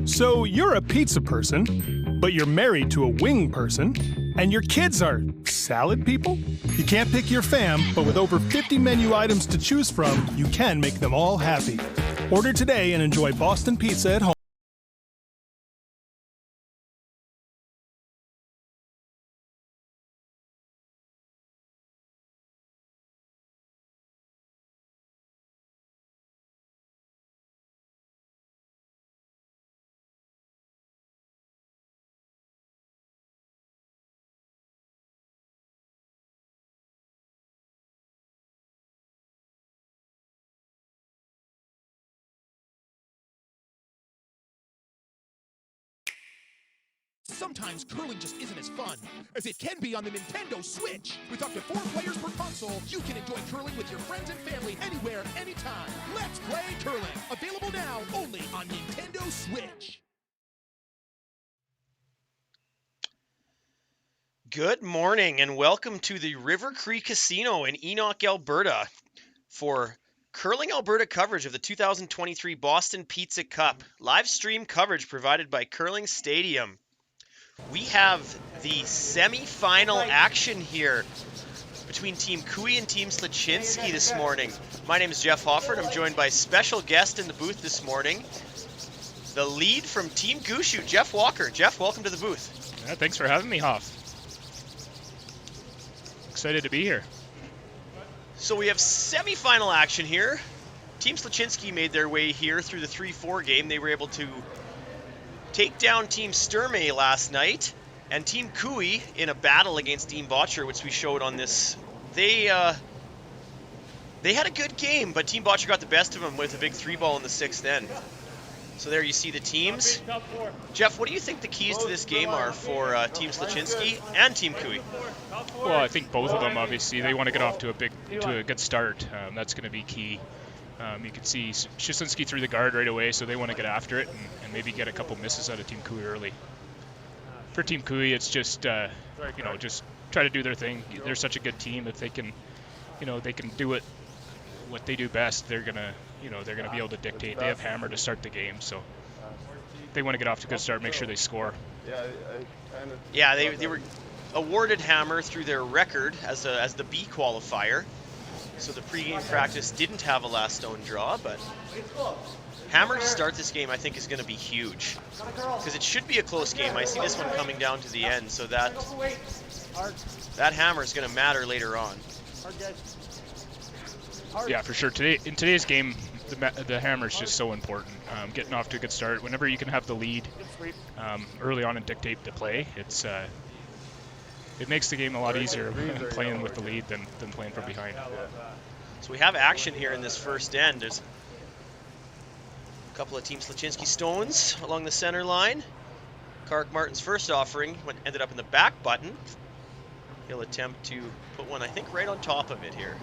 So you're a pizza person, but you're married to a wing person, and your kids are salad people? You can't pick your fam, but with over 50 menu items to choose from, you can make them all happy. Order today and enjoy Boston Pizza at home. Sometimes curling just isn't as fun as it can be on the Nintendo Switch. With up to 4 players per console, you can enjoy curling with your friends and family anywhere, anytime. Let's play curling. Available now only on Nintendo Switch. Good morning and welcome to the River Cree Casino in Enoch, Alberta for Curling Alberta coverage of the 2023 Boston Pizza Cup. Live stream coverage provided by Curling Stadium. We have the semi-final action here between Team Cooey and Team Sluchinski this morning. My name is Jeff Hofford. I'm joined by special guest in the booth this morning, the lead from Team Gushu, Jeff Walker. Jeff, welcome to the booth. Yeah, thanks for having me, Hoff. Excited to be here. So we have semi-final action here. Team Sluchinski made their way here through the 3-4 game. They were able to take down Team Sturmey last night, and Team Cooey in a battle against Dean Botcher, which we showed on this. They had a good game, but Team Botcher got the best of them with a big 3-ball in the 6th end. So there you see the teams. Jeff, what do you think the keys to this game are for Team Sluchinski and Team Cooey? Well, I think both of them, obviously, they want to get off to a good start. That's going to be key. You can see Sluchinski threw the guard right away, so they want to get after it and maybe get a couple misses out of Team Cooey early. For Team Cooey, it's just just try to do their thing. They're such a good team. If they can, they can do it what they do best. They're gonna be able to dictate. They have hammer to start the game, so they want to get off to a good start. Make sure they score. Yeah, they were awarded hammer through their record as the B qualifier. So the pregame practice didn't have a last stone draw, but hammer to start this game I think is going to be huge because it should be a close game. I see this one coming down to the end, so that hammer is going to matter later on. Yeah, for sure. In today's game, the hammer is just so important. Getting off to a good start. Whenever you can have the lead early on and dictate the play, it makes the game a lot easier playing with the lead than playing from behind. So we have action here in this first end. There's a couple of Team Sluchinski stones along the center line. Kark Martin's first offering ended up in the back button. He'll attempt to put one, I think, right on top of it here.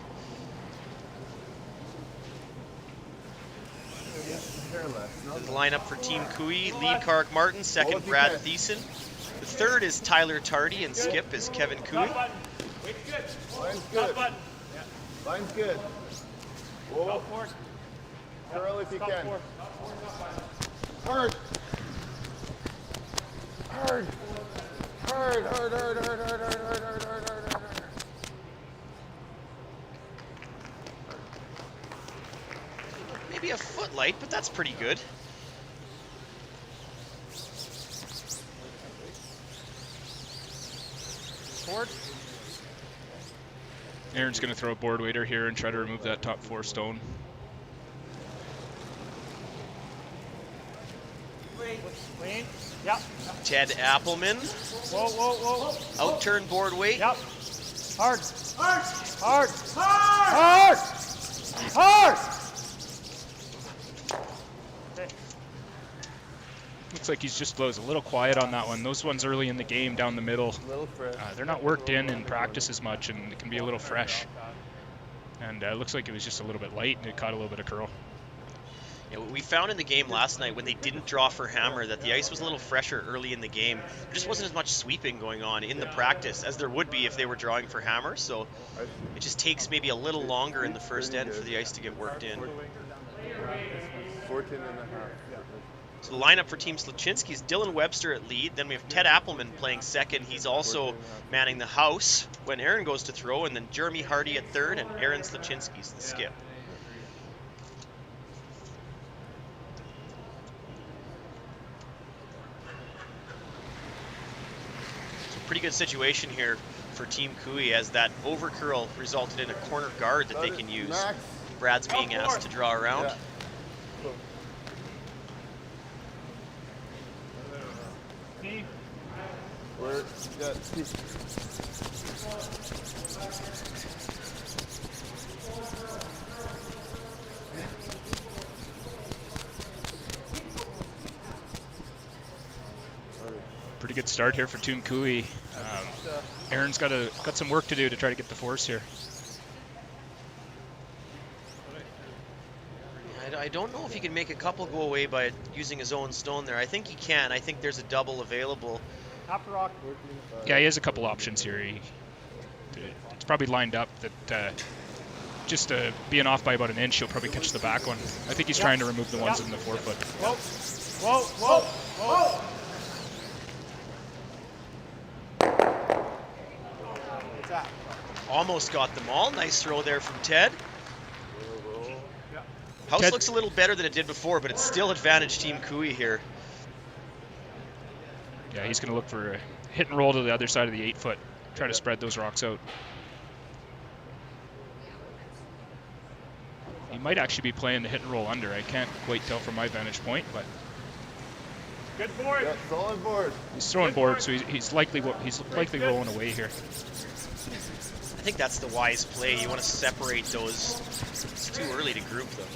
The lineup for Team Cooey: lead Kark Martin, second Brad Thiessen. The third is Tyler Tardy, and skip is Kevin Cooey. Line's good. Line's good. Whoa. Curl if you can. Hard. Hard. Hard, hard, hard, hard, hard, hard, hard, hard, hard, hard. Maybe a foot light, but that's pretty good. Board. Aaron's going to throw a board waiter here and try to remove that top 4 stone. Wayne. Yep. Ted Appelman. Whoa. Outturn board weight. Yep. Hard. Hard. Hard. Hard. Hard. Looks like he's just a little quiet on that one. Those ones early in the game down the middle, they're not worked in practice as much, and it can be a little fresh. And it looks like it was just a little bit light, and it caught a little bit of curl. Yeah, we found in the game last night when they didn't draw for hammer that the ice was a little fresher early in the game. There just wasn't as much sweeping going on in the practice as there would be if they were drawing for hammer, so it just takes maybe a little longer in the first end for the ice to get worked in. 14 and a half. So the lineup for Team Sluchinski is Dylan Webster at lead. Then we have Ted Appelman playing second. He's also manning the house when Aaron goes to throw. And then Jeremy Hardy at third, and Aaron Sluchinski's the skip. So pretty good situation here for Team Cooey, as that overcurl resulted in a corner guard that they can use. Brad's being asked to draw around. Yeah. Where? Yeah, Steve. Pretty good start here for Team Cooey. Aaron's got some work to do to try to get the force here. I don't know if he can make a couple go away by using his own stone there. I think he can. I think there's a double available. Top rock. Yeah, he has a couple options here. It's probably lined up that just being off by about an inch, he'll probably catch the back one. I think he's trying to remove the ones in the forefoot. Whoa, whoa, whoa. Almost got them all. Nice throw there from Ted. House Ted looks a little better than it did before, but it's still advantage Team Cooey here. Yeah, he's going to look for a hit and roll to the other side of the 8-foot. Try to spread those rocks out. He might actually be playing the hit and roll under. I can't quite tell from my vantage point, but Good board. Yeah, solid board. he's throwing board, so he's likely rolling away here. I think that's the wise play. You want to separate those. It's too early to group them.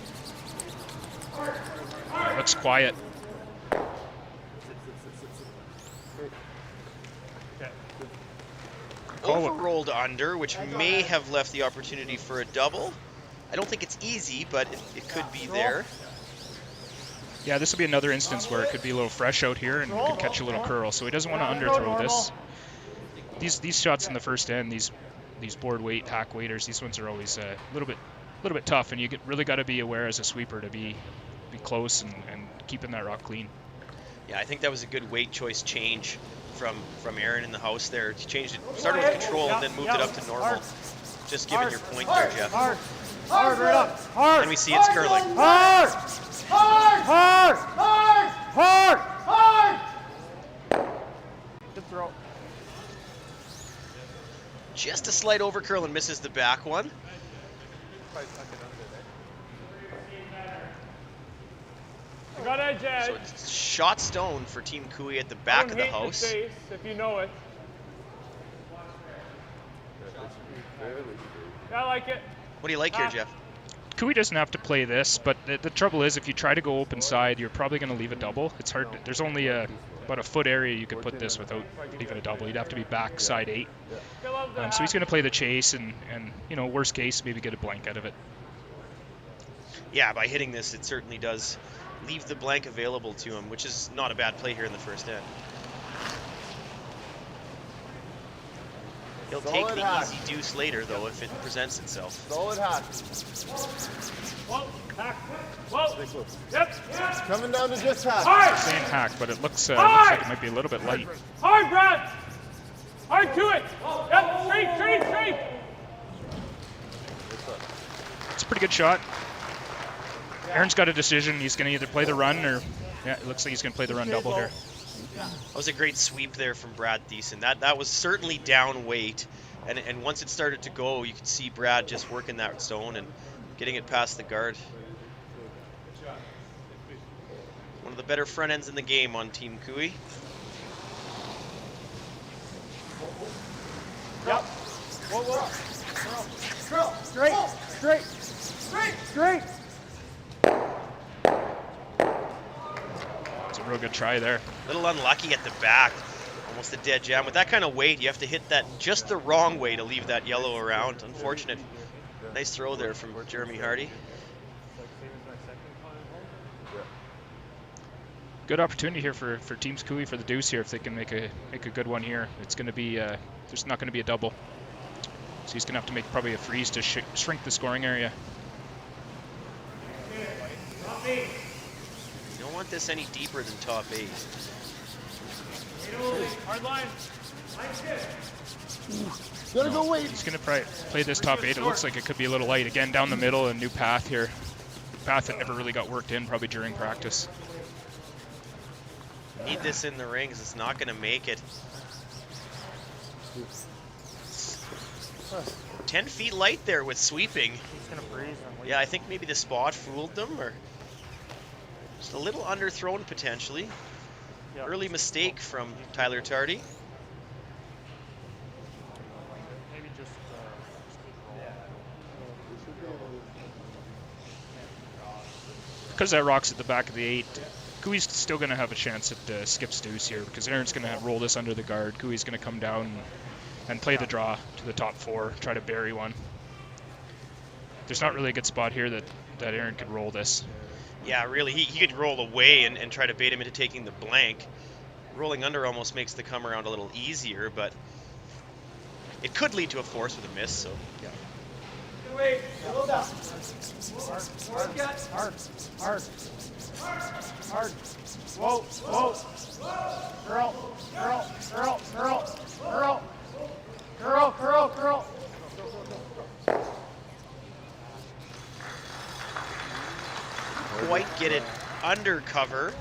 It looks quiet. Overrolled under, which may have left the opportunity for a double. I don't think it's easy, but it could be there. Yeah, this will be another instance where it could be a little fresh out here and could catch a little curl. So he doesn't want to underthrow this. These shots in the first end, these board weight hack waiters, these ones are always a little bit tough, and you really got to be aware as a sweeper to be close and keeping that rock clean. Yeah, I think that was a good weight choice change from Aaron in the house there. He changed it, started with control and then moved it up to normal. Just giving your point there, Jeff. Hard, right up. Hard. And we see it's curling. Hard. Good throw. Just a slight overcurl and misses the back one. You got edge. So it's shot stone for Team Cooey at the back of the house. If you know it. I like it. What do you like here, Jeff? Cooey doesn't have to play this, but the trouble is if you try to go open side, you're probably going to leave a double. It's hard. There's only about a foot area you could put this without leaving a double. You'd have to be back side 8. So he's going to play the chase and worst case, maybe get a blank out of it. Yeah, by hitting this, it certainly does leave the blank available to him, which is not a bad play here in the first end. He'll take the easy deuce later, though, if it presents itself. Solid hack. Whoa, hack. Whoa. Yep. It's coming down to just hack. Hard. Same hack, but it looks like it might be a little bit light. Hard, Brad. Hard to it. Yep. Straight. It's a pretty good shot. Aaron's got a decision. He's going to either play the run or, yeah, it looks like he's going to play the run double here. That was a great sweep there from Brad Thiessen. That was certainly down weight, and once it started to go, you could see Brad just working that zone and getting it past the guard. One of the better front ends in the game on Team Cooey. Yep. Whoa. Straight. It's a real good try there. A little unlucky at the back. Almost a dead jam. With that kind of weight, you have to hit that just the wrong way to leave that yellow around. Unfortunate. Nice throw there from Jeremy Hardy. Good opportunity here for Teams Cooey for the deuce here if they can make a good one here. It's going to be there's not going to be a double, so he's going to have to make probably a freeze to shrink the scoring area. You know want this any deeper than top 8. Hard line. Gotta go wait. He's going to play this top 8. It looks like it could be a little light. Again, down the middle, a new path here. Path that never really got worked in, probably during practice. Need this in the ring because it's not going to make it. 10 feet light there with sweeping. He's gonna breeze and Yeah, I think maybe the spot fooled them, or just a little underthrown potentially. Yeah. Early mistake from Tyler Tardy. Maybe just Because that rock's at the back of the 8, Cooey's still going to have a chance at Skip's deuce here, because Aaron's going to roll this under the guard. Cooey's going to come down and play the draw to the top 4, try to bury one. There's not really a good spot here that Aaron could roll this. Yeah, really, he could roll away and try to bait him into taking the blank. Rolling under almost makes the come around a little easier, but it could lead to a force with a miss, so yeah. Wait, hold up. hard. Whoa, whoa. Curl. Quite get it under cover,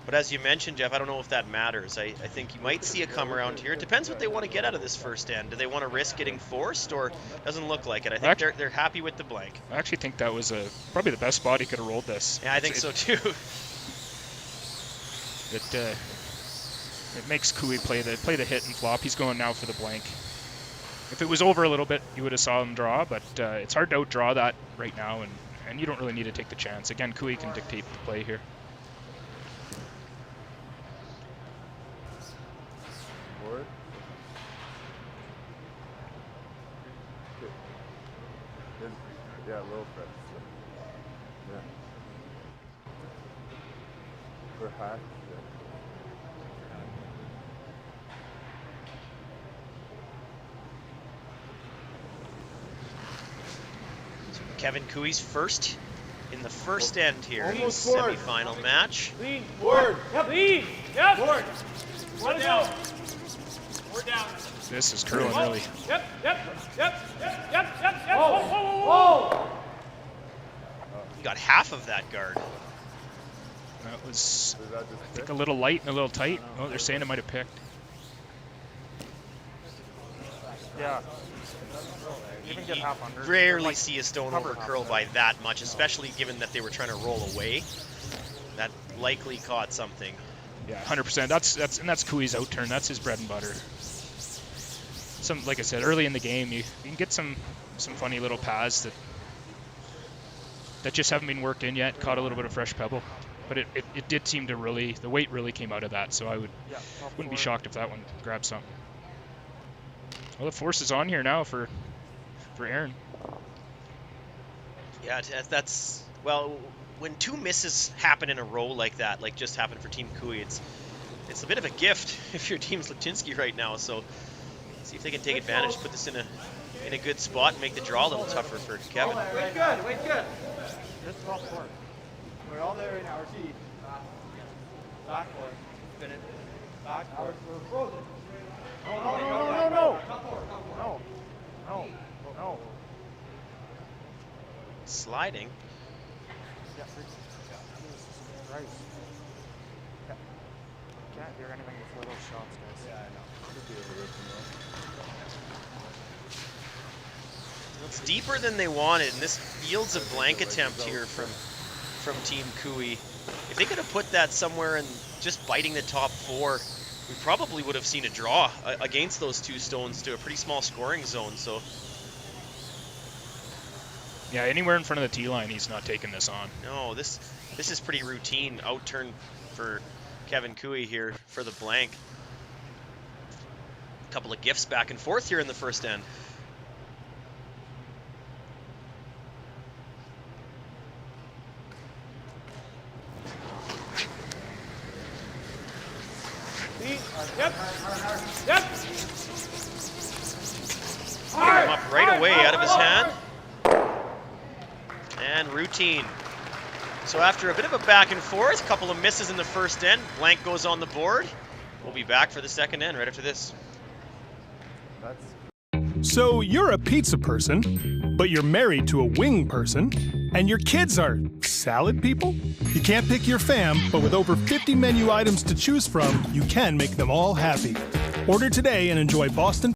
but as you mentioned, Jeff, I don't know if that matters. I think you might see a come around here. It depends what they want to get out of this first end. Do they want to risk getting forced, or doesn't look like it? I think they're happy with the blank. I actually think that was probably the best spot he could have rolled this. Yeah, I think so too. It makes Cooey play the hit and flop. He's going now for the blank. If it was over a little bit, you would have saw him draw, but it's hard to outdraw that right now, and you don't really need to take the chance. Again, Cooey can dictate the play here. Forward. Yeah, low press. Yeah. For high. Kevin Cooey's first in the first end here in the Almost forward. semifinal match. Lean forward. Yep. Lead. Yep. Forward. One down. We're down. This is curling really. Yep. Whoa. He got half of that guard. That was, Is that just I think, a little light and a little tight. Oh, they're saying it might have picked. Yeah. You rarely see a stone over curl by that much, especially given that they were trying to roll away. That likely caught something. Yeah, 100%. That's Cooey's out turn. That's his bread and butter. Like I said, early in the game, you can get some funny little paths that just haven't been worked in yet. Caught a little bit of fresh pebble, but it did seem to really, the weight really came out of that. So I wouldn't be shocked if that one grabbed something. Well, the force is on here now for Aaron. Yeah, that's well, when two misses happen in a row like that, like just happened for Team Cooey, it's a bit of a gift if your team's Sluchinski right now. So see if they can take advantage, put this in a good spot, and make the draw a little tougher for Kevin. Wait good. Just top forward. We're all there in our seat. Backward. Spin it. Backward. We're frozen. No. Sliding. Can't hear anything before those shots, guys. Yeah, I know. It's deeper than they wanted, and this yields a blank attempt here from Team Cooey. If they could have put that somewhere and just biting the top 4, we probably would have seen a draw against those two stones to a pretty small scoring zone. So Yeah, anywhere in front of the tee line, he's not taking this on. no, this is pretty routine out turn for Kevin Cooey here for the blank. A couple of gifts back and forth here in the first end. Yep. Pick him up right away out of his hand. And routine. So after a bit of a back and forth, a couple of misses in the first end, blank goes on the board. We'll be back for the second end right after this. So you're a pizza person, but you're married to a wing person, and your kids are salad people? You can't pick your fam, but with over 50 menu items to choose from, you can make them all happy. Order today and enjoy Boston.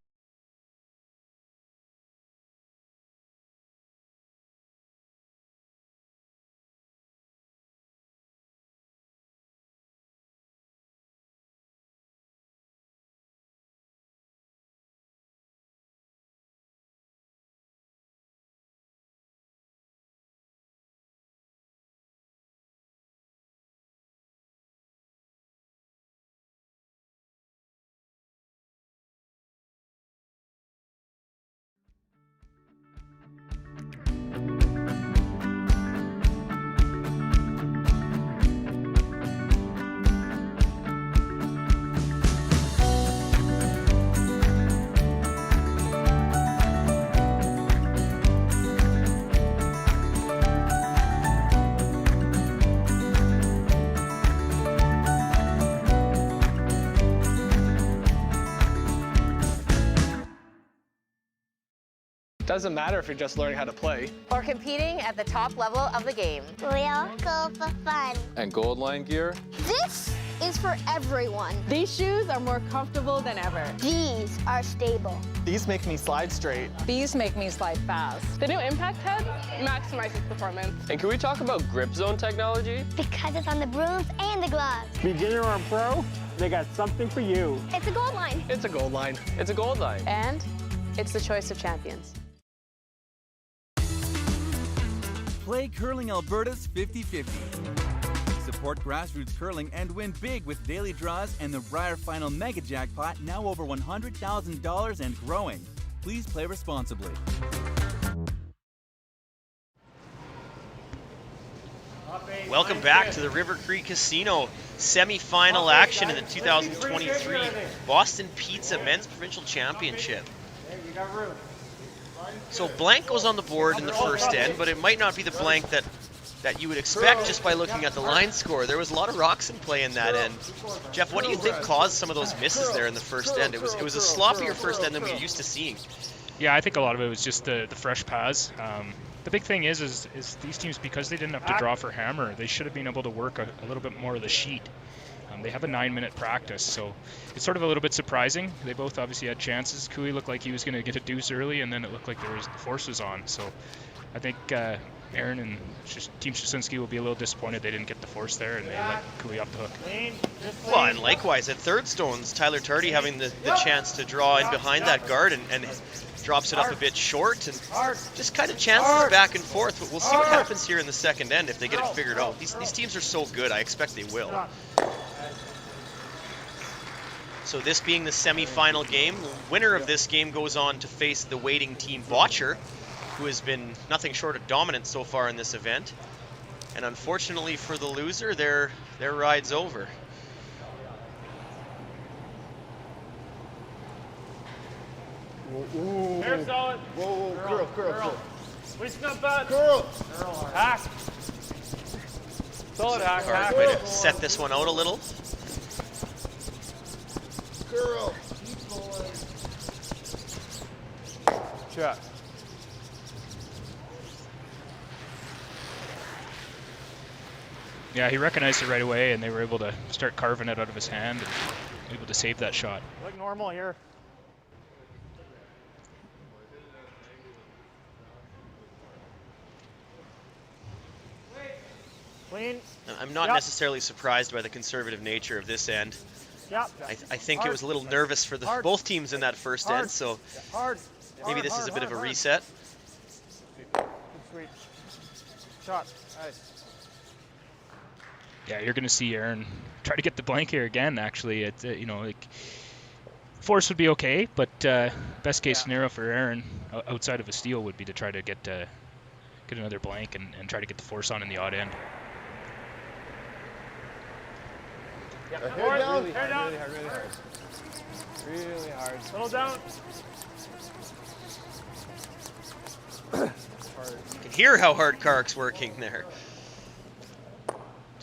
Doesn't matter if you're just learning how to play. Or competing at the top level of the game. We all go for fun. And Gold Line gear? This is for everyone. These shoes are more comfortable than ever. These are stable. These make me slide straight. These make me slide fast. The new Impact Head maximizes performance. And can we talk about grip zone technology? Because it's on the brooms and the gloves. Beginner or pro, they got something for you. It's a Gold Line. It's a Gold Line. It's a Gold Line. And it's the choice of champions. Play Curling Alberta's 50-50. Support grassroots curling and win big with daily draws and the Brier Final Mega Jackpot, now over $100,000 and growing. Please play responsibly. Welcome back to the River Cree Casino semi-final action in the 2023 Boston Pizza Men's Provincial Championship. So blank goes on the board in the first end, but it might not be the blank that you would expect just by looking at the line score. There was a lot of rocks in play in that end. Jeff, what do you think caused some of those misses there in the first end? It was a sloppier first end than we're used to seeing. Yeah, I think a lot of it was just the fresh paths. The big thing is these teams, because they didn't have to draw for hammer, they should have been able to work a little bit more of the sheet. They have a 9-minute practice, so it's sort of a little bit surprising. They both obviously had chances. Cooey looked like he was going to get a deuce early, and then it looked like the force was on. So I think Aaron and Team Sluchinski will be a little disappointed they didn't get the force there, and they let Cooey off the hook. Well, and likewise at third stones, Tyler Tardy having the chance to draw in behind that guard and drops it up a bit short, and just kind of chances back and forth. But we'll see what happens here in the second end if they get it figured out. These teams are so good, I expect they will. So this being the semi-final game, the winner of this game goes on to face the waiting Team Botcher, who has been nothing short of dominant so far in this event. And unfortunately for the loser, their ride's over. Hair solid. Whoa, curl. Loosen up, bud. Curl. Hack. Solid hack. Hard way to set this one out a little. Curl. Check. Yeah, he recognized it right away, and they were able to start carving it out of his hand and able to save that shot. Look normal here. Clean. I'm not necessarily surprised by the conservative nature of this end. Yep. I think it was a little nervous for both teams in that first end, so maybe this is a bit of a reset. Good sweep. Shot. Nice. Yeah, you're going to see Aaron try to get the blank here again. Actually, it's force would be okay, but best case scenario for Aaron outside of a steal would be to try to get another blank and try to get the force on in the odd end. Yeah. Hair down. Hair down. Really hard. Little down. You can hear how hard Kark's working there.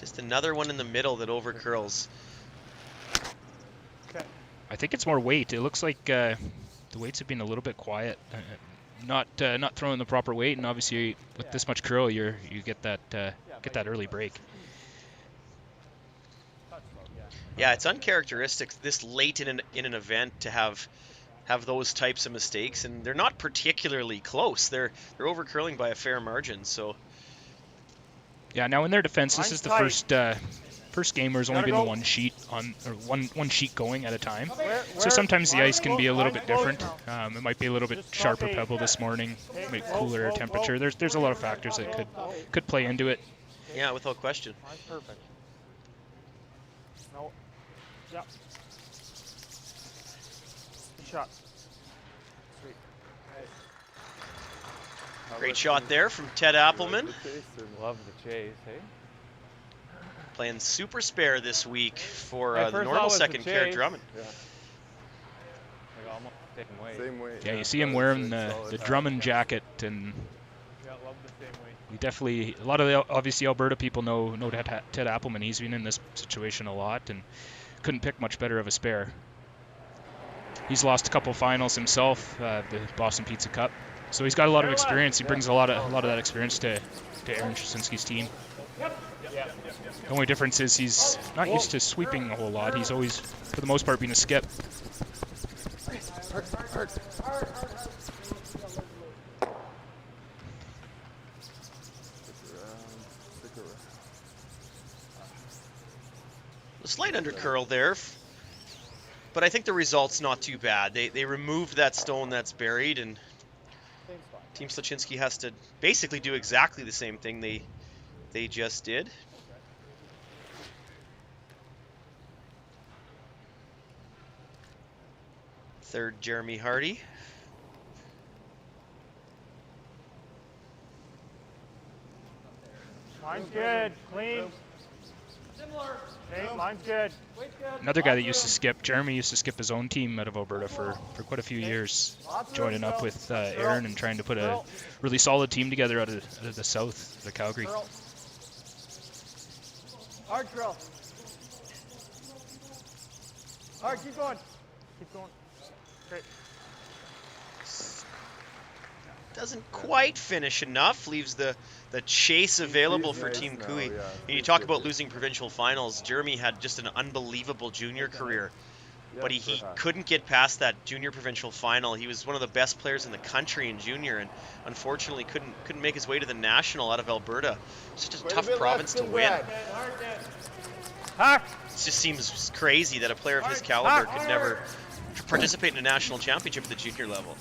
Just another one in the middle that overcurls. I think it's more weight. It looks like the weights have been a little bit quiet. Not throwing the proper weight, and obviously with this much curl, you get that early break. Yeah, it's uncharacteristic this late in an event to have those types of mistakes, and they're not particularly close. They're overcurling by a fair margin. So yeah, now in their defense, this is the first game where there's only been one sheet one sheet going at a time. So sometimes the ice can be a little bit different. It might be a little bit sharper pebble this morning, a bit cooler temperature. There's a lot of factors that could play into it. Yeah, without question. Perfect. No. Yep. Shot. Sweet. Great shot there from Ted Appelman. Love the chase, hey? Playing super spare this week for the first normal was the second Care chase. Drummond. Yeah. Like almost same weight. Same weight. Yeah, you see him wearing the Drummond jacket, and Yeah, love the same way. we definitely, a lot of the obviously Alberta people know Ted Appelman. He's been in this situation a lot and couldn't pick much better of a spare. He's lost a couple finals himself, the Boston Pizza Cup, so he's got a lot of experience. He brings a lot of that experience to Aaron Sluchinski's team. The only difference is he's not used to sweeping a whole lot. He's always, for the most part, been a skip. A slight undercurl there, but I think the result's not too bad. They removed that stone that's buried, and Team Sluchinski has to basically do exactly the same thing they just did. Third, Jeremy Hardy. Mine's good. Clean. Similar. Okay, mine's good. Another guy that used to skip, Jeremy used to skip his own team out of Alberta for quite a few years, joining up with Aaron and trying to put a really solid team together out of the south, the Calgary. Hard drill. Hard, keep going. Keep going. Great. Doesn't quite finish enough, leaves the chase available for Team Cooey. You talk about losing provincial finals. Jeremy had just an unbelievable junior career, but he couldn't get past that junior provincial final. He was one of the best players in the country in junior, and unfortunately couldn't make his way to the national out of Alberta. It's just a tough province to win. It just seems crazy that a player of his caliber could never participate in a national championship at the junior level.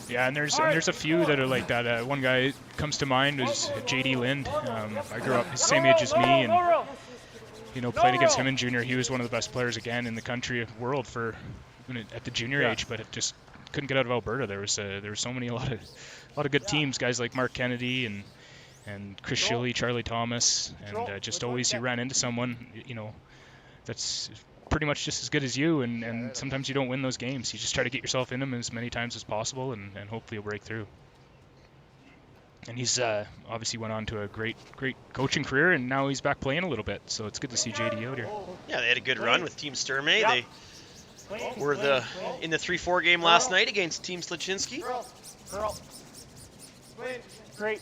Yeah, and there's a few that are like that. One guy comes to mind is J.D. Lind. I grew up the same age as me, and played against him in junior. He was one of the best players again in the country, world at the junior age, but it just couldn't get out of Alberta. There was a lot of good teams, guys like Mark Kennedy and Chris Shilley, Charlie Thomas, and just always you ran into someone that's pretty much just as good as you, and sometimes you don't win those games. You just try to get yourself in them as many times as possible, and hopefully you'll break through. And he's obviously went on to a great coaching career, and now he's back playing a little bit, so it's good to see JD out here. Yeah, they had a good run with Team Sturme. They were in the 3-4 game last night against Team Sluchinski. Curl. Straight.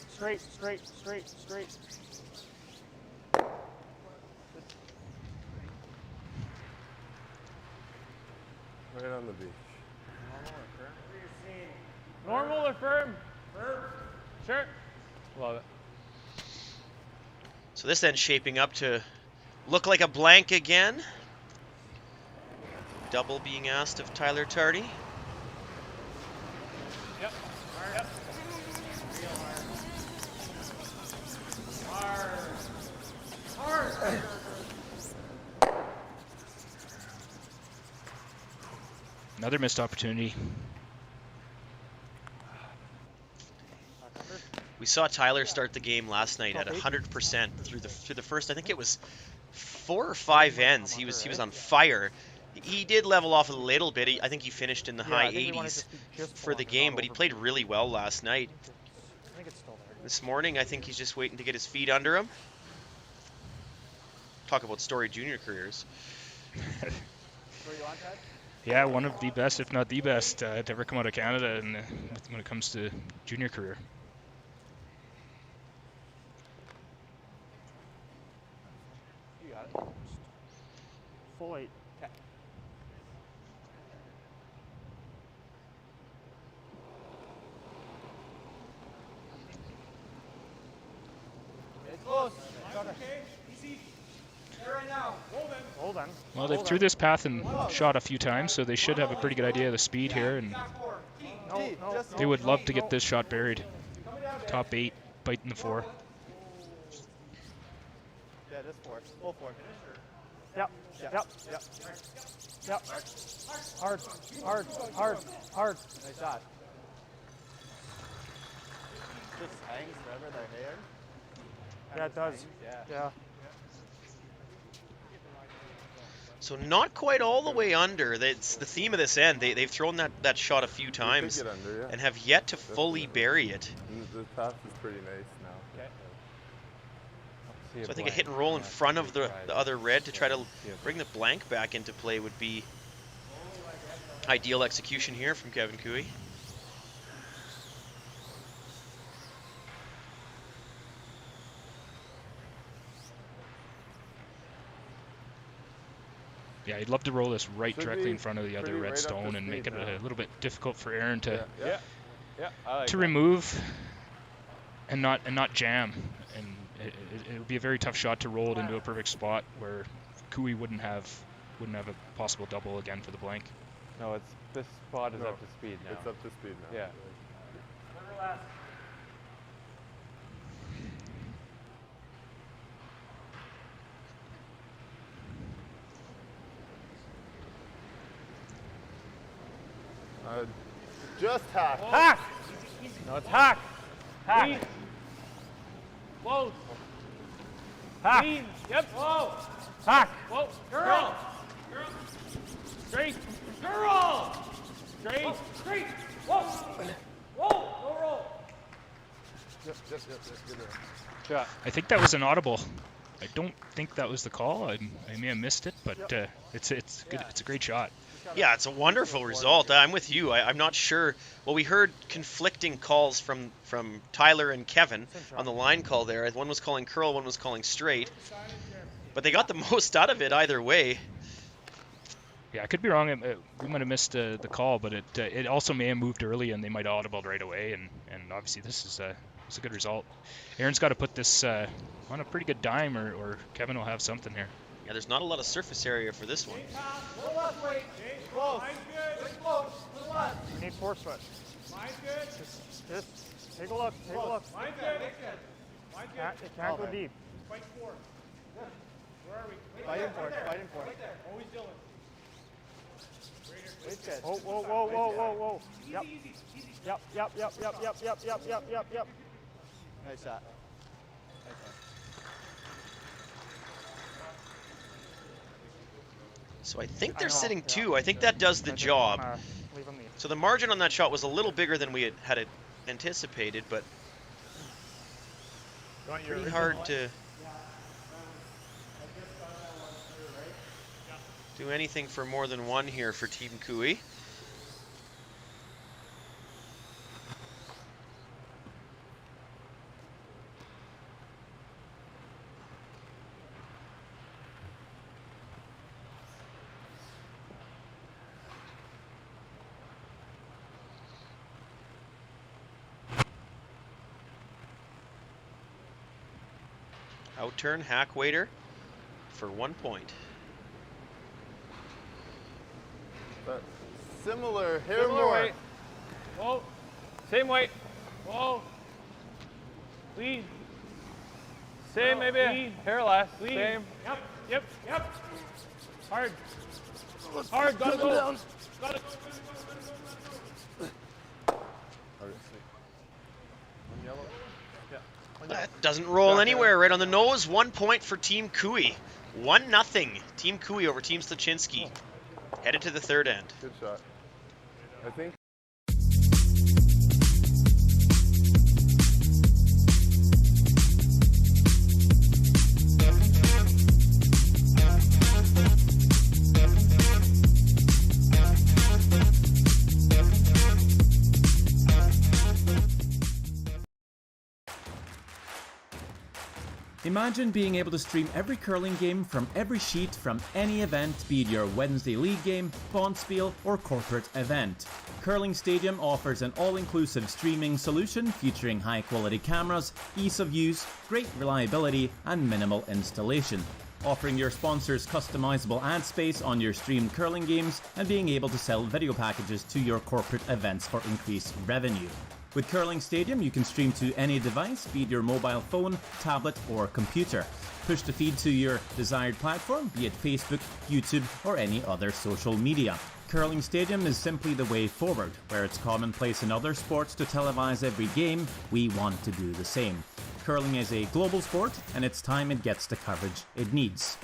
Right on the beach. Normal or firm? Firm. Sure. Love it. So this end's shaping up to look like a blank again. Double being asked of Tyler Tardy. Yep. Hard. Another missed opportunity. We saw Tyler start the game last night at 100% through the first. I think it was 4 or 5 ends. He was on fire. He did level off a little bit. I think he finished in the high 80s for the game, but he played really well last night. This morning, I think he's just waiting to get his feet under him. talk about storied junior careers. Yeah, one of the best, if not the best, to ever come out of Canada and when it comes to junior career. You got it. Full 8. Okay. It's close. Okay, easy. There right now. Hold on. Well, they've threw this path and shot a few times, so they should have a pretty good idea of the speed here, and they would love to get this shot buried. Top 8, biting the 4. Yeah, this 4. Full 4. Yep. Yep. Yep. Yep. Hard. Nice shot. Just hangs wherever their hair. Yeah, it does. Yeah. So not quite all the way under. That's the theme of this end. They've thrown that shot a few times under, and have yet to fully bury it. The path is pretty nice now. So I think a hit and roll in front of the other red to try to bring the blank back into play would be ideal execution here from Kevin Cooey. Yeah, I'd love to roll this right directly in front of the other red stone and make it a little bit difficult for Aaron to to remove and not jam. And it would be a very tough shot to roll it into a perfect spot where Cooey wouldn't have a possible double again for the blank. No, this spot is up to speed now. It's up to speed now. Yeah. Just hack. Hack! No, it's hack. Hack. Close. Hack. Clean. Yep. Whoa. Hack. Whoa. Girl. Straight. Girl. Straight. Whoa. Straight. Whoa. Whoa. No roll. Yep. Good Yeah. I think that was an audible. I don't think that was the call. I may have missed it, but it's good. It's a great shot. Yeah, it's a wonderful result. I'm with you. I'm not sure. Well, we heard conflicting calls from Tyler and Kevin on the line call there. One was calling curl, one was calling straight. But they got the most out of it either way. Yeah, I could be wrong. We might have missed the call, but it also may have moved early and they might have audibled right away. And obviously this is a good result. Aaron's got to put this on a pretty good dime, or Kevin will have something here. Yeah, there's not a lot of surface area for this one. You need 4 foot. Mine's good. Just take a look. Mine's good. It can't go deep. Fight 4. Where are we? Fighting for it. Right there. Always Dylan. Wait, good. Whoa. Yep. Yep. Nice shot. So I think they're sitting 2. I think that does the job. So the margin on that shot was a little bigger than we had anticipated, but pretty hard to do anything for more than 1 here for Team Cooey. Outturn, hack waiter for 1 point. Similar Similar weight. Whoa. Same weight. Whoa. Lean. Same, maybe. Lean. Hair less. Lean. Same. Yep. Hard. Gotta go. Gotta go. That doesn't roll anywhere. Right on the nose. 1 point for Team Cooey. 1-0. Team Cooey over Team Sluchinski. Headed to the third end. Good shot. I think. Imagine being able to stream every curling game from every sheet from any event, be it your Wednesday league game, bonspiel, or corporate event. Curling Stadium offers an all-inclusive streaming solution featuring high-quality cameras, ease of use, great reliability, and minimal installation. Offering your sponsors customizable ad space on your streamed curling games and being able to sell video packages to your corporate events for increased revenue. With Curling Stadium, you can stream to any device, be it your mobile phone, tablet, or computer. Push the feed to your desired platform, be it Facebook, YouTube, or any other social media. Curling Stadium is simply the way forward. Where it's commonplace in other sports to televise every game, we want to do the same. Curling is a global sport, and it's time it gets the coverage it needs.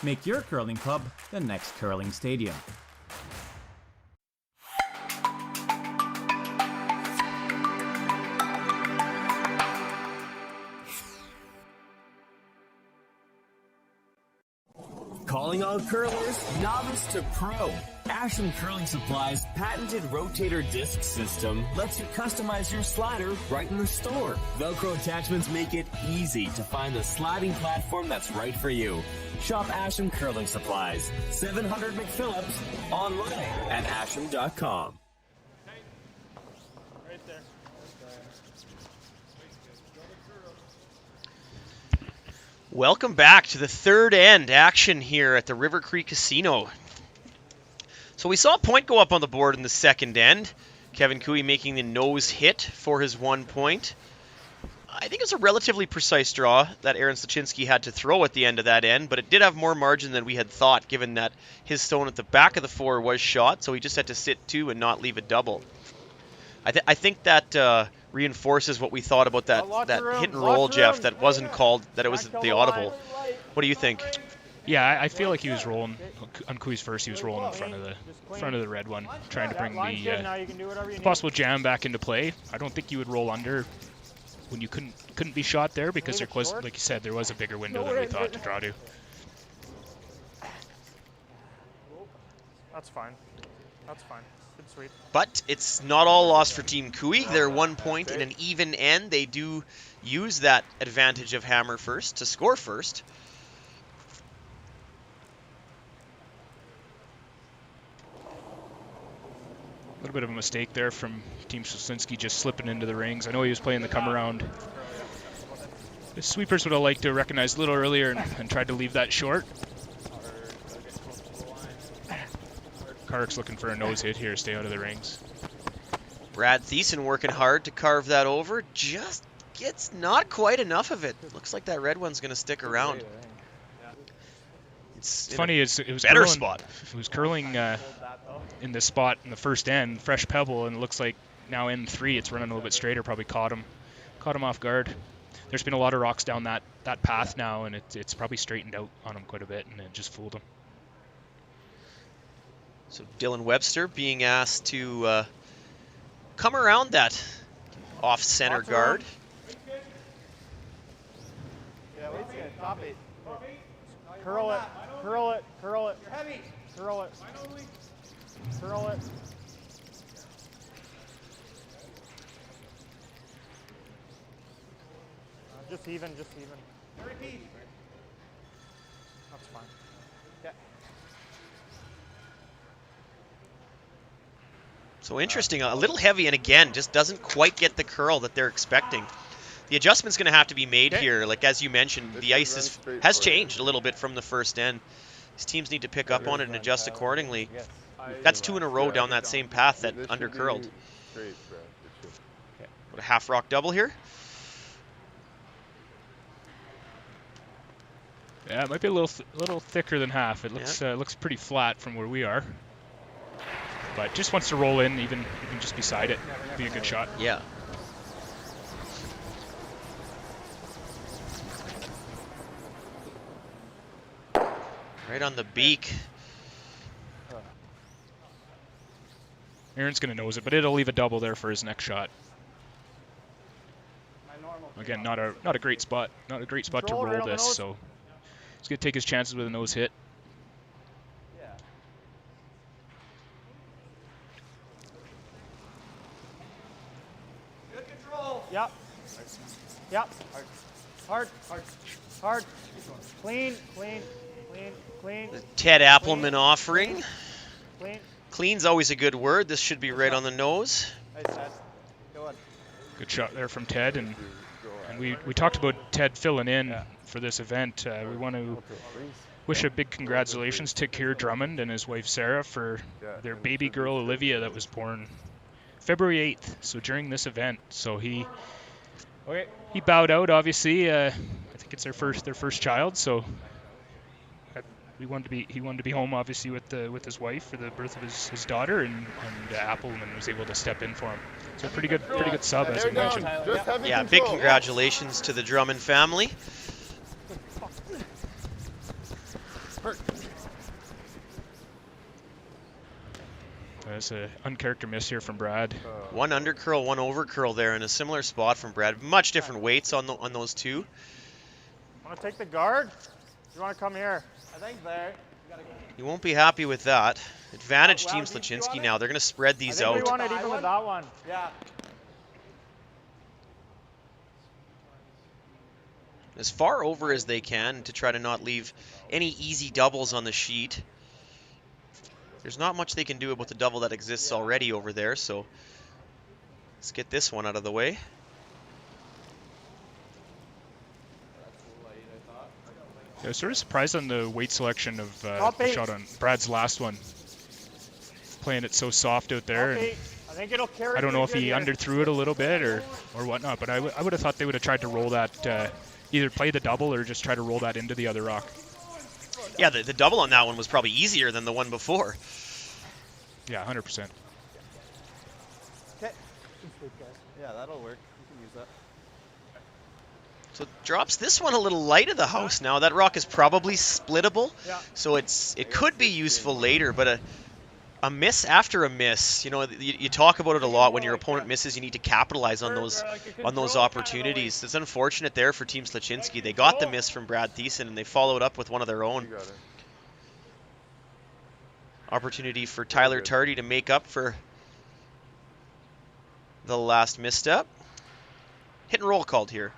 Make your curling club the next Curling Stadium. Calling all curlers, novice to pro. Asham Curling Supply's patented rotator disc system lets you customize your slider right in the store. Velcro attachments make it easy to find the sliding platform that's right for you. Shop Asham Curling Supplies, 700 McPhillips, online at asham.com. Right there. Welcome back to the third end action here at the River Cree Casino. So we saw a point go up on the board in the second end. Kevin Cooey making the nose hit for his 1 point. I think it was a relatively precise draw that Aaron Sluchinski had to throw at the end of that end, but it did have more margin than we had thought, given that his stone at the back of the four was shot, so he just had to sit two and not leave a double. I think that reinforces what we thought about that hit and roll, Jeff, that wasn't called, that it was the audible. What do you think? Yeah, I feel like he was rolling on Cooey's first. He was rolling in front of the red one, trying to bring the possible jam back into play. I don't think you would roll under when you couldn't be shot there, because there was, like you said, there was a bigger window than we thought to draw to. That's fine. That's fine. Good sweep. But it's not all lost for Team Cooey. They're 1 point in an even end. They do use that advantage of hammer first to score first. A little bit of a mistake there from Team Sluchinski, just slipping into the rings. I know he was playing the come around. The sweepers would have liked to recognize a little earlier and tried to leave that short. Kark's looking for a nose hit here, stay out of the rings. Brad Thiessen working hard to carve that over. Just gets not quite enough of it. Looks like that red one's going to stick around. It's funny, it was better curling, spot. It was curling in this spot in the first end, fresh pebble, and it looks like now in 3 it's running a little bit straighter, probably caught him off guard. There's been a lot of rocks down that path now, and it's probably straightened out on him quite a bit, and it just fooled him. So Dylan Webster being asked to come around that off-center guard. Yeah, wait a second. Top it. Curl it. Curl it. Curl it. You're heavy. Curl it. Curl it. Just even. Repeat. That's fine. Yeah. So interesting, a little heavy, and again, just doesn't quite get the curl that they're expecting. The adjustment's going to have to be made here. Like, as you mentioned, the ice has changed a little bit from the first end. These teams need to pick up on it and adjust accordingly. That's 2 in a row down that same path that undercurled. What a half rock double here. Yeah, it might be a little thicker than half. It looks pretty flat from where we are. But just wants to roll in, even just beside it. Be a good shot. Yeah. Right on the beak. Aaron's going to nose it, but it'll leave a double there for his next shot. Again, not a great spot. Not a great spot to roll this, so he's going to take his chances with a nose hit. Yep. Yep. Hard. Hard. Clean, clean, clean, clean. The Ted Appleman offering. Clean. Clean's always a good word. This should be right on the nose. Nice, Ted. Go on. Good shot there from Ted, and we talked about Ted filling in for this event. We want to wish a big congratulations to Keir Drummond and his wife Sarah for their baby girl Olivia that was born February 8th, so during this event. So he bowed out, obviously. I think it's their first child, so he wanted to be home, obviously, with his wife for the birth of his daughter, and Appleman was able to step in for him. So pretty good sub, as I mentioned. Yeah, big congratulations to the Drummond family. That's an uncharacter miss here from Brad. One under curl, one over curl there in a similar spot from Brad. Much different weights on those two. Want to take the guard? You want to come here? I think there. You won't be happy with that. Advantage Team Sluchinski now. They're going to spread these out. We want it even with that one. Yeah. As far over as they can to try to not leave any easy doubles on the sheet. There's not much they can do about the double that exists already over there, so let's get this one out of the way. Yeah, I was sort of surprised on the weight selection of the shot on Brad's last one. Playing it so soft out there. And I think it'll carry. I don't know if he underthrew it a little bit or whatnot, but I would have thought they would have tried to roll that, either play the double or just try to roll that into the other rock. Yeah, the double on that one was probably easier than the one before. Yeah, 100%. Okay. Yeah, that'll work. You can use that. So it drops this one a little light of the house now. That rock is probably splittable, so it could be useful later, but a miss after a miss. You know, you talk about it a lot. When your opponent misses, you need to capitalize on those opportunities. It's unfortunate there for Team Sluchinski. They got the miss from Brad Thiessen, and they followed up with one of their own. Opportunity for Tyler Tardy to make up for the last misstep. Hit and roll called here.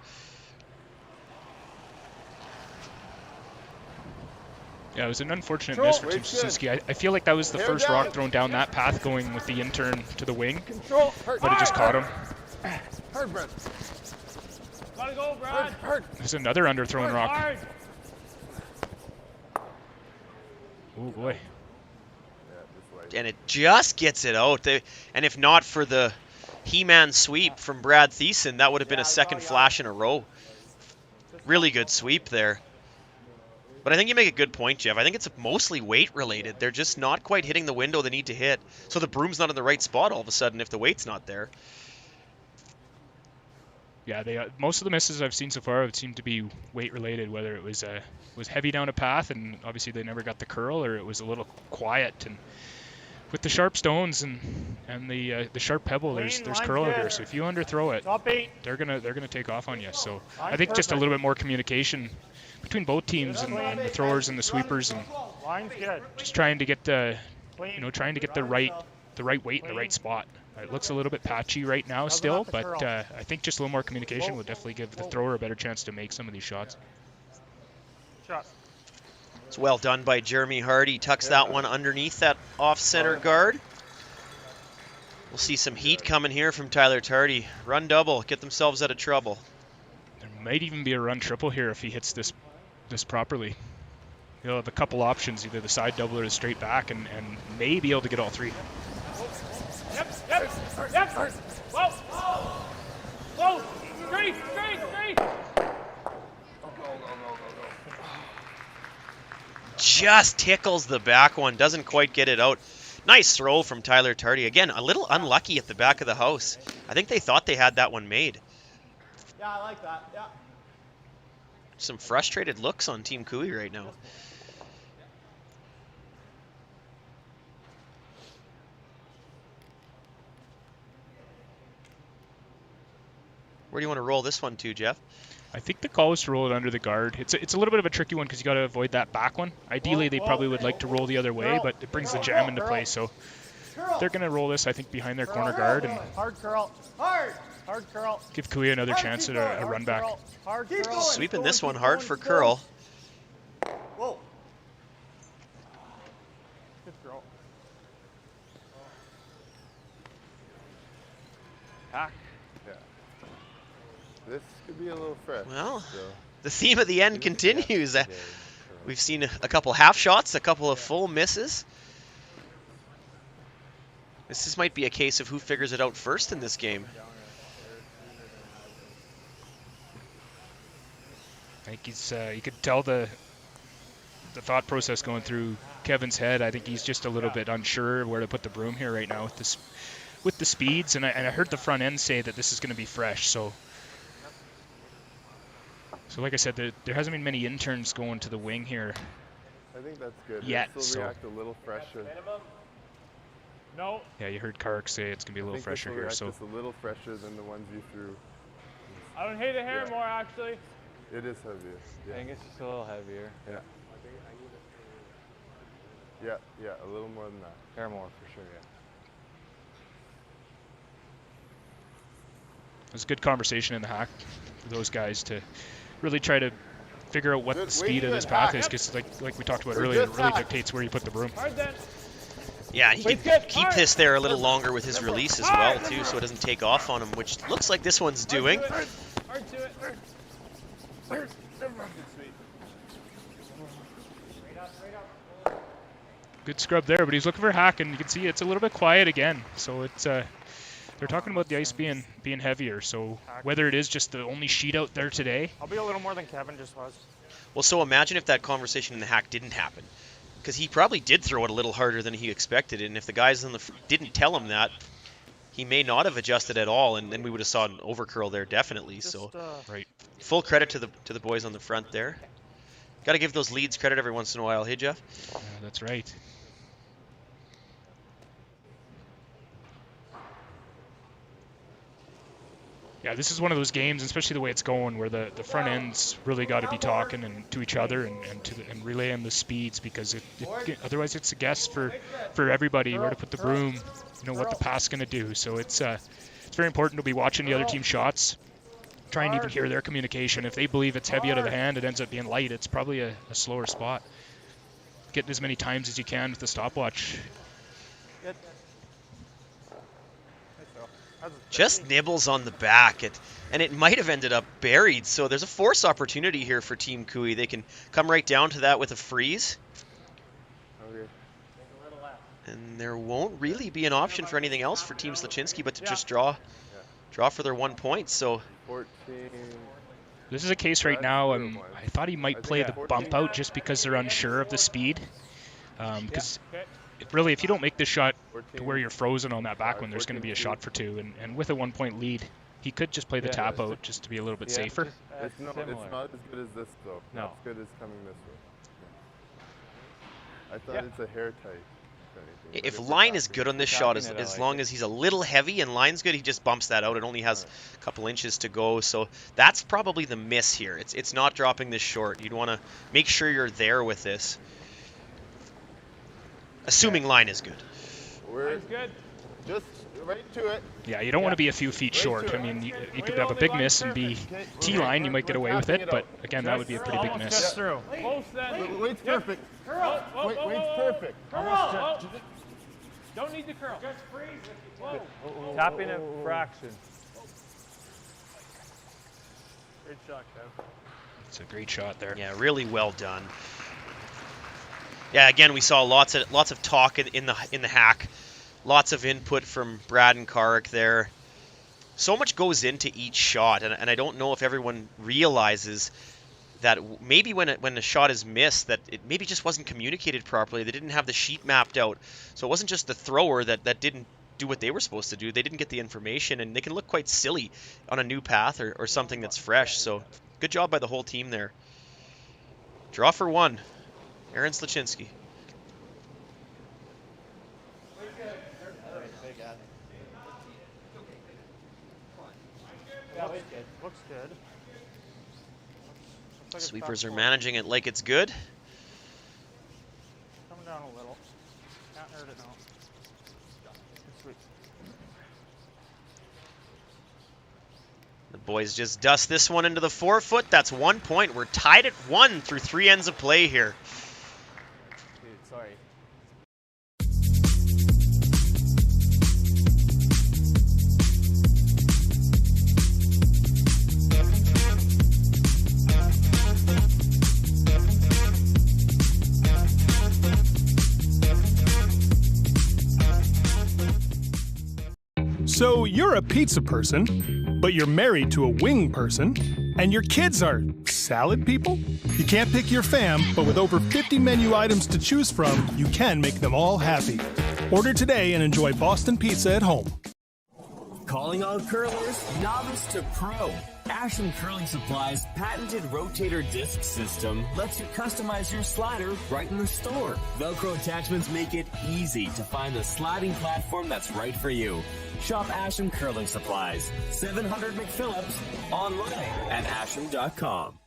Yeah, it was an unfortunate miss for Team Sluchinski. I feel like that was the first rock thrown down that path going with the intern to the wing, but it just caught him. Hard, Brad. Gotta go, Brad. There's another underthrown rock. Oh boy. And it just gets it out. And if not for the He-Man sweep from Brad Thiessen, that would have been a second flash in a row. Really good sweep there. But I think you make a good point, Jeff. I think it's mostly weight related. They're just not quite hitting the window they need to hit. So the broom's not in the right spot all of a sudden if the weight's not there. Yeah, most of the misses I've seen so far have seemed to be weight related, whether it was heavy down a path and obviously they never got the curl, or it was a little quiet. And with the sharp stones and the sharp pebble, there's curl out here. So if you underthrow it, they're gonna take off on you. So I think just a little bit more communication between both teams and the throwers and the sweepers, and just trying to get the right weight in the right spot. It looks a little bit patchy right now still, but I think just a little more communication would definitely give the thrower a better chance to make some of these shots. It's well done by Jeremy Hardy. Tucks that one underneath that off-center guard. We'll see some heat coming here from Tyler Tardy. Run double, get themselves out of trouble. There might even be a run triple here if he hits this properly. He'll have a couple options, either the side double or the straight back, and may be able to get all three. Yep. Whoa. Whoa. Straight. Just tickles the back one, doesn't quite get it out. Nice throw from Tyler Tardy. Again, a little unlucky at the back of the house. I think they thought they had that one made. Yeah, I like that. Yeah. Some frustrated looks on Team Cooey right now. Where do you want to roll this one to, Jeff? I think the call is to roll it under the guard. It's a little bit of a tricky one because you got to avoid that back one. Ideally, they probably would like to roll the other way, but it brings the jam into play. So they're going to roll this, I think, behind their corner guard. And hard curl. Hard. Hard curl. Give Kui another chance at a run back. Hard curl. Sweeping this one hard for curl. Whoa. Good curl. Hack. Yeah. This could be a little fresh. Well, so. the theme of the end continues. We've seen a couple half shots, a couple of full misses. This might be a case of who figures it out first in this game. I think he's, you could tell the thought process going through Kevin's head. I think he's just a little bit unsure where to put the broom here right now with the speeds. And I heard the front end say that this is going to be fresh. So like I said, there hasn't been many interns going to the wing here. I think that's good. Yet, It'll still react a little fresher. No. Yeah, you heard Kark say it's going to be a little fresher here. So just a little fresher than the ones you threw. I don't hate the hair more, actually. It is heavier. Yeah. I think it's just a little heavier. Yeah. Yeah, a little more than that. Hair more for sure, yeah. it was a good conversation in the hack for those guys to really try to figure out what the speed of this path is, because like we talked about earlier, it really dictates where you put the broom. Yeah, and he can keep this there a little longer with his release as well, too, so it doesn't take off on him, which looks like this one's doing. Good scrub there, but he's looking for a hack, and you can see it's a little bit quiet again. So it's they're talking about the ice being heavier. So whether it is just the only sheet out there today. I'll be a little more than Kevin just was. Well, so imagine if that conversation in the hack didn't happen, because he probably did throw it a little harder than he expected, and if the guys in the didn't tell him that, he may not have adjusted at all, and then we would have saw an overcurl there definitely. So right, full credit to the boys on the front there. Got to give those leads credit every once in a while, hey Jeff? That's right. Yeah, this is one of those games, especially the way it's going, where the front ends really got to be talking and to each other and relaying the speeds, because otherwise it's a guess for everybody where to put the broom, what the path's going to do. So it's very important to be watching the other team's shots, try and even hear their communication. If they believe it's heavy out of the hand, it ends up being light. It's probably a slower spot. Getting as many times as you can with the stopwatch. Just nibbles on the back, and it might have ended up buried. So there's a force opportunity here for Team Kui. They can come right down to that with a freeze. Okay. And there won't really be an option for anything else for Team Sluchinski but to just draw for their 1 point. So 14. This is a case right now. I thought he might play the bump out just because they're unsure of the speed. Because really, if you don't make this shot to where you're frozen on that back one, there's going to be a shot for two. And with a 1 point lead, he could just play the tap out just to be a little bit safer. It's not as good as this, though. No. Not as good as coming this way. I thought it's a hair tight. If line is good on this shot, as long as he's a little heavy and line's good, he just bumps that out. It only has a couple inches to go, so that's probably the miss here. It's not dropping this short. You'd want to make sure you're there with this, assuming line is good. Line's good. Just right to it. Yeah, you don't want to be a few feet short. I mean, you could have a big miss and be T-line. You might get away with it, but again, that would be a pretty big miss. Wait's perfect. Wait's perfect. Don't need to curl. Just freeze. Whoa. Tapping a fraction. Great shot, Kev. It's a great shot there. Yeah, really well done. Yeah, again, we saw lots of talk in the hack. Lots of input from Brad and Kark there. So much goes into each shot, and I don't know if everyone realizes that maybe when a shot is missed, that it maybe just wasn't communicated properly. They didn't have the sheet mapped out. So it wasn't just the thrower that didn't do what they were supposed to do. They didn't get the information, and they can look quite silly on a new path or something that's fresh. So good job by the whole team there. Draw for one. Aaron Sluchinski. Looks good. Sweepers are managing it like it's good. Coming down a little. Can't hurt it now. Good sweep. Boys just dust this one into the 4-foot. That's 1 point. We're tied at 1 through 3 ends of play here. Dude, sorry. So you're a pizza person, but you're married to a wing person, and your kids are salad people? You can't pick your fam, but with over 50 menu items to choose from, you can make them all happy. Order today and enjoy Boston Pizza at home. Calling all curlers, novice to pro. Ashland Curling Supply's patented rotator disc system lets you customize your slider right in the store. Velcro attachments make it easy to find the sliding platform that's right for you. Shop Ashland Curling Supplies, 700 McPhillips, online at ashland.com.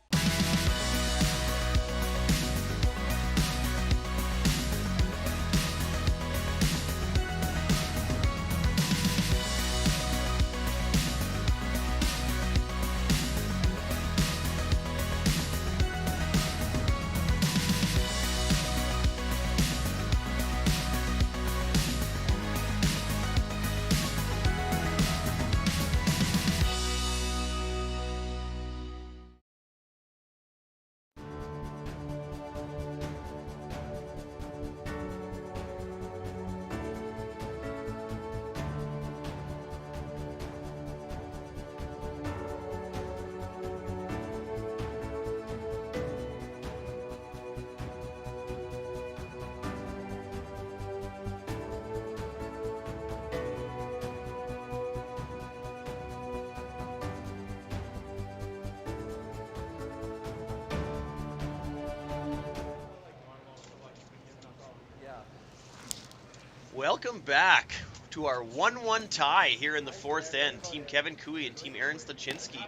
Welcome back to our 1-1 tie here in the 4th end. Team Kevin Cooey and Team Aaron Sluchinski.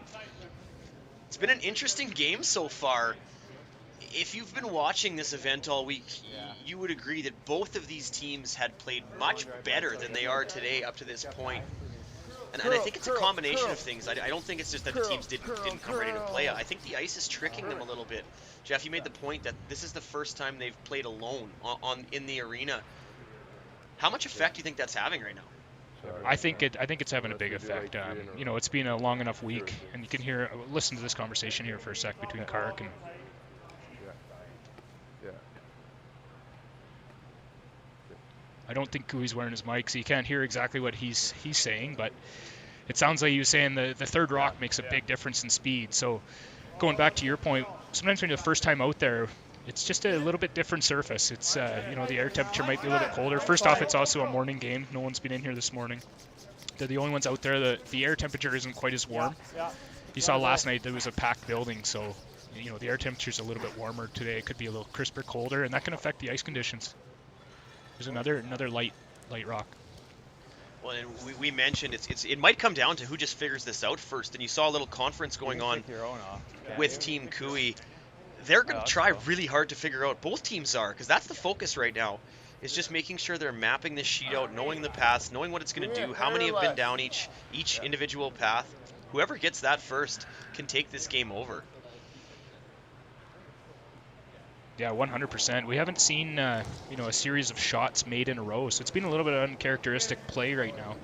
It's been an interesting game so far. If you've been watching this event all week, you would agree that both of these teams had played much better than they are today up to this point. And I think it's a combination of things. I don't think it's just that the teams didn't come ready to play. I think the ice is tricking them a little bit. Jeff, you made the point that this is the first time they've played alone in the arena. How much effect do you think that's having right now? I think it's having a big effect. You know, it's been a long enough week, and you can listen to this conversation here for a sec between Kark and. I don't think Cooey's wearing his mic, so you can't hear exactly what he's saying, but it sounds like he was saying the third rock makes a big difference in speed. So going back to your point, sometimes when you're the first time out there, it's just a little bit different surface. It's you know, the air temperature might be a little bit colder. First off, it's also a morning game. No one's been in here this morning. They're the only ones out there. The air temperature isn't quite as warm. You saw last night there was a packed building, so you know the air temperature's a little bit warmer today. It could be a little crisper, colder, and that can affect the ice conditions. There's another light rock. Well, and we mentioned it might come down to who just figures this out first. And you saw a little conference going on with Team Cooey. They're going to try really hard to figure out, both teams are, because that's the focus right now, is just making sure they're mapping this sheet out, knowing the paths, knowing what it's going to do, how many have been down each individual path. Whoever gets that first can take this game over. Yeah, 100%. We haven't seen you know, a series of shots made in a row, so it's been a little bit of uncharacteristic play right now.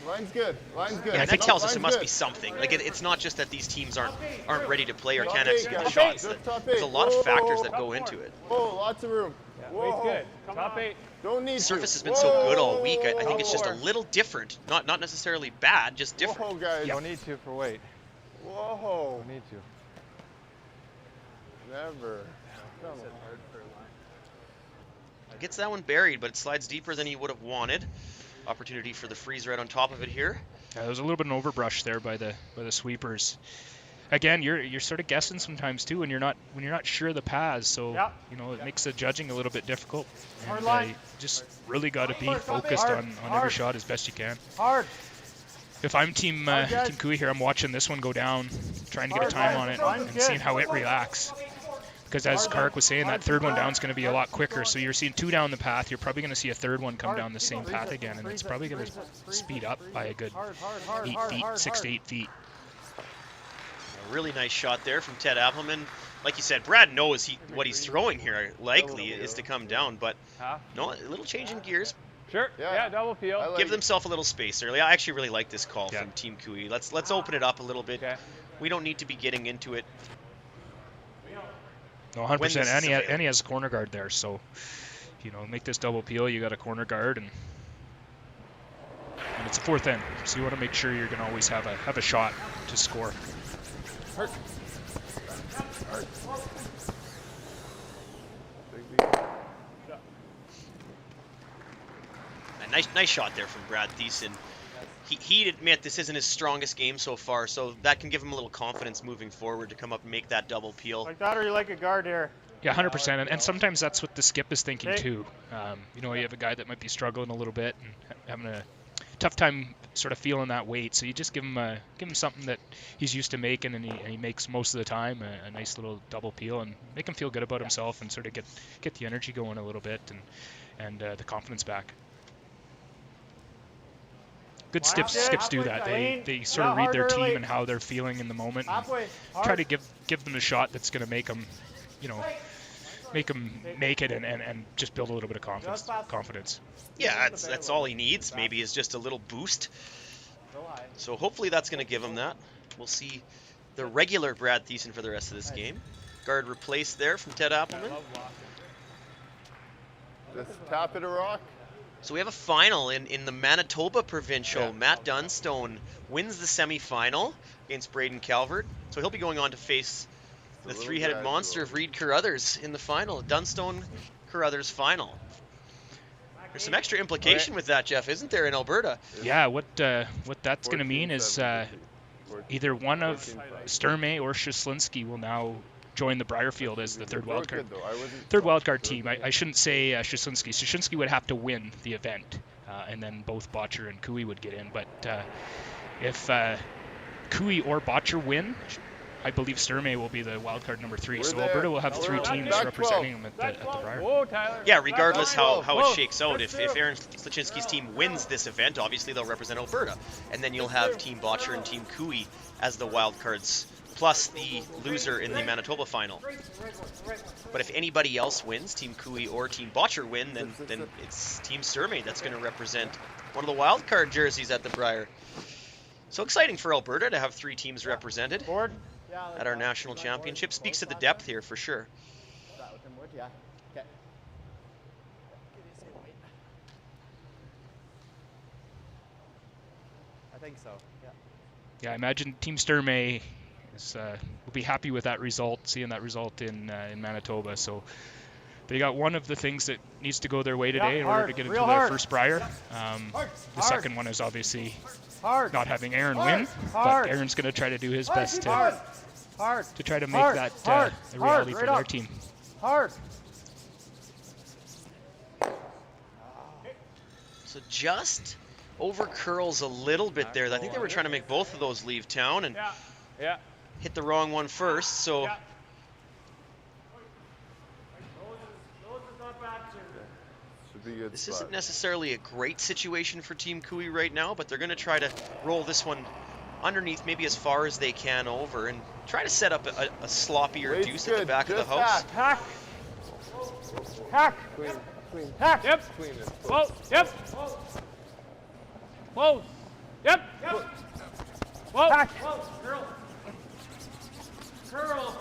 Line's good. Yeah, that tells us it must be something. Like it's not just that these teams aren't ready to play or can't execute the shots. There's a lot of factors that go into it. Oh, lots of room. Weight's good. Top 8. Don't need surface has been so good all week. I think it's just a little different. Not necessarily bad, just different. Whoa, guys. Don't need to for weight. Whoa. Don't need to. Never. Gets that one buried, but it slides deeper than he would have wanted. Opportunity for the freeze right on top of it here. Yeah, there was a little bit of an overbrush there by the sweepers. Again, you're sort of guessing sometimes too when you're not sure of the paths, so you know it makes the judging a little bit difficult. And you just really got to be focused on every shot as best you can. Hard. If I'm Team Cooey here, I'm watching this one go down, trying to get a time on it and seeing how it reacts. Because as Kark was saying, that third one down is going to be a lot quicker. So you're seeing 2 down the path. You're probably going to see a third one come down the same path again, and it's probably going to speed up by a good 8 feet, 6 to 8 feet. A really nice shot there from Ted Appleman. Like you said, Brad knows what he's throwing here likely is to come down, but no, a little change in gears. Sure. Yeah, double peel. Give themselves a little space early. I actually really like this call from Team Cooey. Let's open it up a little bit. We don't need to be getting into it. No, 100%. And he has corner guard there, so you know, make this double peel. You got a corner guard, and it's a fourth end, so you want to make sure you're going to always have a shot to score. Hurt. Nice shot there from Brad Thiessen. He'd admit this isn't his strongest game so far, so that can give him a little confidence moving forward to come up and make that double peel. Like that, or you like a guard here? Yeah, 100%. And sometimes that's what the skip is thinking too. You know, you have a guy that might be struggling a little bit and having a tough time sort of feeling that weight. So you just give him something that he's used to making, and he makes most of the time a nice little double peel, and make him feel good about himself and sort of get the energy going a little bit and the confidence back. Good skips do that. They sort of read their team and how they're feeling in the moment, and try to give them a shot that's going to make them, you know, make it and just build a little bit of confidence. Yeah, that's all he needs. Maybe is just a little boost. So hopefully that's going to give him that. We'll see the regular Brad Thiessen for the rest of this game. Guard replaced there from Ted Appleman. Just top it a rock. So we have a final in the Manitoba Provincial. Yeah. Matt Dunstone wins the semifinal against Braden Calvert. So he'll be going on to face the three-headed monster of Reed Carruthers in the final. Dunstone Carruthers final. There's some extra implication with that, Jeff, isn't there, in Alberta? Yeah, what that's going to mean is either one of Sturmey or Sluchinski will now join the Brier field as the third wildcard team. I shouldn't say Sluchinski. Sluchinski would have to win the event, and then both Botcher and Cooey would get in. But if Cooey or Botcher win, I believe Sturmey will be the wildcard number 3. So Alberta will have 3 teams representing them at the Brier. Whoa, Tyler. Yeah, regardless how it shakes out. If Aaron Sluchinski's team wins this event, obviously they'll represent Alberta. And then you'll have Team Botcher and Team Cooey as the wildcards, plus the loser in the Manitoba final. But if anybody else wins, Team Cooey or Team Botcher win, then it's Team Sturmey that's going to represent one of the wildcard jerseys at the Brier. So exciting for Alberta to have 3 teams represented at our national championship. Speaks to the depth here for sure. I think so. Yeah, I imagine Team Sturmey will be happy with that result, seeing that result in Manitoba. So they got one of the things that needs to go their way today in order to get into their first Brier. The second one is obviously not having Aaron win, but Aaron's going to try to do his best to try to make that a reality for their team. So just over curls a little bit there. I think they were trying to make both of those leave town and hit the wrong one first. So this isn't necessarily a great situation for Team Cooey right now, but they're going to try to roll this one underneath, maybe as far as they can over, and try to set up a sloppier deuce at the back of the house. Hack. Yep. Whoa. Yep. Whoa. Yep. Whoa. Hack. Curl.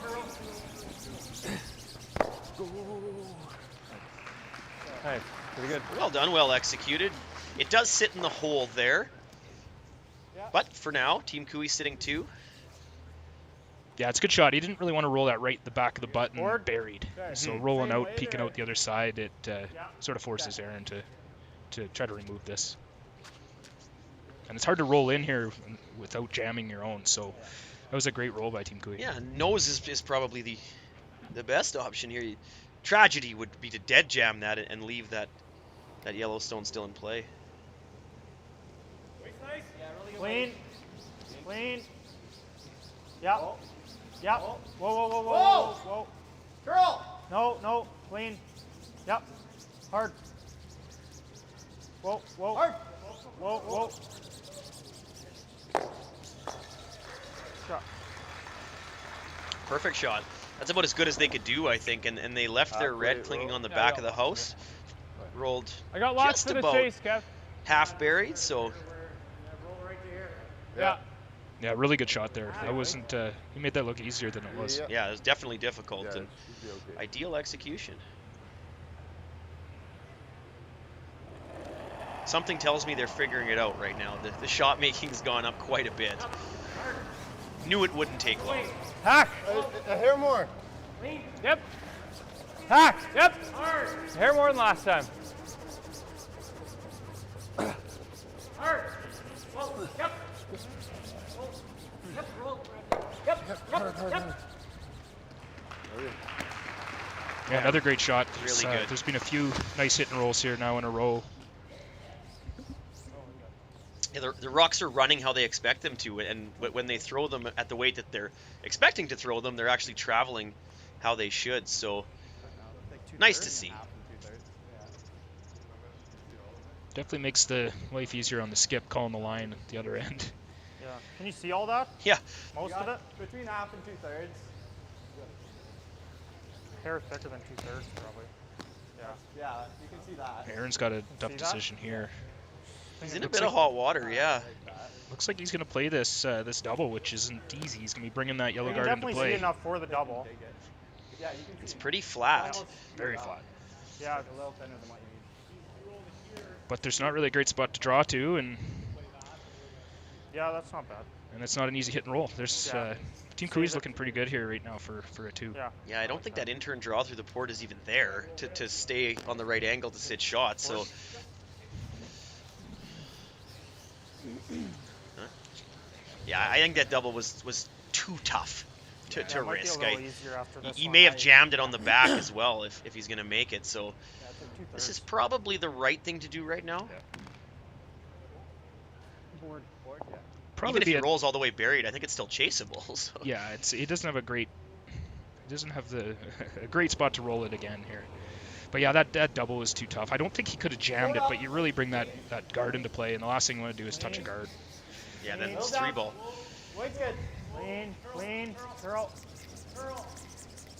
Nice. Pretty good. Well done, well executed. It does sit in the hole there. But for now, Team Cooey sitting 2. Yeah, it's a good shot. He didn't really want to roll that right at the back of the button, buried. So rolling out, peeking out the other side, it sort of forces Aaron to try to remove this. And it's hard to roll in here without jamming your own. So that was a great roll by Team Cooey. Yeah, nose is probably the best option here. Tragedy would be to dead jam that and leave that Yellowstone still in play. Clean. Yep. Whoa. Curl. No. Clean. Yep. Hard. Whoa. Hard. Whoa. Shot. Perfect shot. That's about as good as they could do, I think. And they left their red clinging on the back of the house. Rolled I got lots just for the about chase, Kev. half buried, so. Yeah. Yeah, really good shot there. That wasn't. He made that look easier than it was. Yeah, it was definitely difficult and okay. ideal execution. Something tells me they're figuring it out right now. The shot making's gone up quite a bit. Knew it wouldn't take long. Hack. A hair more. Yep. Hack. Yep. A hair more than last time. Yeah, another great shot. Really good. There's been a few nice hit and rolls here now in a row. Yeah, the rocks are running how they expect them to, and when they throw them at the weight that they're expecting to throw them, they're actually traveling how they should. So nice to see. Definitely makes the life easier on the skip calling the line at the other end. Yeah. Can you see all that? Yeah. Most of it? Between half and 2/3. Hair thicker than 2/3, probably. Yeah. Yeah, you can see that. Aaron's got a tough decision here. He's in a bit of hot water, yeah. Looks like he's going to play this this double, which isn't easy. He's going to be bringing that yellow You guard can into definitely play. see enough for the double. Yeah, you can see. It's pretty flat. Very flat. Yeah, it's a little thinner than what you need. But there's not really a great spot to draw to, and Yeah, that's not bad. it's not an easy hit and roll. There's Team Cree's looking pretty good here right now for a 2. Yeah. Yeah, I don't think that intern draw through the port is even there to stay on the right angle to sit shots. So. Yeah, I think that double was too tough to risk. He may have jammed it on the back as well if he's going to make it. So this is probably the right thing to do right now. Board, yeah. Probably Even if he rolls all the way buried, I think it's still chaseable. So. Yeah, it doesn't have a great a great spot to roll it again here. But yeah, that double was too tough. I don't think he could have jammed it, but you really bring that guard into play, and the last thing you want to do is touch a guard. Yeah, then it's 3-ball. Weight's good. Clean, curl.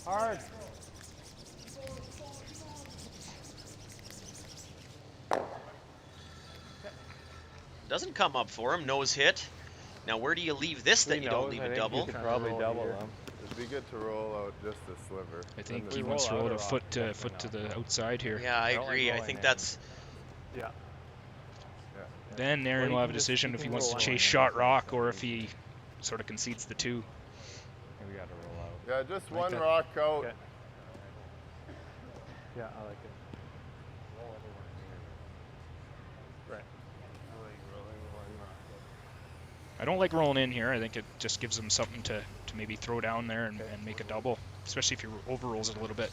Hard. Doesn't come up for him. Nose hit. Now, where do you leave this that you don't leave a double? You could probably double them. It'd be good to roll out just a sliver. I think he wants to roll it a foot to the outside here. Yeah, I agree. I think that's... Yeah. Then Aaron will have a decision if he wants to chase shot rock or if he sort of concedes the 2. We got to roll out. Yeah, just one rock out. Okay. Yeah, I like it. Right. I don't like rolling in here. I think it just gives him something to maybe throw down there and make a double, especially if he over rolls it a little bit.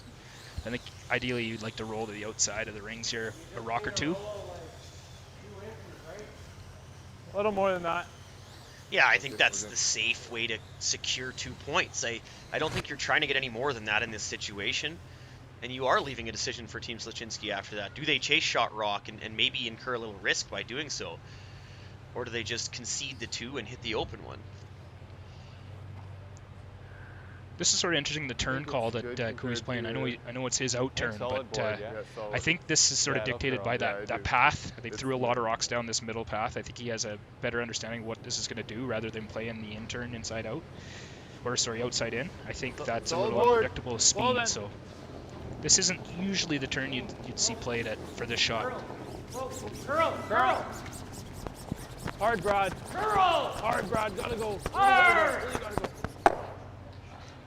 I think ideally you'd like to roll to the outside of the rings here, a rock or 2. A little more than that. Yeah, I think that's the safe way to secure 2 points. I don't think you're trying to get any more than that in this situation. And you are leaving a decision for Team Sluchinski after that. Do they chase shot rock and maybe incur a little risk by doing so? Or do they just concede the 2 and hit the open one? This is sort of interesting, the turn call that Kui's playing. I know it's his out turn, but I think this is sort of dictated by that path. They threw a lot of rocks down this middle path. I think he has a better understanding of what this is going to do rather than playing the in turn inside out. Or sorry, outside in. I think that's a little unpredictable speed, so this isn't usually the turn you'd see played for this shot. Curl. Hard, Brad. Hard, Brad. Gotta go. Hard. Really gotta go.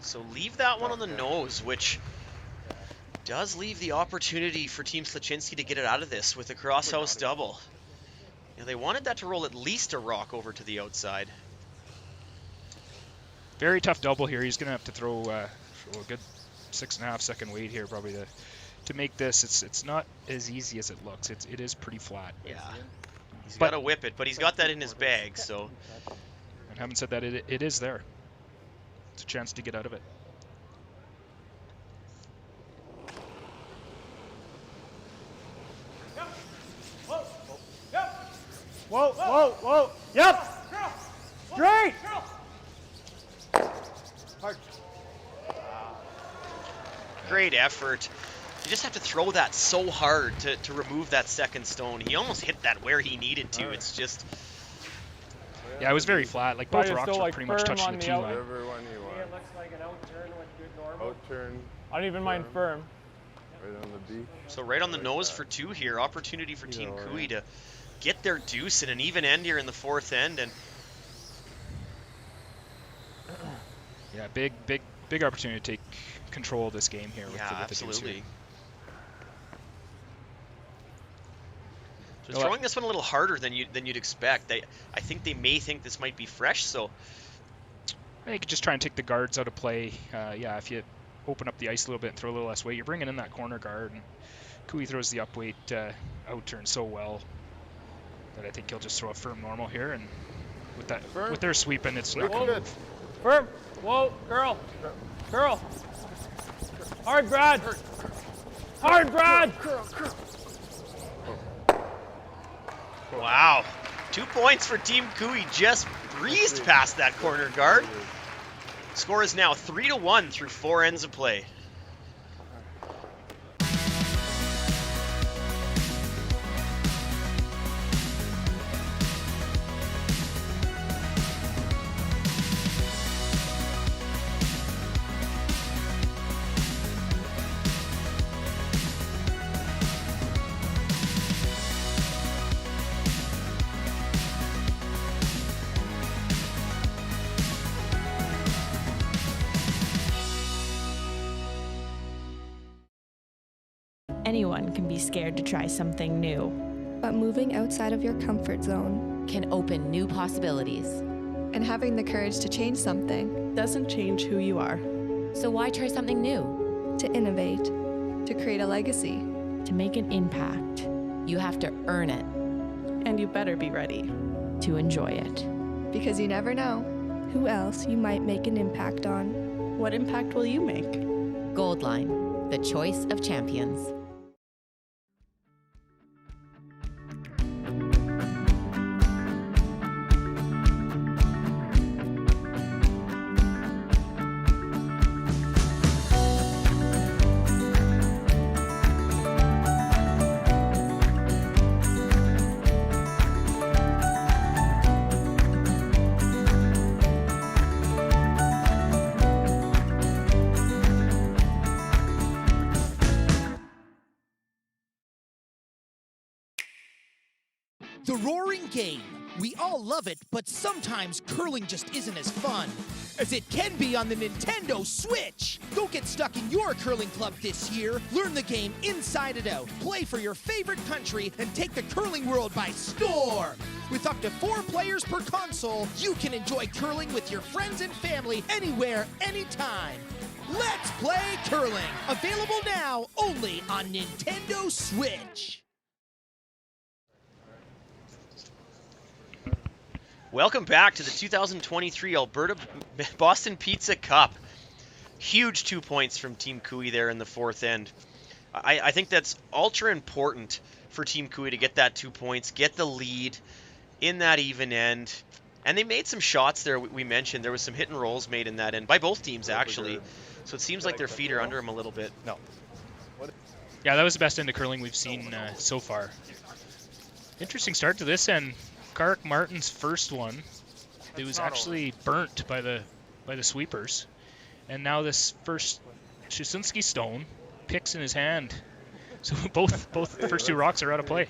So leave that one on the nose, which does leave the opportunity for Team Sluchinski to get it out of this with a crosshouse double. They wanted that to roll at least a rock over to the outside. Very tough double here. He's going to have to throw a good 6.5 second weight here probably to make this. It's not as easy as it looks. It is pretty flat. Yeah. He's got to whip it, but he's got that in his bag, so. And having said that, it is there. It's a chance to get out of it. Whoa. Yep. Straight. Hard. Great effort. You just have to throw that so hard to remove that second stone. He almost hit that where he needed to. It's just... Yeah, it was very flat. Like, both rocks were pretty much touching the tee line. Whatever one you want. It looks like an out-turn with good normal. Out-turn. I don't even mind firm. Right on the beach. So right on the nose for 2 here. Opportunity for Team Cooey to get their deuce in an even end here in the 4th end. And yeah, big opportunity to take control of this game here. With absolutely. The so throwing this one a little harder than you'd expect. I think they may think this might be fresh. So you could just try and take the guards out of play. Yeah, if you open up the ice a little bit and throw a little less weight, you're bringing in that corner guard. And Cooey throws the up weight out turn so well that I think he'll just throw a firm normal here. And with that, with their sweeping, it's not good. Firm. Whoa, curl. Curl. Hard, Brad. Hard, Brad. Wow. 2 points for Team Cooey. Just breezed past that corner guard. Score is now 3-1 through 4 ends of play. Anyone can be scared to try something new. But moving outside of your comfort zone can open new possibilities. And having the courage to change something doesn't change who you are. So why try something new? To innovate, to create a legacy, to make an impact. You have to earn it. And you better be ready to enjoy it. Because you never know who else you might make an impact on. What impact will you make? Goldline, the choice of champions. The roaring game. We all love it, but sometimes curling just isn't as fun as it can be on the Nintendo Switch. Don't get stuck in your curling club this year. Learn the game inside and out. Play for your favorite country and take the curling world by storm. With up to 4 players per console, you can enjoy curling with your friends and family anywhere, anytime. Let's play curling. Available now only on Nintendo Switch. Welcome back to the 2023 Alberta Boston Pizza Cup. Huge 2 points from Team Cooey there in the 4th end. I think that's ultra important for Team Cooey to get that 2 points, get the lead in that even end. And they made some shots there. We mentioned there was some hit and rolls made in that end by both teams, actually. So it seems like their feet are under them a little bit. No. Yeah, that was the best end of curling we've seen so far. Interesting start to this end. Kark Martin's first one, it was actually burnt by the sweepers, and now this first Sluchinski stone picks in his hand. So both the first 2 rocks are out of play.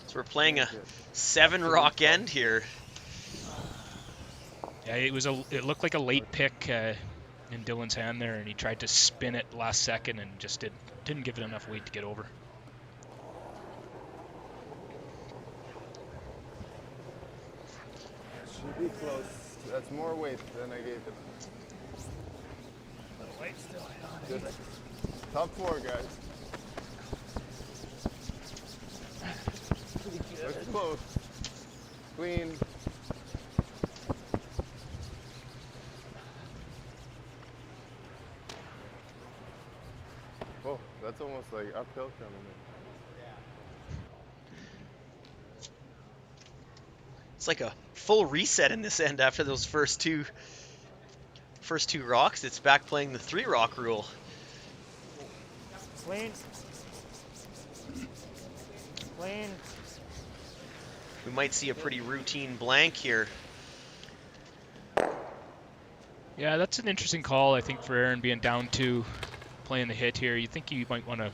So we're playing a 7 rock end here. Yeah, it looked like a late pick in Dylan's hand there, and he tried to spin it last second and just didn't give it enough weight to get over. Should be close. That's more weight than I gave him. Little weight still. Good. Top 4, guys. Looks close. Clean. Oh, that's almost like uphill coming in. It's like a full reset in this end after those first two rocks. It's back playing the 3 rock rule. Clean. Clean. We might see a pretty routine blank here. Yeah, that's an interesting call, I think, for Aaron being down 2, playing the hit here. You think he might want to,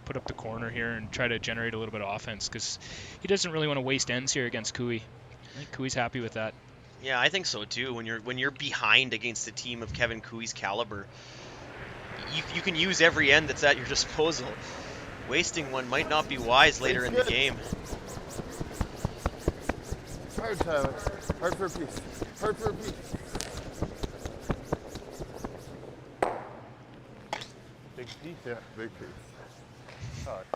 put up the corner here and try to generate a little bit of offense, because he doesn't really want to waste ends here against Cooey. I think Cooey's happy with that. Yeah, I think so too. When you're behind against a team of Kevin Cooey's caliber, you can use every end that's at your disposal. Wasting one might not be wise later in the game. Hard, Tyler. Hard for a piece. Hard for a piece. Big piece? Yeah, big piece. Hard.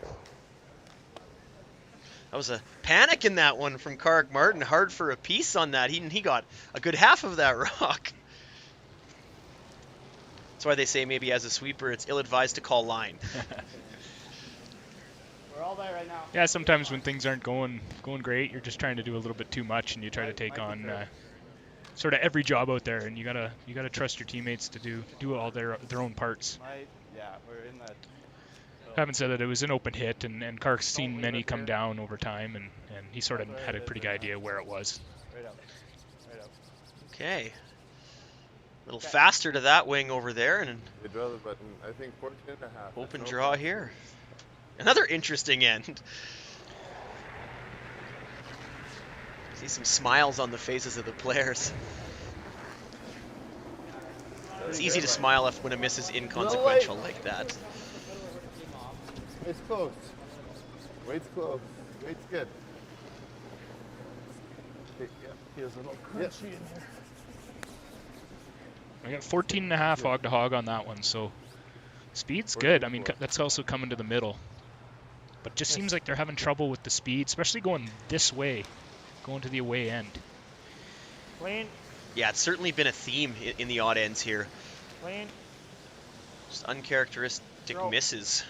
That was a panic in that one from Karg Martin. Hard for a piece on that. He got a good half of that rock. That's why they say maybe as a sweeper it's ill-advised to call line. We're all there right now. Yeah, sometimes when things aren't going great, you're just trying to do a little bit too much, and you try to take on sort of every job out there, and you gotta trust your teammates to do all their own parts. Yeah, we're in that. Having said that, it was an open hit, and Kark's seen many come down over time, and he sort of had a pretty good idea where it was. Right up. Right up. Okay. A little faster to that wing over there, and They draw the button, I think 14.5. open draw here. Another interesting end. See some smiles on the faces of the players. It's easy to smile when a miss is inconsequential like that. It's close. Weight's close. Weight's good. Okay, yeah. Feels a little crunchy in here. I got 14.5 hog to hog on that one, so speed's good. I mean, that's also coming to the middle. But it just seems like they're having trouble with the speed, especially going this way, going to the away end. Clean. Yeah, it's certainly been a theme in the odd ends here. Clean. Just uncharacteristic misses.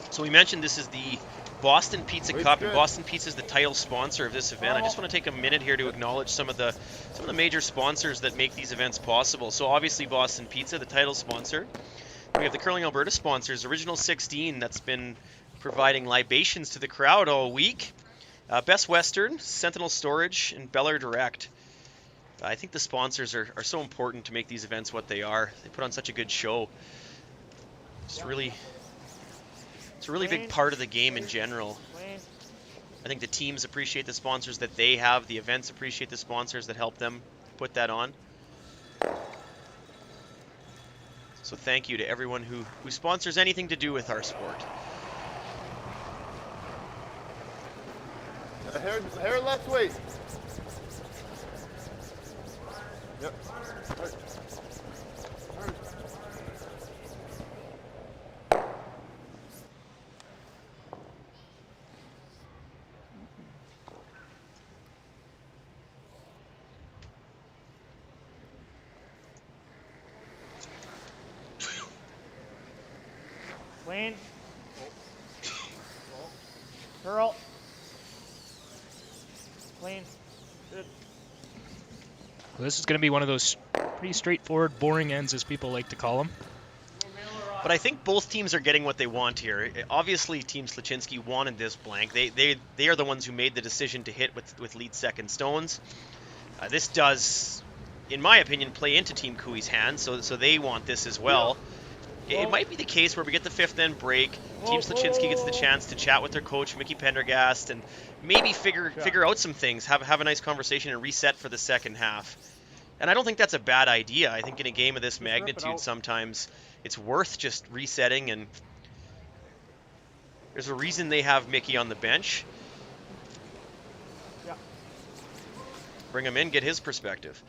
So we mentioned this is the Boston Pizza Cup, and Boston Pizza is the title sponsor of this event. I just want to take a minute here to acknowledge some of the major sponsors that make these events possible. So obviously Boston Pizza, the title sponsor. We have the Curling Alberta sponsors, Original 16, that's been providing libations to the crowd all week. Best Western, Sentinel Storage, and Bel Air Direct. I think the sponsors are so important to make these events what they are. They put on such a good show. It's a really big part of the game in general. I think the teams appreciate the sponsors that they have. The events appreciate the sponsors that help them put that on. So thank you to everyone who sponsors anything to do with our sport. Hair left weight. Yep. Clean. Curl. Clean. Good. Well, this is going to be one of those pretty straightforward, boring ends, as people like to call them. But I think both teams are getting what they want here. Obviously, Team Sluchinski wanted this blank. They are the ones who made the decision to hit with lead second stones. This does, in my opinion, play into Team Cooey's hands, so they want this as well. It might be the case where we get the fifth end break, Team Sluchinski gets the chance to chat with their coach, Mickey Pendergast, and maybe figure out some things, have a nice conversation and reset for the second half. And I don't think that's a bad idea. I think in a game of this magnitude, sometimes it's worth just resetting, and there's a reason they have Mickey on the bench. Yeah. Bring him in, get his perspective.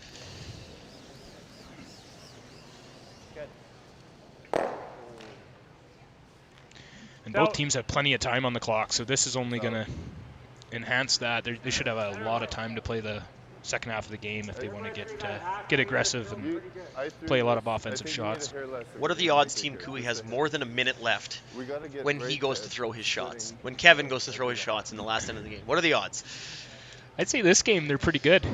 And both teams have plenty of time on the clock, so this is only going to enhance that. They should have a lot of time to play the second half of the game if they want to get aggressive and play a lot of offensive shots. What are the odds Team Cooey has more than a minute left when he goes to throw his shots? When Kevin goes to throw his shots in the last end of the game? What are the odds? I'd say this game they're pretty good.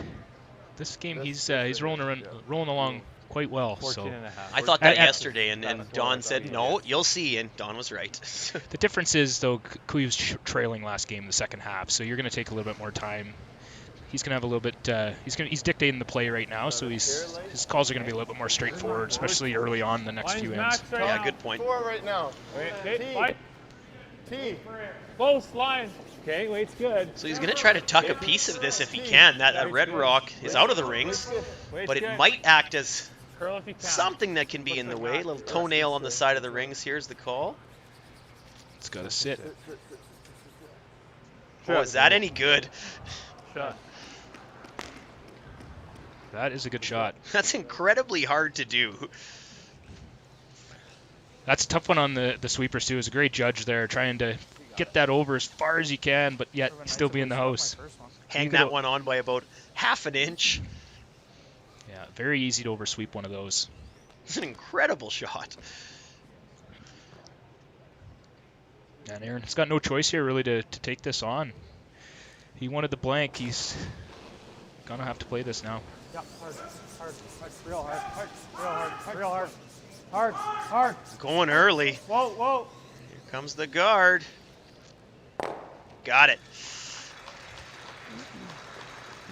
This game he's rolling along quite well. So I thought that yesterday, and Don said, no, you'll see, and Don was right. The difference is, though, Cooey was trailing last game in the second half, so you're going to take a little bit more time. He's going to have a little bit. He's dictating the play right now, so his calls are going to be a little bit more straightforward, especially early on in the next few ends. Yeah, good point. 4 right now. T. Close line. Okay, wait's good. So he's going to try to tuck a piece of this if he can. That red rock is out of the rings, but it might act as something that can be in the way. A little toenail on the side of the rings. Here's the call. It's got to sit. Oh, is that any good? Shot. That is a good shot. That's incredibly hard to do. That's a tough one on the sweepers, too. He's a great judge there, trying to get that over as far as you can, but yet still be in the house. Hang that one on by about half an inch. Yeah, very easy to oversweep one of those. It's an incredible shot. And Aaron's got no choice here, really, to take this on. He wanted the blank. He's going to have to play this now. Yeah, hard, real hard. Going early. Whoa. Here comes the guard. Got it.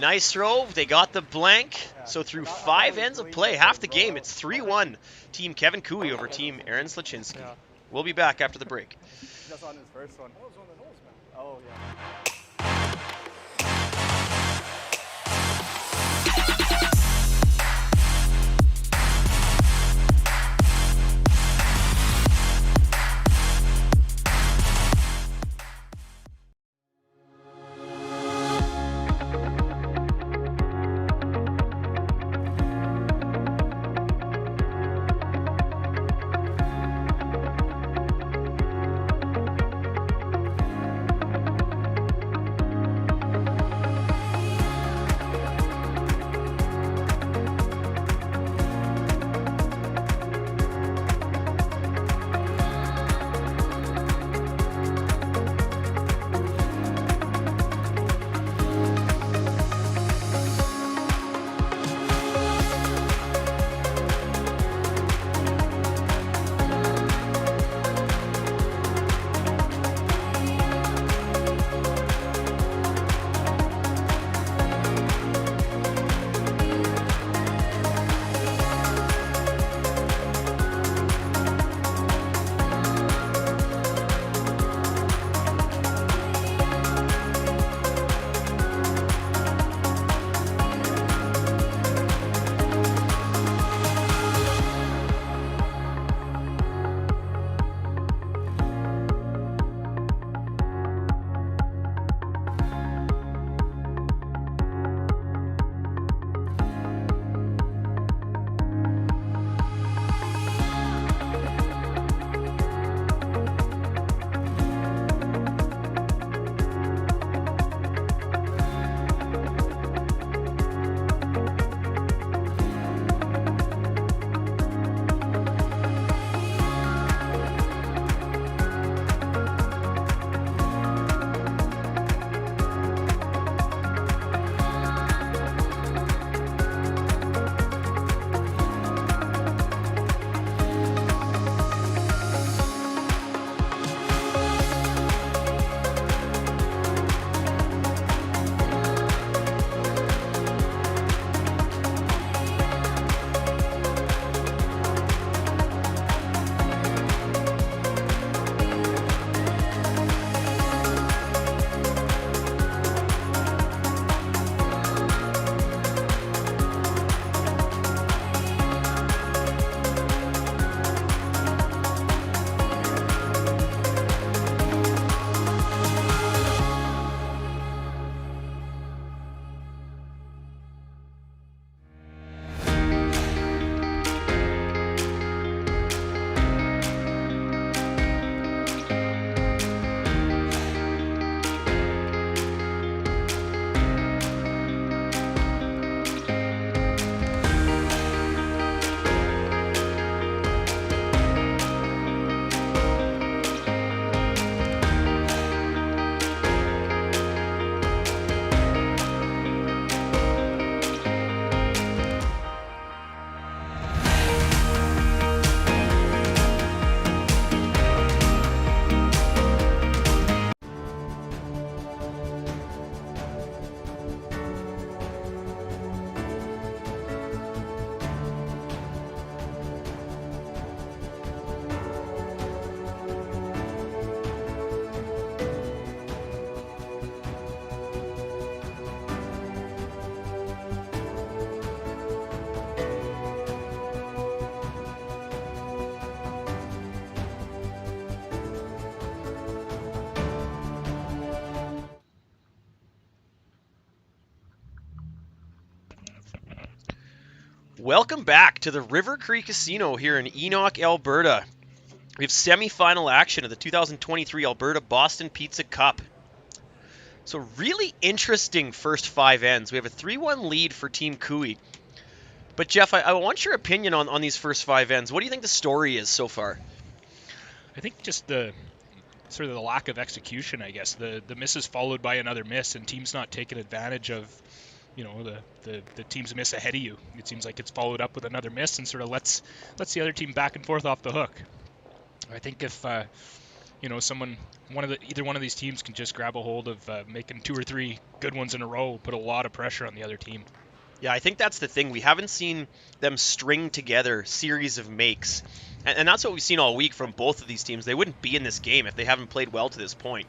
Nice throw. They got the blank. So through 5 ends of play, half the game, it's 3-1. Team Kevin Cooey over Team Aaron Sluchinski. We'll be back after the break. That's on his first one. Oh, yeah. Welcome back to the River Cree Casino here in Enoch, Alberta. We have semi-final action of the 2023 Alberta Boston Pizza Cup. So really interesting first 5 ends. We have a 3-1 lead for Team Cooey. But Jeff, I want your opinion on these first 5 ends. What do you think the story is so far? I think just the sort of the lack of execution, I guess. The misses followed by another miss, and teams not taking advantage of, you know, the team's miss ahead of you. It seems like it's followed up with another miss and sort of lets the other team back and forth off the hook. I think if you know, either one of these teams can just grab a hold of making 2 or 3 good ones in a row, put a lot of pressure on the other team. Yeah, I think that's the thing. We haven't seen them string together series of makes. And that's what we've seen all week from both of these teams. They wouldn't be in this game if they haven't played well to this point.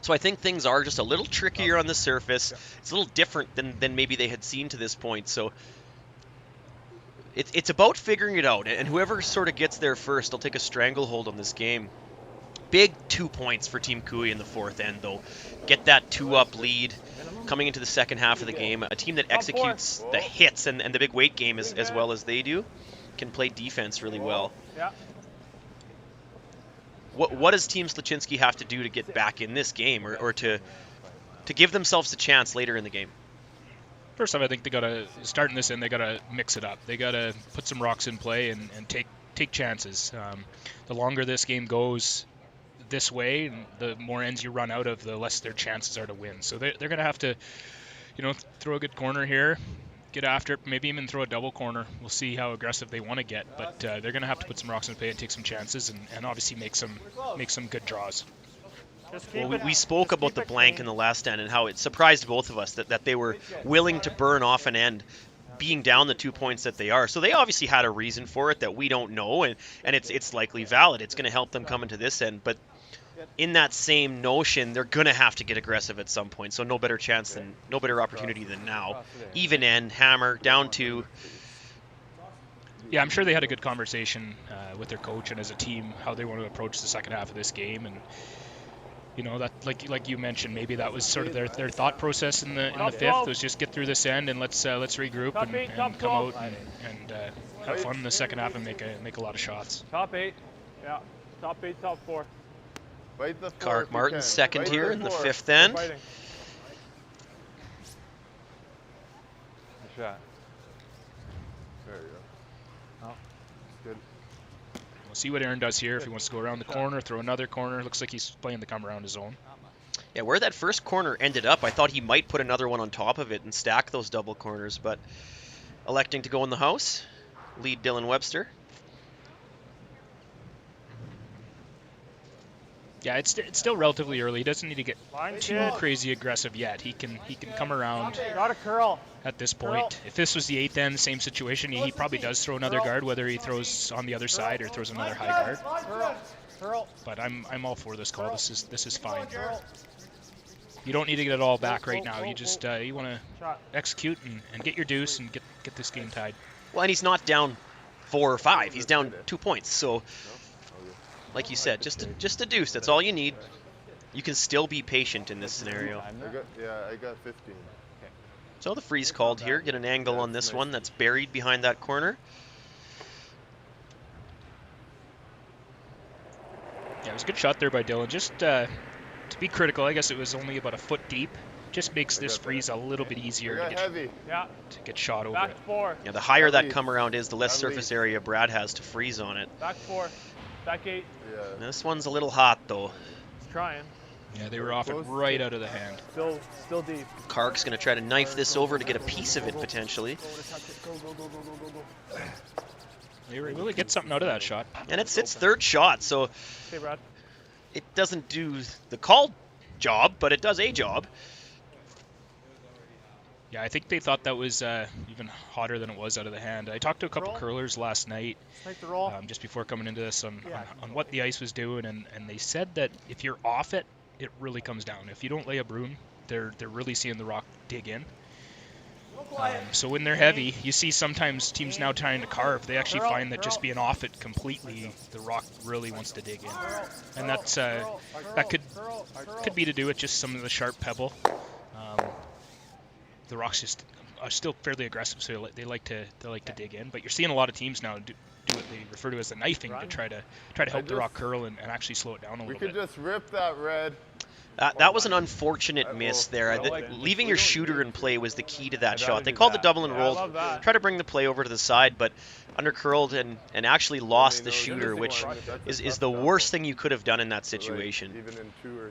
So I think things are just a little trickier on the surface. It's a little different than maybe they had seen to this point. So it's about figuring it out. And whoever sort of gets there first will take a stranglehold on this game. Big 2 points for Team Cooey in the 4th end, though. Get that 2-up lead coming into the second half of the game. A team that executes the hits and the big weight game as well as they do can play defense really well. What does Team Sluchinski have to do to get back in this game or to give themselves a chance later in the game? First off, I think they got to start in this end. They got to mix it up. They got to put some rocks in play and take chances. The longer this game goes this way, and the more ends you run out of, the less their chances are to win. So they're going to have to, you know, throw a good corner here, get after it, maybe even throw a double corner. We'll see how aggressive they want to get, but they're going to have to put some rocks in play and take some chances and obviously make some good draws. Well, we spoke about the blank in the last end and how it surprised both of us that they were willing to burn off an end being down the 2 points that they are. So they obviously had a reason for it that we don't know, and it's likely valid. It's going to help them come into this end, but in that same notion, they're going to have to get aggressive at some point. So no better opportunity than now. Even end, hammer, down 2. Yeah, I'm sure they had a good conversation with their coach and as a team how they want to approach the second half of this game. And you know, that like you mentioned, maybe that was sort of their thought process in the 5th was just get through this end and let's regroup and come out and have fun in the second half and make a lot of shots. Top 8, yeah, top 8, top 4. Carrick Martin's second here in the 5th end. Good shot. There you go. Oh, good. We'll see what Aaron does here. If he wants to go around the corner, throw another corner. Looks like he's playing the come around his zone. Yeah, where that first corner ended up, I thought he might put another one on top of it and stack those double corners, but electing to go in the house, lead Dylan Webster. Yeah, it's still relatively early. He doesn't need to get too crazy aggressive yet. He can come around at this point. If this was the 8th end, same situation, he probably does throw another guard, whether he throws on the other side or throws another high guard. But I'm all for this call. This is fine. You don't need to get it all back right now. You just you want to execute and get your deuce and get this game tied. Well, and he's not down 4 or 5. He's down 2 points. So, like you said, just a deuce. That's all you need. You can still be patient in this scenario. I got 15. So the freeze called here. Get an angle on this one that's buried behind that corner. Yeah, it was a good shot there by Dylan. Just to be critical, I guess it was only about a foot deep. Just makes this freeze a little bit easier to get shot over it. Yeah, the higher that come around is, the less surface area Brad has to freeze on it. Back 4, back 8. Yeah. This one's a little hot though. Trying. Yeah, they were off it right out of the hand. Still deep. Kark's going to try to knife this over to get a piece of it potentially. They were able to get something out of that shot. And it's its 3rd shot, so it doesn't do the called job, but it does a job. Yeah, I think they thought that was even hotter than it was out of the hand. I talked to a couple curlers last night, just before coming into this, on what the ice was doing, and they said that if you're off it, it really comes down. If you don't lay a broom, they're really seeing the rock dig in. So when they're heavy, you see sometimes teams now trying to carve. They actually find that just being off it completely, the rock really wants to dig in, and that's that could be to do with just some of the sharp pebble. The rock's just are still fairly aggressive, so they like to dig in. But you're seeing a lot of teams now do what they refer to as the knifing to try to help the rock curl and actually slow it down a little bit. We could just rip that red. That was an unfortunate miss there. Leaving your shooter in play was the key to that shot. They called the double and roll, try to bring the play over to the side, but undercurled and actually lost the shooter, which is the worst thing you could have done in that situation.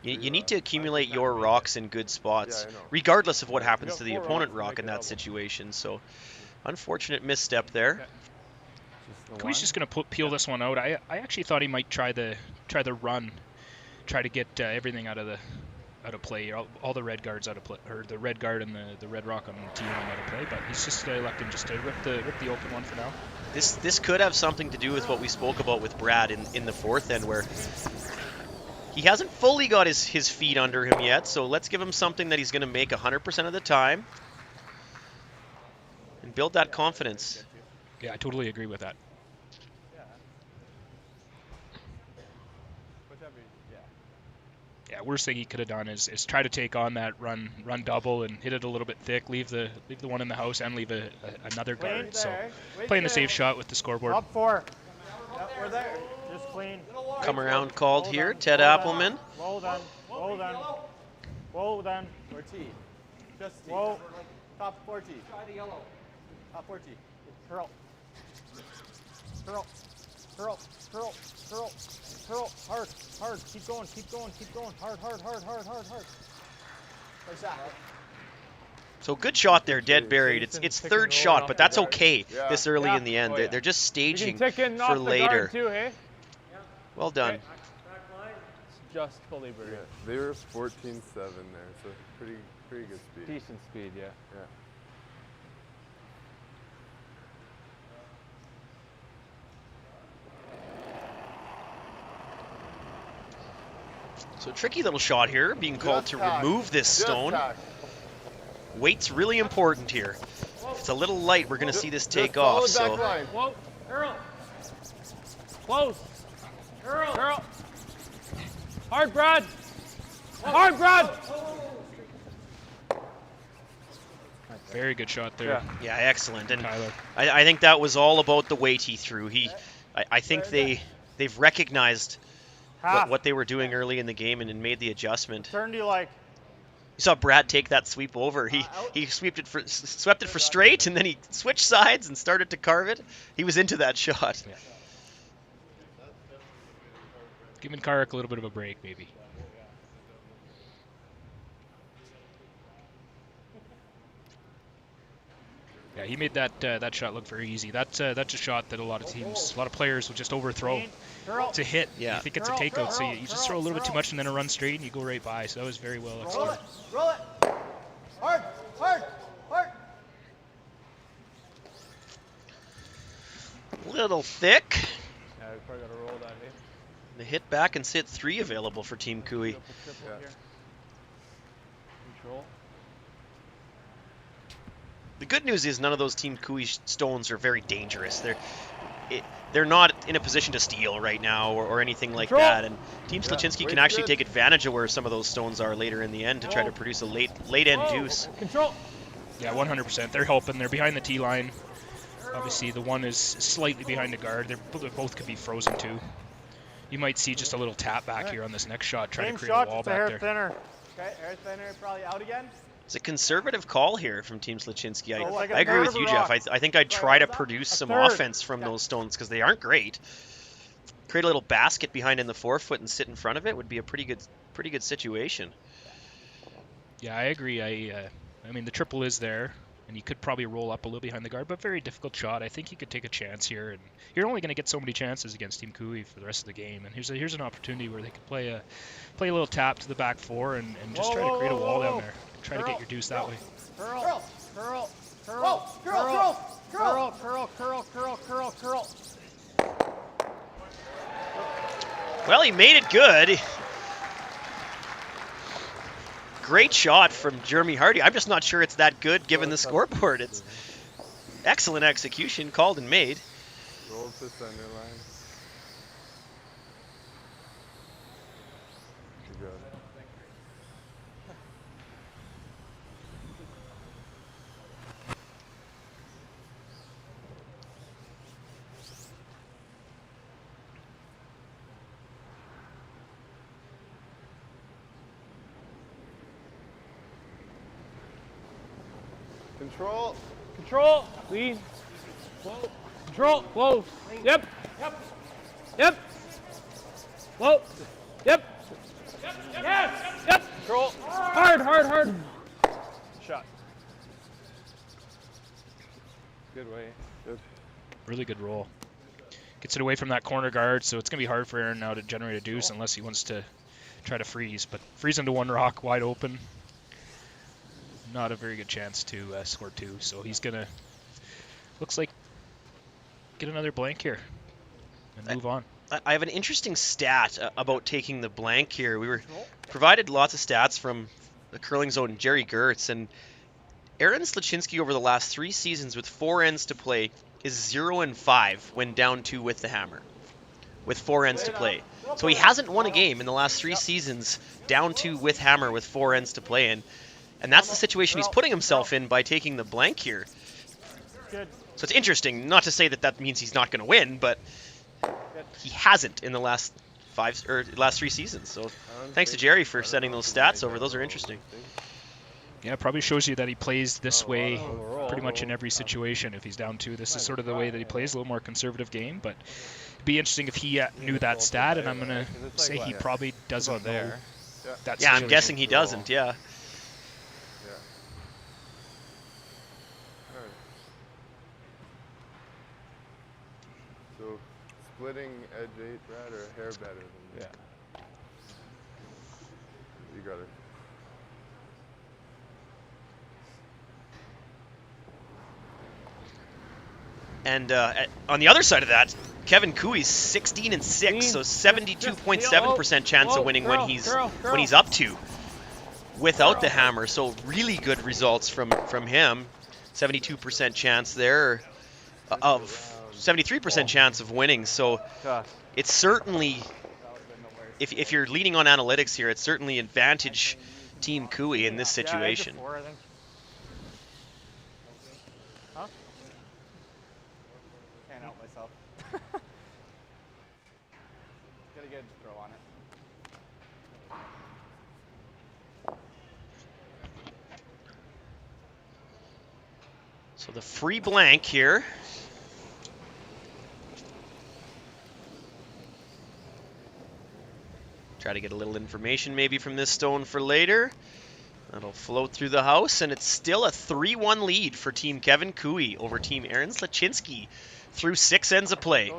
You need to accumulate your rocks in good spots, regardless of what happens to the opponent rock in that situation. So, unfortunate misstep there. Cooley's just going to peel this one out. I actually thought he might try the run. Try to get everything out of play, all the red guards out of play, or the red guard and the red rock on the T-line out of play. But he's just electing just to rip the open one for now. This could have something to do with what we spoke about with Brad in the fourth end, where he hasn't fully got his feet under him yet. So let's give him something that he's going to make 100% of the time and build that confidence. Yeah, I totally agree with that. Yeah, worst thing he could have done is try to take on that run double and hit it a little bit thick, leave the one in the house and leave another guard. So playing the safe shot with the scoreboard. Up 4. Yep, we're there. Just clean. Come around called here, Ted Appelman. Well done. Well done. Well done. Or T. Just T. Whoa. Top 4 T. Try the yellow. Top 4 T. Curl. Curl. Curl. Curl. Curl. Curl. Hard. Hard. Keep going. Keep going. Keep going. Hard. Hard. Hard. Hard. Hard. Hard. Like that. So good shot there, dead buried. It's third shot, but that's okay this early in the end. They're just staging for later. Too, hey? Well done. Okay. Just fully buried. Yeah, they were 14-7 there, so pretty good speed. Decent speed, yeah. So tricky little shot here, being called to remove this stone. Weight's really important here. If it's a little light, we're going to see this take off. So. Whoa, Earl. Close. Earl. Hard, Brad. Hard, Brad. Very good shot there. Yeah, excellent. And I think that was all about the weight he threw. I think they've recognized what they were doing early in the game and made the adjustment. Turn to you like. You saw Brad take that sweep over. He swept it for straight, and then he switched sides and started to carve it. He was into that shot. Yeah. Giving Karek a little bit of a break, maybe. Yeah, he made that shot look very easy. That's a shot that a lot of players will just overthrow to hit. Yeah. You think it's a takeout, so you just throw a little bit too much and then a run straight and you go right by. So that was very well executed. Roll it. Hard. Little thick. Yeah, we probably got to roll that, eh? The hit back and sit 3 available for Team Cooey. Control. The good news is none of those Team Cooey stones are very dangerous. They're not in a position to steal right now or anything like that. And Team Sluchinski can actually take advantage of where some of those stones are later in the end to try to produce a late end deuce. Control. Yeah, 100%. They're helping. They're behind the tee line. Obviously, the one is slightly behind the guard. They both could be frozen too. You might see just a little tap back here on this next shot, trying to create a wall back there. Thinner. Okay, hair thinner, probably out again. It's a conservative call here from Team Sluchinski. I agree with you, Jeff. I think I'd try to produce some offense from those stones because they aren't great. Create a little basket behind in the 4-foot and sit in front of it would be a pretty good situation. Yeah, I agree. I mean, the triple is there, and you could probably roll up a little behind the guard, but very difficult shot. I think you could take a chance here, and you're only going to get so many chances against Team Cooey for the rest of the game. And here's an opportunity where they could play a little tap to the back 4 and just try to create a wall down there. Try to get your deuce that way. Curl. Well, he made it good. Great shot from Jeremy Hardy. I'm just not sure it's that good given the scoreboard. It's excellent execution, called and made. Roll to center line. Good. 1 Control. Control. Lead. Whoa. Control. Whoa. Yep. Yep. Yep. Whoa. Yep. Yes. Yep. Control. Hard, hard, hard. Shot. Good way. Good. Really good roll. Gets it away from that corner guard, so it's going to be hard for Aaron now to generate a deuce unless he wants to try to freeze. But freeze into one rock, wide open. Not a very good chance to score two. So he's going to, looks like, get another blank here and move on. I have an interesting stat about taking the blank here. We were provided lots of stats from the curling zone, Jerry Gertz, and Aaron Sluchinski over the last 3 seasons with 4 ends to play is 0-5 when down 2 with the hammer, with 4 ends to play. So he hasn't won a game in the last 3 seasons down 2 with hammer with 4 ends to play, and that's the situation he's putting himself in by taking the blank here. So it's interesting, not to say that that means he's not going to win, but he hasn't in the last 3 seasons. So thanks to Jerry for sending those stats over. Those are interesting. Yeah, it probably shows you that he plays this way pretty much in every situation. If he's down 2, this is sort of the way that he plays, a little more conservative game. But it'd be interesting if he knew that stat, and I'm going to say he probably doesn't know that Yeah, I'm guessing he doesn't, yeah. So splitting edge 8, Brad, or a hair better than You got it. And on the other side of that, Kevin Cooey's 16-6, so 72.7% chance of winning when he's up 2 without the hammer. So really good results from him. 72% chance there of 73% chance of winning. So it's certainly, if you're leaning on analytics here, it's certainly advantage Team Cooey in this situation. Can't help myself. Get a good throw on it. So the free blank here. Try to get a little information maybe from this stone for later. That'll float through the house, and it's still a 3-1 lead for Team Kevin Cooey over Team Aaron Sluchinski through 6 ends of play.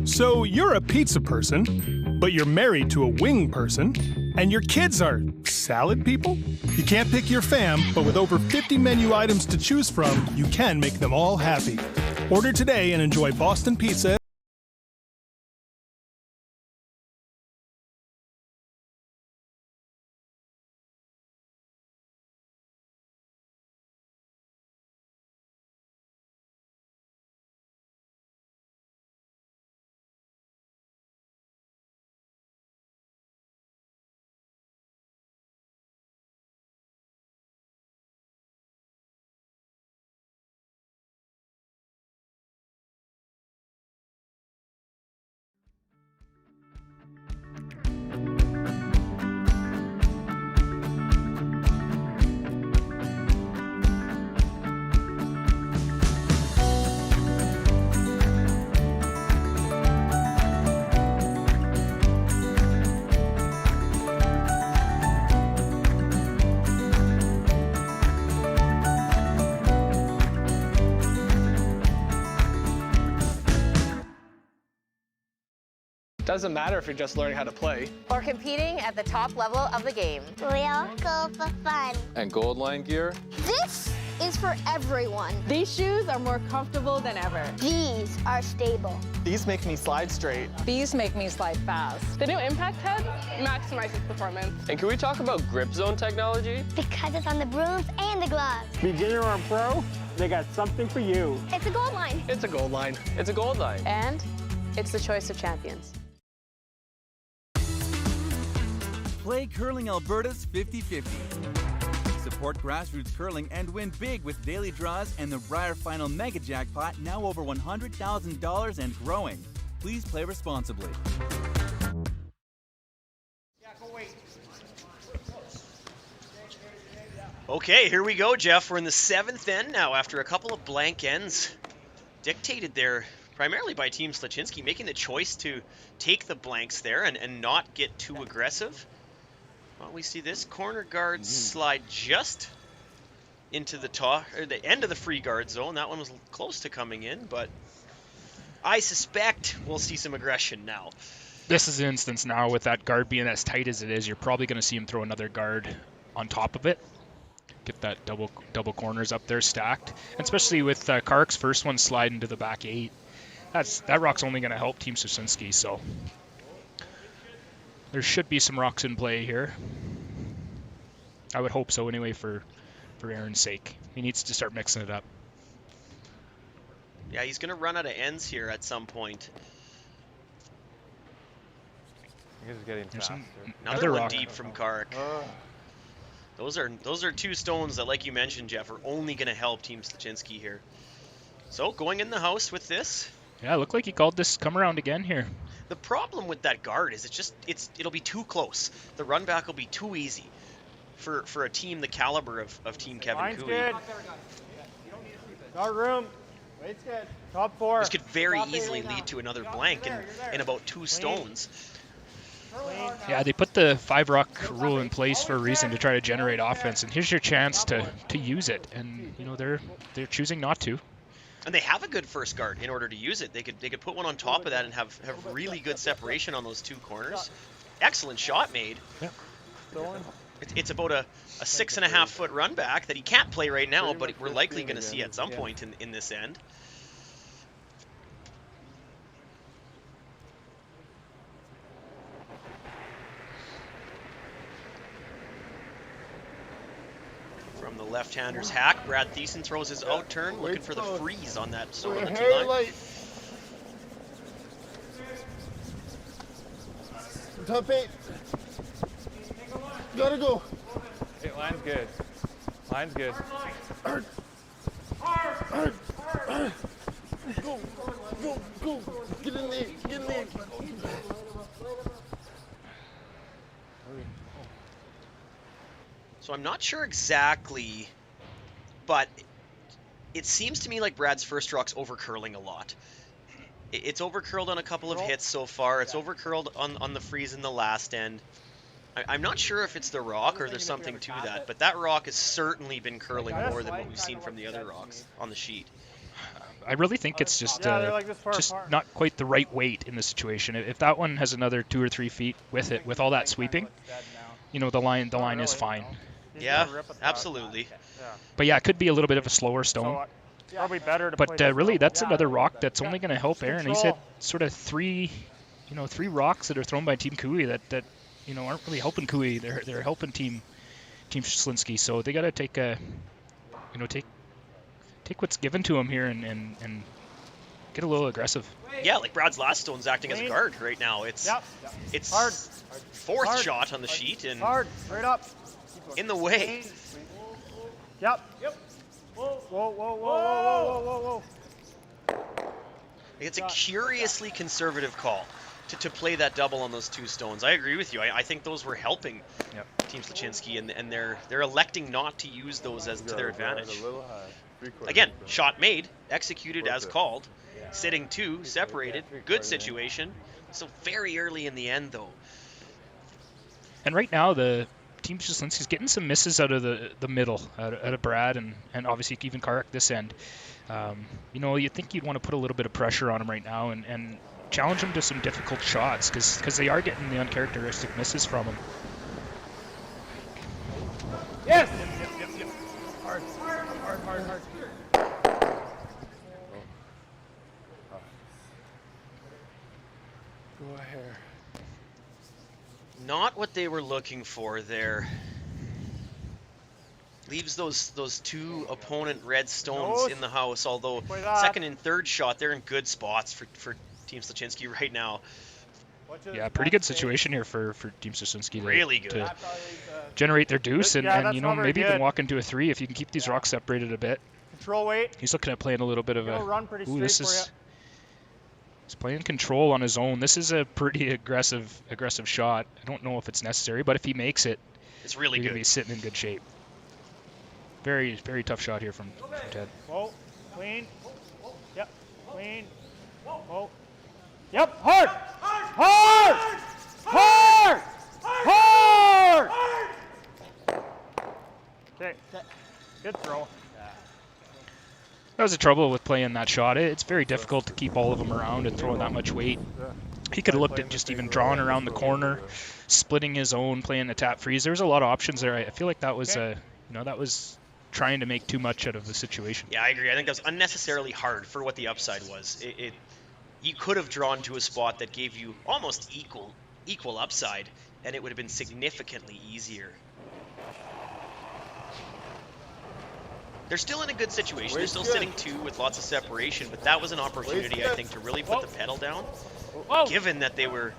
So you're a pizza person, but you're married to a wing person, and your kids are salad people? You can't pick your fam, but with over 50 menu items to choose from, you can make them all happy. Order today and enjoy Boston Pizza. Doesn't matter if you're just learning how to play. Or competing at the top level of the game. We all go for fun. And gold line gear? This is for everyone. These shoes are more comfortable than ever. These are stable. These make me slide straight. These make me slide fast. The new impact head maximizes performance. And can we talk about grip zone technology? Because it's on the brooms and the gloves. Beginner or pro, they got something for you. It's a gold line. It's a gold line. It's a gold line. And it's the choice of champions. Play Curling Alberta's 50-50. Support grassroots curling and win big with daily draws and the Brier Final Mega Jackpot, now over $100,000 and growing. Please play responsibly. Yeah, go wait. Okay, here we go, Jeff. We're in the 7th end now after a couple of blank ends dictated there primarily by Team Sluchinski, making the choice to take the blanks there and not get too aggressive. Well, we see this corner guard slide just into the top, or the end of the free guard zone. That one was close to coming in, but I suspect we'll see some aggression now. This is an instance now with that guard being as tight as it is, you're probably going to see him throw another guard on top of it. Get that double corners up there stacked, and especially with Kark's first one sliding to the back 8. That rock's only going to help Team Sluchinski, so there should be some rocks in play here. I would hope so anyway for Aaron's sake. He needs to start mixing it up. Yeah, he's going to run out of ends here at some point. He's getting faster. Another one deep from Kark. Those are 2 stones that, like you mentioned, Jeff, are only going to help Team Sluchinski here. So going in the house with this. Yeah, it looked like he called this come around again here. The problem with that guard is it'll be too close. The run back will be too easy for a team the caliber of Team Kevin Cooey. Good. Guard room. Wait's good. Top 4. This could very easily lead to another blank in about 2 stones. Yeah, they put the 5 rock rule in place for a reason, to try to generate offense, and here's your chance to use it. And you know they're choosing not to. And they have a good first guard in order to use it. They could put one on top of that and have really good separation on those 2 corners. Excellent shot made. Yeah. It's about a 6.5 foot run back that he can't play right now, but we're likely going to see at some point in this end. From the left-hander's hack, Brad Thiessen throws his out turn, looking for the freeze on that stone on the tee line. Top 8. Gotta go. Hey, line's good. Line's good. Go. Get in there. So I'm not sure exactly, but it seems to me like Brad's first rock's over-curling a lot. It's over-curled on a couple of hits so far. It's over-curled on the freeze in the last end. I'm not sure if it's the rock or there's something to that, but that rock has certainly been curling more than what we've seen from the other rocks on the sheet. I really think it's just not quite the right weight in this situation. If that one has another 2 or 3 feet with it, with all that sweeping, you know, the line is fine. Yeah, absolutely. But yeah, it could be a little bit of a slower stone. Probably better to but really, that's another rock that's only going to help Aaron. He's had sort of 3 rocks that are thrown by Team Cooey that aren't really helping Cooey. They're helping Team Sluchinski. So they got to take what's given to him here and get a little aggressive. Yeah, like Brad's last stone's acting as a guard right now. It's hard. 4th shot on the sheet and hard, straight up. In the way. Yep. Whoa. It's a curiously conservative call to play that double on those 2 stones. I agree with you. I think those were helping Team Sluchinski, and they're electing not to use those as to their advantage. Again, shot made, executed as called, sitting 2, separated, good situation. So very early in the end, though. And right now, the Team Sluchinski's getting some misses out of the middle, out of Brad, and obviously even Kark this end. You think you'd want to put a little bit of pressure on him right now and challenge him to some difficult shots, because they are getting the uncharacteristic misses from him. Yes! Yep. Hard. Go ahead. Not what they were looking for there. Leaves those 2 opponent red stones in the house, although second and third shot, they're in good spots for Team Sluchinski right now. Yeah, pretty good situation here for Team Sluchinski. Really good. To generate their deuce and maybe even walk into a 3 if you can keep these rocks separated a bit. Control weight. He's looking at playing a little bit of a... He's playing control on his own. This is a pretty aggressive shot. I don't know if it's necessary, but if he makes it, it's really he's good. Gonna be sitting in good shape. Very, very tough shot here from Ted. Whoa, clean. Yep, clean. Whoa. Yep, hard! Hard! Hard! Hard! Okay, good throw. That was the trouble with playing that shot. It's very difficult to keep all of them around and throwing that much weight. He could have looked at just even drawing around the corner, splitting his own, playing the tap freeze. There was a lot of options there. I feel like that was, that was trying to make too much out of the situation. Yeah, I agree. I think that was unnecessarily hard for what the upside was. You could have drawn to a spot that gave you almost equal upside, and it would have been significantly easier. They're still in a good situation. They're still sitting 2 with lots of separation, but that was an opportunity, I think, to really put the pedal down, given that they were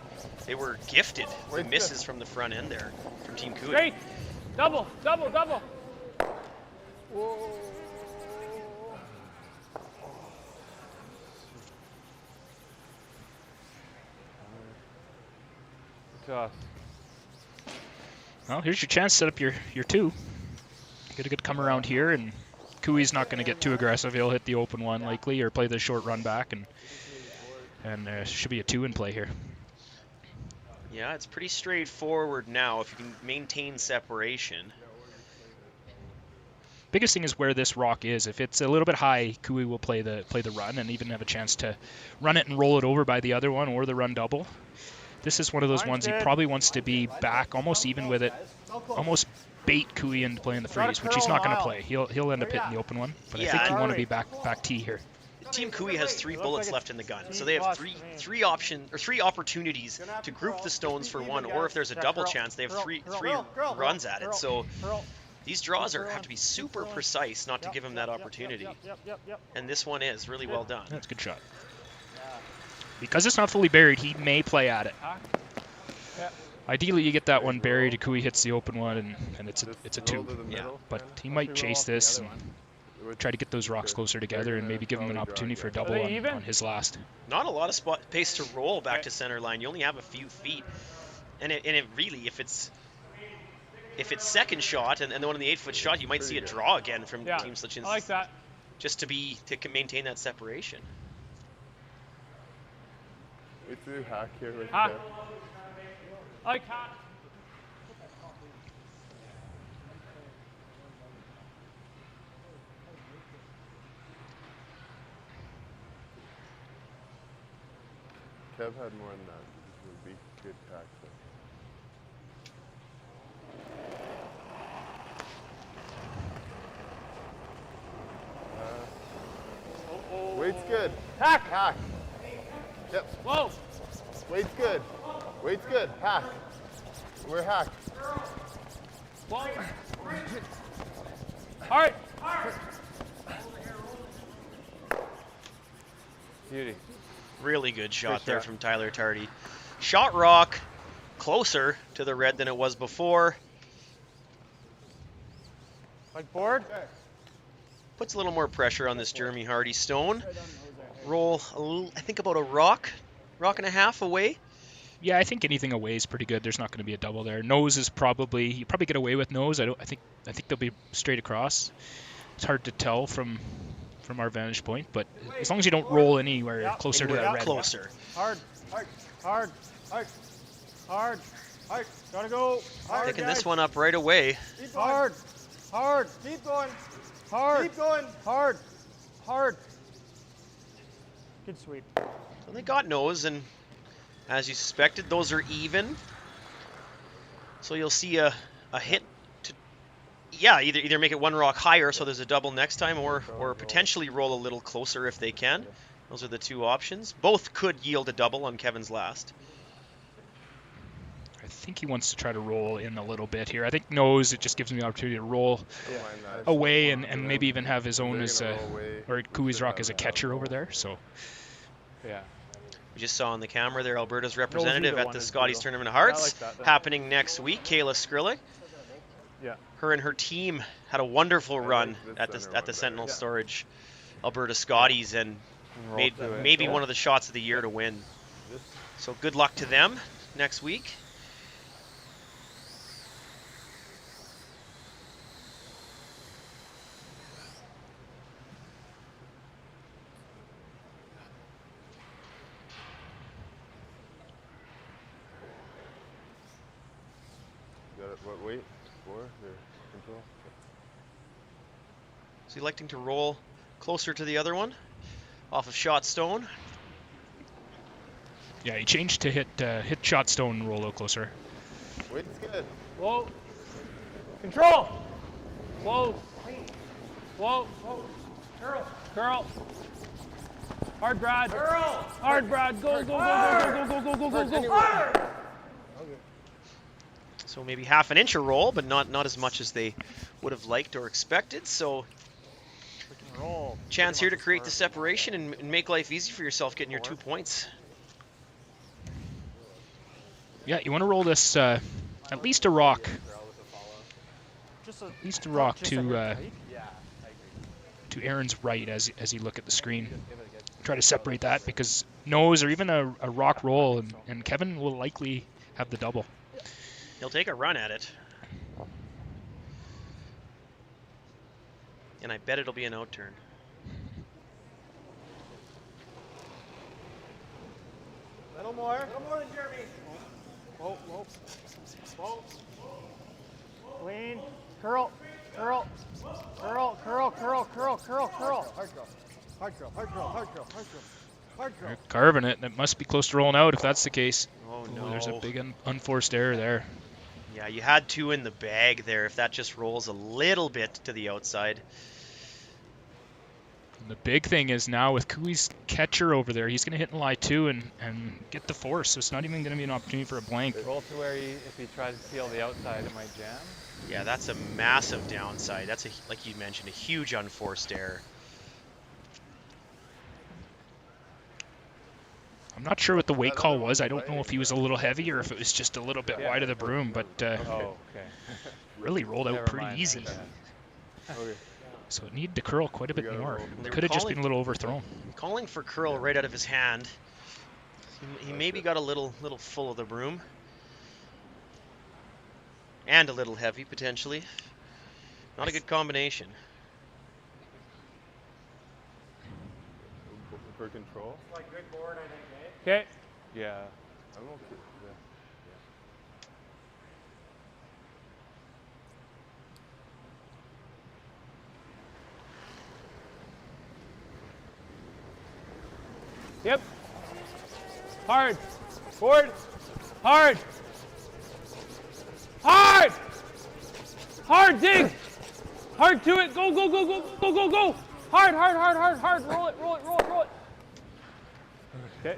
gifted the misses from the front end there from Team Cooey. Straight. Double, double, double. Whoa. Tough. Well, here's your chance to set up your 2. Get a good come around here, and Cooey's not going to get too aggressive. He'll hit the open one likely, or play the short run back, and should be a 2 in play here. Yeah, it's pretty straightforward now if you can maintain separation. Biggest thing is where this rock is. If it's a little bit high, Cooey will play the run and even have a chance to run it and roll it over by the other one, or the run double. This is one of those ones he probably wants to be back, almost even with it, almost bait Cooey into playing the freeze, which he's not going to play. He'll end up hitting the open one, but I think you want to be back tee here. Team Cooey has 3 bullets left in the gun, so they have three opportunities to group the stones for 1, or if there's a double chance, they have three runs at it. So these draws have to be super precise not to give him that opportunity. And this one is really well done. That's a good shot. Because it's not fully buried, he may play at it. Ideally, you get that one buried, Cooey hits the open one, and it's a 2. Yeah. But he might chase this and try to get those rocks closer together and maybe give him an opportunity for a double on his last. Not a lot of space to roll back to center line. You only have a few feet. And it really, if it's second shot and the one in the 8-foot shot, you might see a draw again from Team Sluchinski. I like that. Just to maintain that separation. We threw hack here with hack. I like hack. Kev had more than that. This would be good tax. Weight's good. Hack. Hack. Yep. Whoa. Weight's good. Weight's good. Hack. We're hack. Whoa. All right. Beauty. Really good shot there from Tyler Tardy. Shot rock closer to the red than it was before. Like board. Puts a little more pressure on this Jeremy Hardy stone. Roll, I think about a rock and a half away. Yeah, I think anything away is pretty good. There's not going to be a double there. Nose is you probably get away with nose. I think they'll be straight across. It's hard to tell from our vantage point, but as long as you don't roll anywhere closer to that red. Closer. Hard. Gotta go. Hard. Picking this one up right away. Hard. Keep going. Hard. Keep going. Hard. Good sweep. So they got nose, and as you suspected, those are even. So you'll see a hit to, either make it one rock higher so there's a double next time, or potentially roll a little closer if they can. Those are the 2 options. Both could yield a double on Kevin's last. I think he wants to try to roll in a little bit here. I think nose, it just gives him the opportunity to roll away and maybe even have his own or Cooey's rock as a catcher over there. So, yeah. We just saw on the camera there Alberta's representative at the Scotties Tournament of Hearts, happening next week, Kayla Skrillick. Yeah. Her and her team had a wonderful run at the Sentinel Storage Alberta Scotties and made maybe one of the shots of the year to win. So good luck to them next week. what weight? 4 or control? Is he electing to roll closer to the other one? Off of shot stone? Yeah, he changed to hit shot stone, roll out closer. Weight's good. Whoa. Control. Whoa. Whoa. Curl. Curl. Hard, Brad. Curl. Hard, Brad. Go, go, go, go, go, go, go, go, go. Hard. So maybe half an inch a roll, but not as much as they would have liked or expected. So chance here to create the separation and make life easy for yourself, getting your 2 points. Yeah, you want to roll this at least a rock. At least a rock to Aaron's right as you look at the screen. Try to separate that because nose or even a rock roll, and Kevin will likely have the double. He'll take a run at it. And I bet it'll be an out turn. Little more than Jeremy. Whoa, whoa. Whoa. Clean. Curl. Curl. Curl, curl, curl, curl, curl, curl. Hard curl. Hard curl, hard curl, hard curl, hard curl. Hard curl. They're carving it, and it must be close to rolling out if that's the case. Oh no. There's a big unforced error there. Yeah, you had 2 in the bag there. If that just rolls a little bit to the outside. And the big thing is now with Cooey's catcher over there, he's going to hit in lie 2 and get the force. So it's not even going to be an opportunity for a blank. Roll to where if he tries to peel the outside, it might jam. Yeah, that's a massive downside. That's, like you mentioned, a huge unforced error. I'm not sure what the weight call was. I don't know if he was a little heavy or if it was just a little bit wide of the broom, but really rolled out pretty easy. So it needed to curl quite a bit more. It could have just been a little overthrown. Calling for curl right out of his hand. He maybe got a little full of the broom. And a little heavy, potentially. Not a good combination. For control? Like good board, I think, eh? Okay. Yeah. I'm okay. Yep. Hard. Forward. Hard. Hard. Hard, dig. Hard to it. Go, go, go, go, go, go, go. Hard, hard, hard, hard, hard. Roll it, roll it, roll it, roll it. Okay.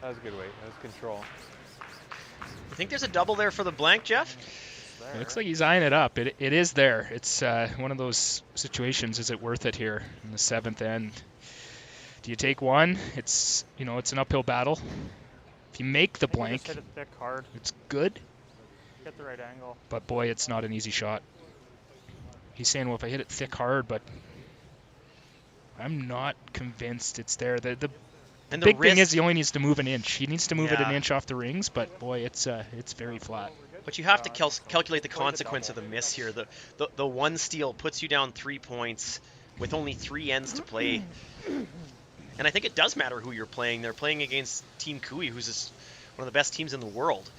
That was a good weight. That was control. You think there's a double there for the blank, Jeff? It looks like he's eyeing it up. It is there. It's one of those situations. Is it worth it here in the 7th end? Do you take one? It's it's an uphill battle. If you make the blank, just hit it thick, hard. It's good. Get the right angle. But boy, it's not an easy shot. He's saying, well, if I hit it thick, hard, but I'm not convinced it's there. The big thing is he only needs to move an inch. He needs to move it an inch off the rings, but boy, it's very flat. But you have to calculate the consequence of the miss here. The one steal puts you down 3 points with only 3 ends to play. And I think it does matter who you're playing. They're playing against Team Cooey, who's one of the best teams in the world.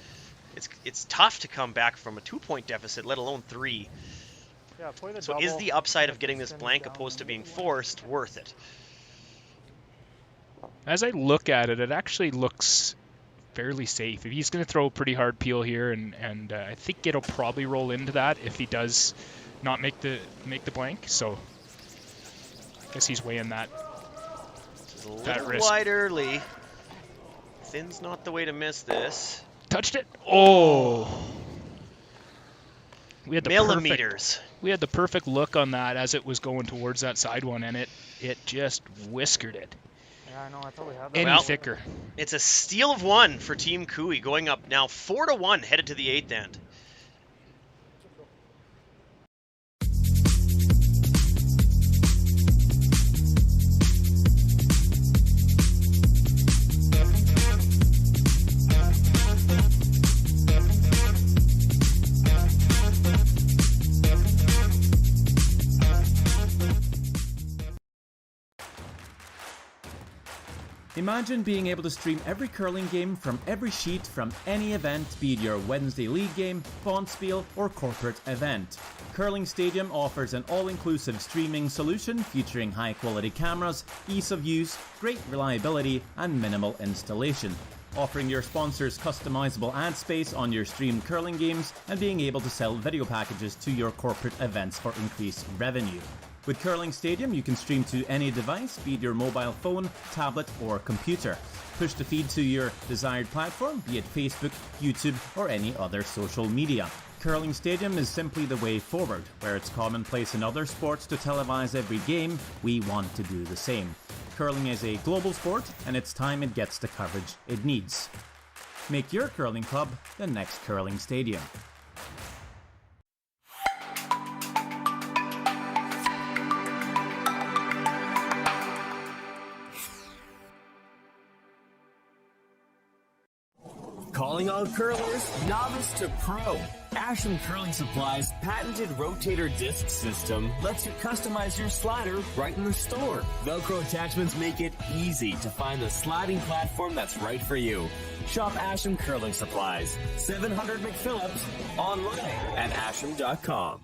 It's tough to come back from a 2-point deficit, let alone 3. Yeah, play the so double. Is the upside of getting this blank opposed to being forced worth it? As I look at it, it actually looks fairly safe. If he's going to throw a pretty hard peel here, and I think it'll probably roll into that if he does not make the blank. So I guess he's weighing that. A little wide early. Thin's not the way to miss this. Touched it. Oh. We had the millimeters. We had the perfect look on that as it was going towards that side one, and it just whiskered it. Yeah, I know. I thought we had that. Any thicker. It's a steal of 1 for Team Cooey, going up now 4-1, headed to the 8th end. In Imagine being able to stream every curling game from every sheet from any event, be it your Wednesday league game, bonspiel, or corporate event. Curling Stadium offers an all-inclusive streaming solution featuring high-quality cameras, ease of use, great reliability, and minimal installation. Offering your sponsors customizable ad space on your streamed curling games and being able to sell video packages to your corporate events for increased revenue. With Curling Stadium, you can stream to any device, be it your mobile phone, tablet, or computer. Push the feed to your desired platform, be it Facebook, YouTube, or any other social media. Curling Stadium is simply the way forward. Where it's commonplace in other sports to televise every game, we want to do the same. Curling is a global sport, and it's time it gets the coverage it needs. Make your curling club the next Curling Stadium. Calling all curlers, novice to pro. Asham Curling Supply's patented rotator disc system lets you customize your slider right in the store. Velcro attachments make it easy to find the sliding platform that's right for you. Shop Asham Curling Supplies, 700 McPhillips, online at asham.com.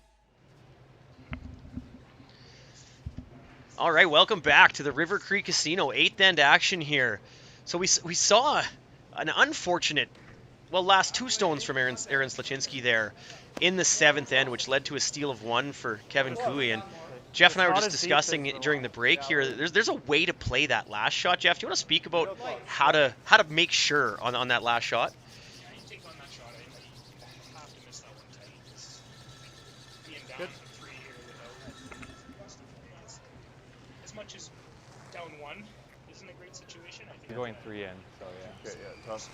All right, welcome back to the River Cree Casino, 8th end action here. So we saw an unfortunate, well, last 2 stones from Aaron Sluchinski there in the 7th end, which led to a steal of 1 for Kevin Cooey. And Jeff and I were just discussing during the break here, there's a way to play that last shot. Jeff, do you want to speak about how to make sure on that last shot? Good. As much as down 1 isn't a great situation, I think. You're going 3 in, so yeah. Okay, yeah, tough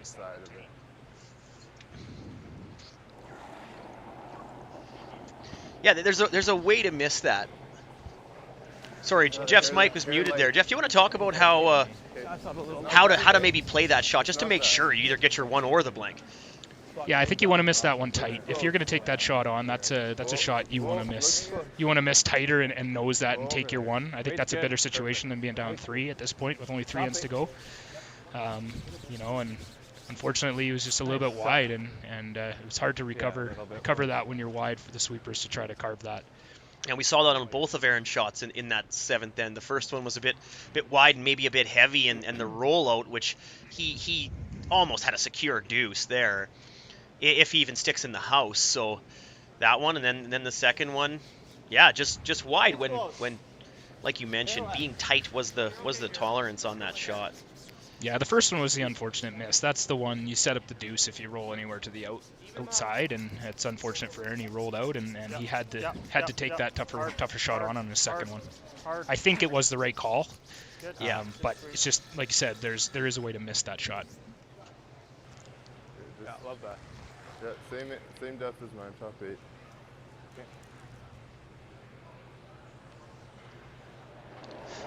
side of it. Yeah, there's a way to miss that. Sorry, Jeff's mic was muted there. Jeff, do you want to talk about how to maybe play that shot just to make sure you either get your 1 or the blank? Yeah, I think you want to miss that one tight. If you're going to take that shot on, that's a shot you want to miss. You want to miss tighter and nose that and take your 1. I think that's a better situation than being down 3 at this point with only 3 ends to go. And unfortunately, it was just a little bit wide, and it was hard to recover that when you're wide for the sweepers to try to carve that. And we saw that on both of Aaron's shots in that 7th end. The first one was a bit wide and maybe a bit heavy, and the rollout, which he almost had a secure deuce there, if he even sticks in the house. So that one, and then the second one, yeah, just wide when like you mentioned, being tight was the tolerance on that shot. Yeah, the first one was the unfortunate miss. That's the one you set up the deuce if you roll anywhere to the outside, and it's unfortunate for Aaron. He rolled out, and he had to take that tougher shot on his second one. I think it was the right call. But it's just like you said, there is a way to miss that shot. Yeah, love that. Yeah, same depth as mine, top 8.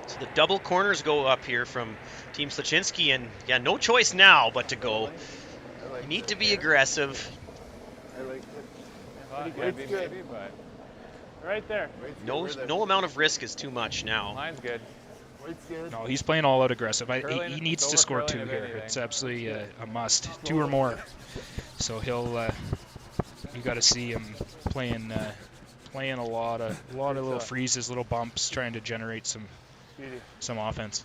So the double corners go up here from Team Sluchinski, and yeah, no choice now but to go. You need to be aggressive. I like it. Maybe, but right there. No amount of risk is too much now. Mine's good. No, he's playing all out aggressive. He needs to score 2 here. It's absolutely a must, 2 or more. So you got to see him playing a lot of little freezes, little bumps, trying to generate some offense.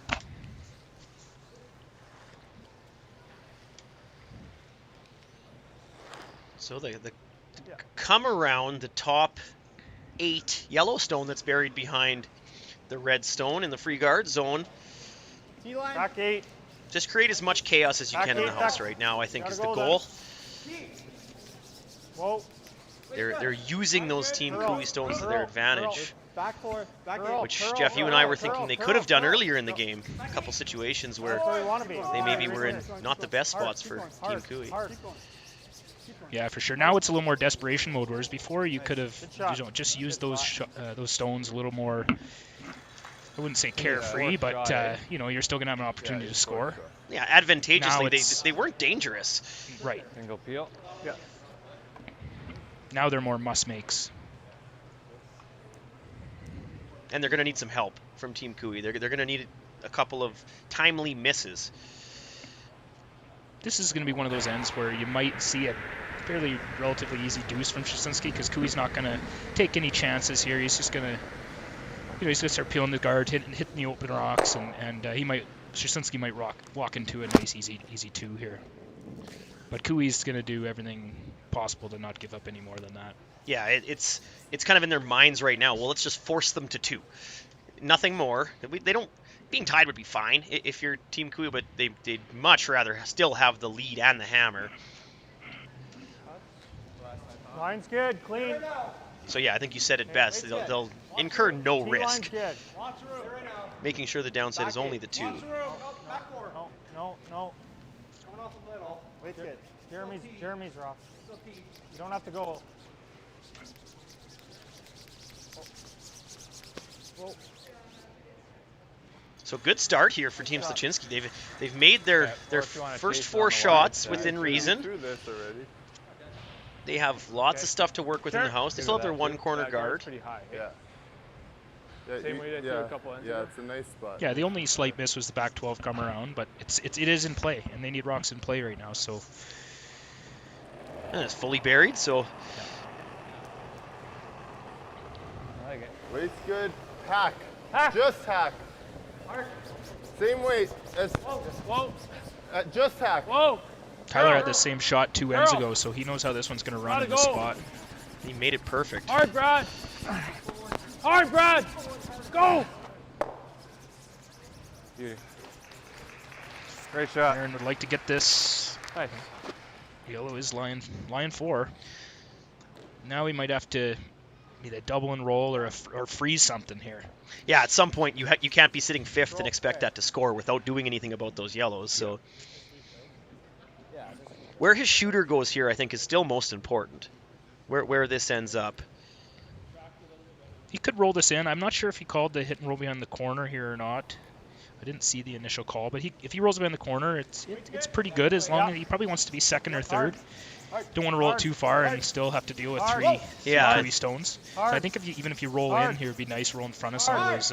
So the come around the top 8 yellow stone that's buried behind the red stone in the free guard zone. Back 8. Just create as much chaos as you can in the house right now, I think, is the goal. Whoa. They're using those Team Cooey stones to their advantage. Back 4. Which, Jeff, you and I were thinking they could have done earlier in the game. A couple situations where they maybe were in not the best spots for Team Cooey. Yeah, for sure. Now it's a little more desperation mode, whereas before you could have just used those stones a little more, I wouldn't say carefree, but you're still going to have an opportunity to score. Yeah, advantageously, they weren't dangerous. Right. Single peel. Yeah. Now they're more must-makes. And they're going to need some help from Team Cooey. They're going to need a couple of timely misses. This is going to be one of those ends where you might see a fairly relatively easy deuce from Sluchinski, because Cooey's not going to take any chances here. He's just going to, he's going to start peeling the guard, hitting the open rocks, and Sluchinski might walk into a nice easy 2 here. But Cooey's going to do everything possible to not give up any more than that. Yeah, it's kind of in their minds right now. Well, let's just force them to 2. Nothing more. They don't. Being tied would be fine if you're Team Cooey, but they'd much rather still have the lead and the hammer. Line's good, clean. So yeah, I think you said it best. They'll incur no risk, making sure the downside is only the 2. No. Wait, good. Jeremy's rough. You don't have to go. Whoa. So good start here for Team Sluchinski. They've made their first 4 shots within reason. They have lots of stuff to work with in the house. They still have their 1 corner guard. Pretty high. Yeah. Same way they do a couple ends. Yeah, it's a nice spot. Yeah, the only slight miss was the back 12 come around, but it is in play, and they need rocks in play right now. So and it's fully buried. So I like it. Weight's good. Hack. Just hack. Same weight as. Whoa. Just hack. Whoa. Tyler had the same shot 2 ends ago, so he knows how this one's going to run in the spot. He made it perfect. Hard, Brad. Hard, Brad. Go. Beauty. Great shot. Aaron would like to get this. Hi. Yellow is line 4. Now we might have to either double and roll or freeze something here. Yeah, at some point you can't be sitting 5th and expect that to score without doing anything about those yellows. So where his shooter goes here, I think, is still most important. Where this ends up. He could roll this in. I'm not sure if he called the hit and roll behind the corner here or not. I didn't see the initial call, but if he rolls behind the corner, it's pretty good, as long as he probably wants to be 2nd or 3rd. Don't want to roll it too far and still have to deal with 3 stones. So I think even if you roll in here, it'd be nice roll in front of some of those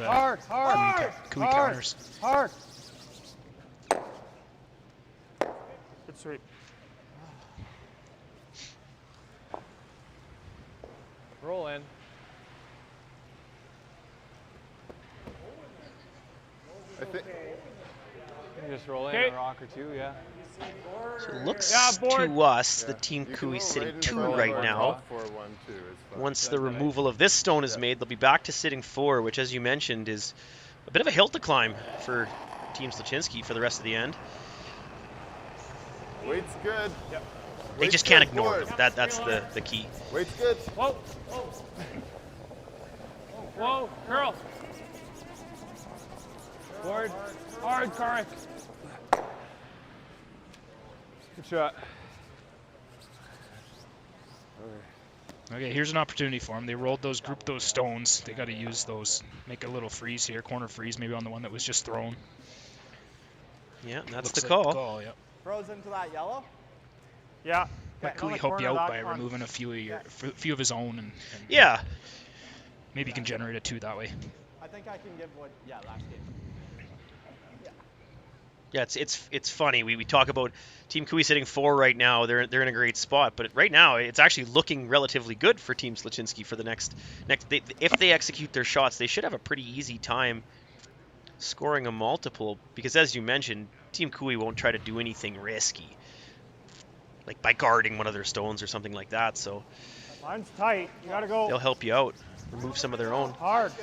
Cooey counters. Hard. Good sweep. Roll in. I think. You can just roll in a rock or 2, yeah. So it looks to us the Team Cooey sitting 2 right now. Once the removal of this stone is made, they'll be back to sitting 4, which, as you mentioned, is a bit of a hill to climb for Team Sluchinski for the rest of the end. Weight's good. Yep. They just can't ignore them. That's the key. Weight's good. Whoa, curl. Forward. Hard, Karek. Good shot. Okay, here's an opportunity for them. They grouped those stones. They got to use those, make a little freeze here, corner freeze maybe on the one that was just thrown. Yeah, that's Looks the like call. The call, yep. Throws into that yellow? Yeah. Cooey help you out by removing a few of his own, and yeah. Maybe you can generate a 2 that way. I think I can give last game. Yeah, it's funny. We talk about Team Cooey sitting 4 right now. They're in a great spot, but right now it's actually looking relatively good for Team Sluchinski for the next. If they execute their shots, they should have a pretty easy time scoring a multiple, because as you mentioned, Team Cooey won't try to do anything risky, like by guarding one of their stones or something like that. So line's tight. You gotta go. They'll help you out, remove some of their own. Hard.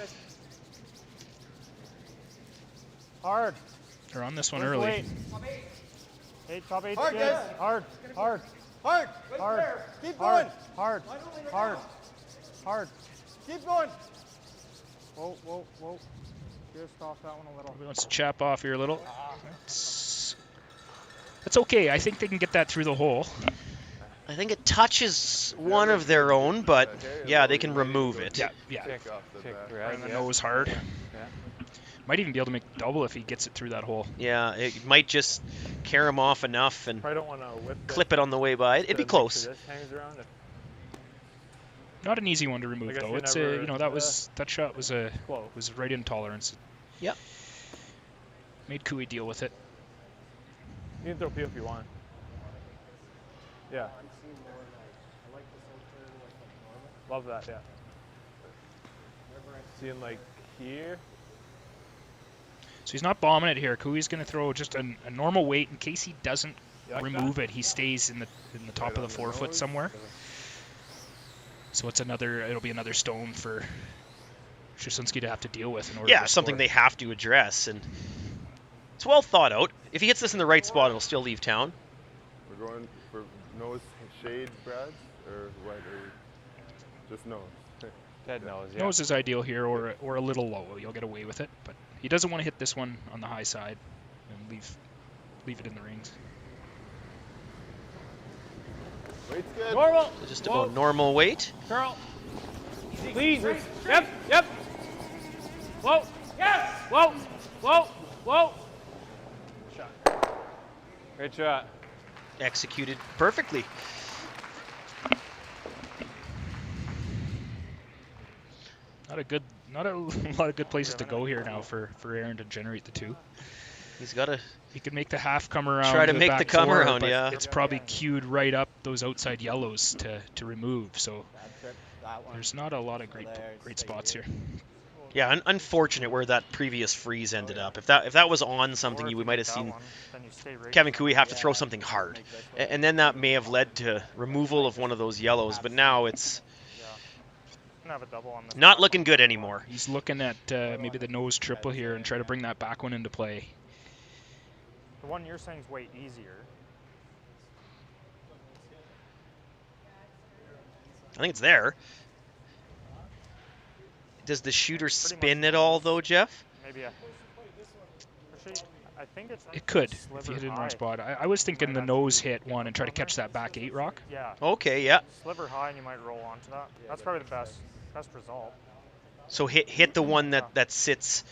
They're on this one early. Top 8 good. Hard. Keep going. Hard. Keep going. Whoa. Just off that one a little. He wants to chap off here a little. That's okay. I think they can get that through the hole. I think it touches one of their own, but yeah, they can remove it. Yeah. Right in the nose hard. Might even be able to make double if he gets it through that hole. Yeah, it might just carry him off enough and clip it on the way by. It'd be close. Not an easy one to remove though. It's that shot was right in tolerance. Yep. Made Cooey deal with it. You can throw P if you want. Yeah. Love that, yeah. Seeing like here. So he's not bombing it here. Cooey's going to throw just a normal weight in case he doesn't remove it. He stays in the top of the forefoot somewhere. So it'll be another stone for Sluchinski to have to deal with in order to something score. they have to address, and it's well thought out. If he hits this in the right spot, it'll still leave town. We're going for nose shade, Brad, or what? Or just nose? Dead nose, yeah. Nose is ideal here, or a little low. You'll get away with it, but he doesn't want to hit this one on the high side and leave it in the rings. Weight's good. Normal. Just about normal weight. Curl. Please. Yep. Whoa. Yes. Whoa. Whoa. Shot. Great shot. Executed perfectly. Not a lot of good places to go here now for Aaron to generate the two. He's got to. He can make the half come around. Try to the make back the come four, around, but yeah. It's probably queued right up those outside yellows to remove. So there's not a lot of great spots here. Yeah, unfortunate where that previous freeze ended up. If that was on something, we might have seen Kevin Cooey have to throw something hard, and then that may have led to removal of one of those yellows. But now it's not looking good anymore. He's looking at maybe the nose triple here and try to bring that back one into play. The one you're saying is way easier. I think it's there. Does the shooter spin at all, though, Jeff? Maybe. I think it's. It could if you hit it in the wrong spot. I was thinking the nose hit one and try to catch that back 8 rock. Yeah. Okay, yeah. Sliver high and you might roll onto that. That's probably the best result. So hit the one that sits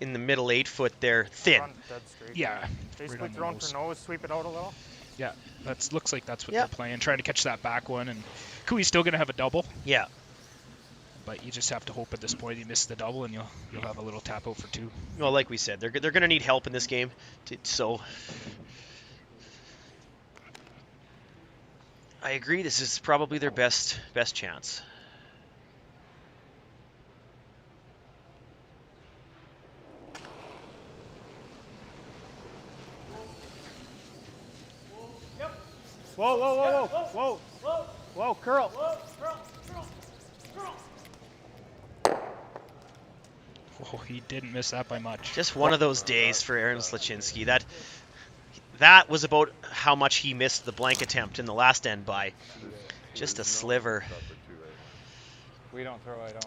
in the middle 8 foot there, thin. Yeah. Basically thrown for nose, sweep it out a little. Yeah, looks like that's what they're playing, trying to catch that back one, and Cooey's still going to have a double. Yeah. But you just have to hope at this point he misses the double, and you'll have a little tap out for 2. Well, like we said, they're going to need help in this game, so I agree. This is probably their best chance. Whoa, curl. Oh, he didn't miss that by much. Just one of those days for Aaron Sluchinski. That was about how much he missed the blank attempt in the last end by. Just a sliver. We don't throw, I don't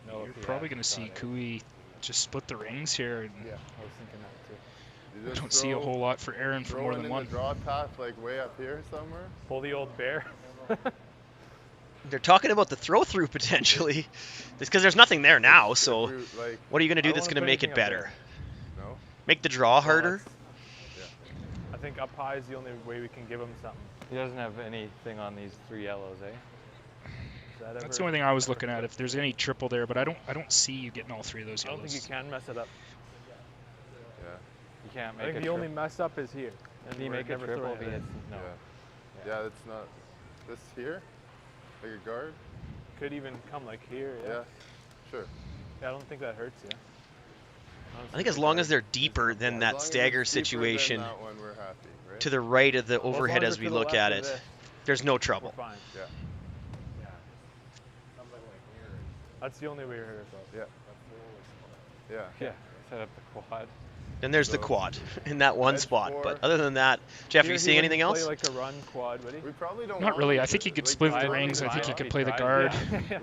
know. You're probably going to see Cooey just split the rings here. And yeah, I was thinking that too. I don't see a whole lot for Aaron for more than one. The draw path like way up here somewhere. Pull the old bear. They're talking about the throw through potentially, because there's nothing there now. So what are you going to do that's going to make it better? No. Make the draw harder. I think up high is the only way we can give him something. He doesn't have anything on these 3 yellows, eh? That's the only thing I was looking at. If there's any triple there, but I don't see you getting all 3 of those yellows. I don't think you can mess it up. Yeah. You can't make I think the only mess up is here. Did he make a triple? No. Yeah, it's not this here. Like a guard? Could even come like here, yeah. Sure. Yeah, I don't think that hurts you. I think as long as they're deeper than that stagger situation to the right of the overhead as we look at it, there's no trouble. Fine. Yeah. That's the only way to hurt ourselves. Yeah. Set up the quad. Then there's the quad in that one spot. But other than that, Jeff, are you seeing anything else? Play like a run quad, would he? We probably don't. Not really. I think he could split the rings. I think he could play the guard.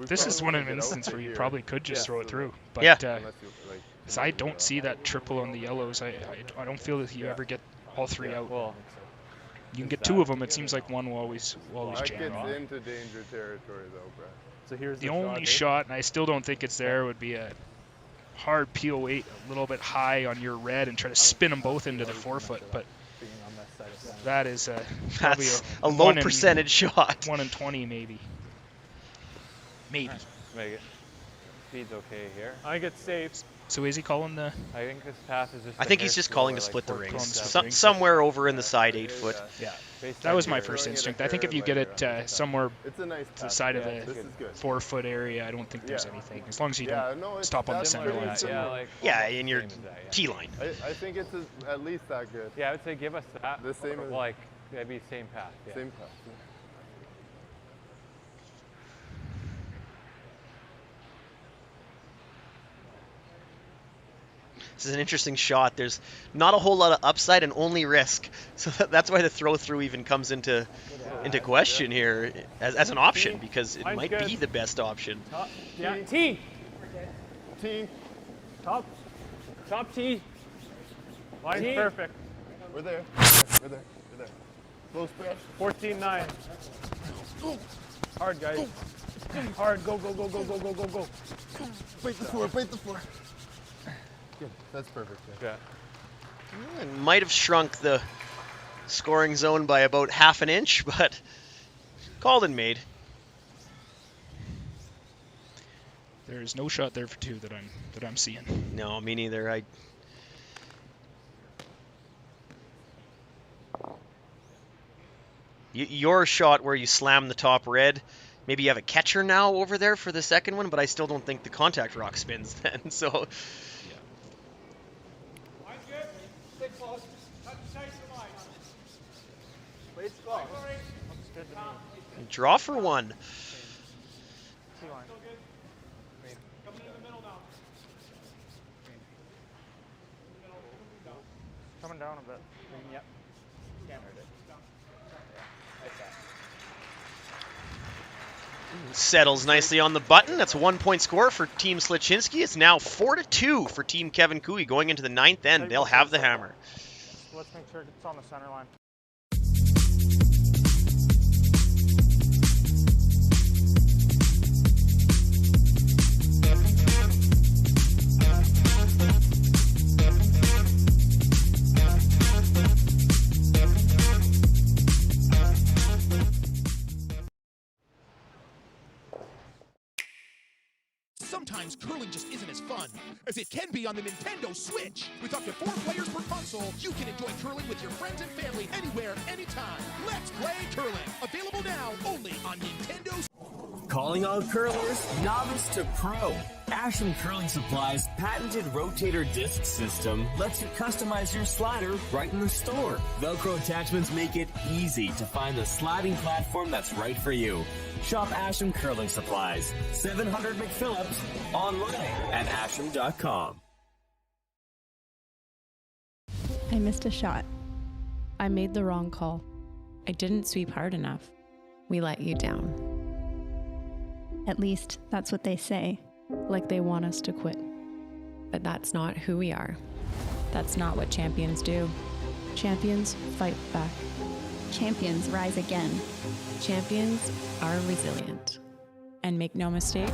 This is one of the instances where you probably could just throw it through. But so I don't see that triple on the yellows. I don't feel that you ever get all 3 out. Well, you can get 2 of them. It seems like one will always That jam gets off. into danger territory though, Brad. So here's The only shot, and I still don't think it's there, would be a hard peel weight a little bit high on your red and try to spin them both into the forefoot, but that is probably a low percentage shot. 1 in 20 maybe. Make it. Speed's okay here. I think it's safe. So is he calling the? I think this path is just. I think he's just calling to split the rings. Somewhere over in the side 8 foot. Yeah, that was my first instinct. I think if you get it somewhere to the side of the 4 foot area, I don't think there's anything. As long as you don't stop on the center line. Yeah, in your T line. I think it's at least that good. Yeah, I would say give us that. The same as like maybe same path. Yeah. Same path. Yeah. This is an interesting shot. There's not a whole lot of upside and only risk. So that's why the throw through even comes into question here as an option, because it might be the best option. Yeah, T. T. Top T. Line's perfect. We're there. We're there. Close press. 14-9. Hard, guys. Hard. Go. Bait the four. Good. That's perfect. Yeah. It might have shrunk the scoring zone by about half an inch, but called and made. There's no shot there for 2 that I'm seeing. No, me neither. Your shot where you slam the top red, maybe you have a catcher now over there for the second one, but I still don't think the contact rock spins then. So. Draw for 1. Coming down a bit. Yep. Settles nicely on the button. That's a 1-point score for Team Sluchinski. It's now 4-2 for Team Kevin Cooey going into the 9th end. They'll have the hammer. Let's make sure it's on the center line. Sometimes curling just isn't as fun as it can be on the Nintendo Switch. With up to 4 players per console, you can enjoy curling with your friends and family anywhere, anytime. Let's play curling. Available now only on Nintendo Switch. Calling all curlers, novice to pro. Asham Curling Supply's patented rotator disc system lets you customize your slider right in the store. Velcro attachments make it easy to find the sliding platform that's right for you. Shop Asham Curling Supplies, 700 McPhillips, online at asham.com. I missed a shot. I made the wrong call. I didn't sweep hard enough. We let you down. At least that's what they say. Like they want us to quit. But that's not who we are. That's not what champions do. Champions fight back. Champions rise again. Champions are resilient. And make no mistake,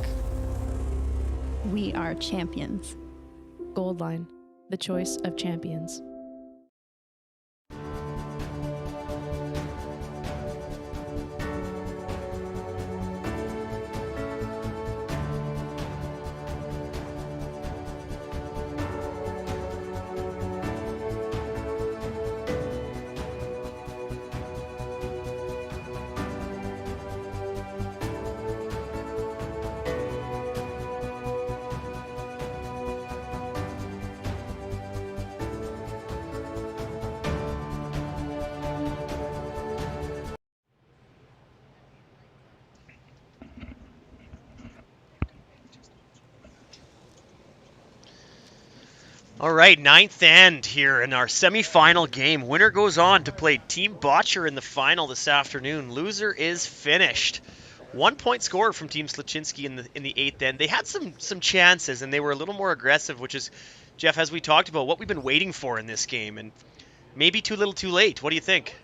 we are champions. Gold Line, the choice of champions. All right, 9th end here in our semifinal game. Winner goes on to play Team Botcher in the final this afternoon. Loser is finished. 1-point score from Team Sluchinski in the 8th end. They had some chances, and they were a little more aggressive, which is, Jeff, as we talked about, what we've been waiting for in this game, and maybe too little too late. What do you think?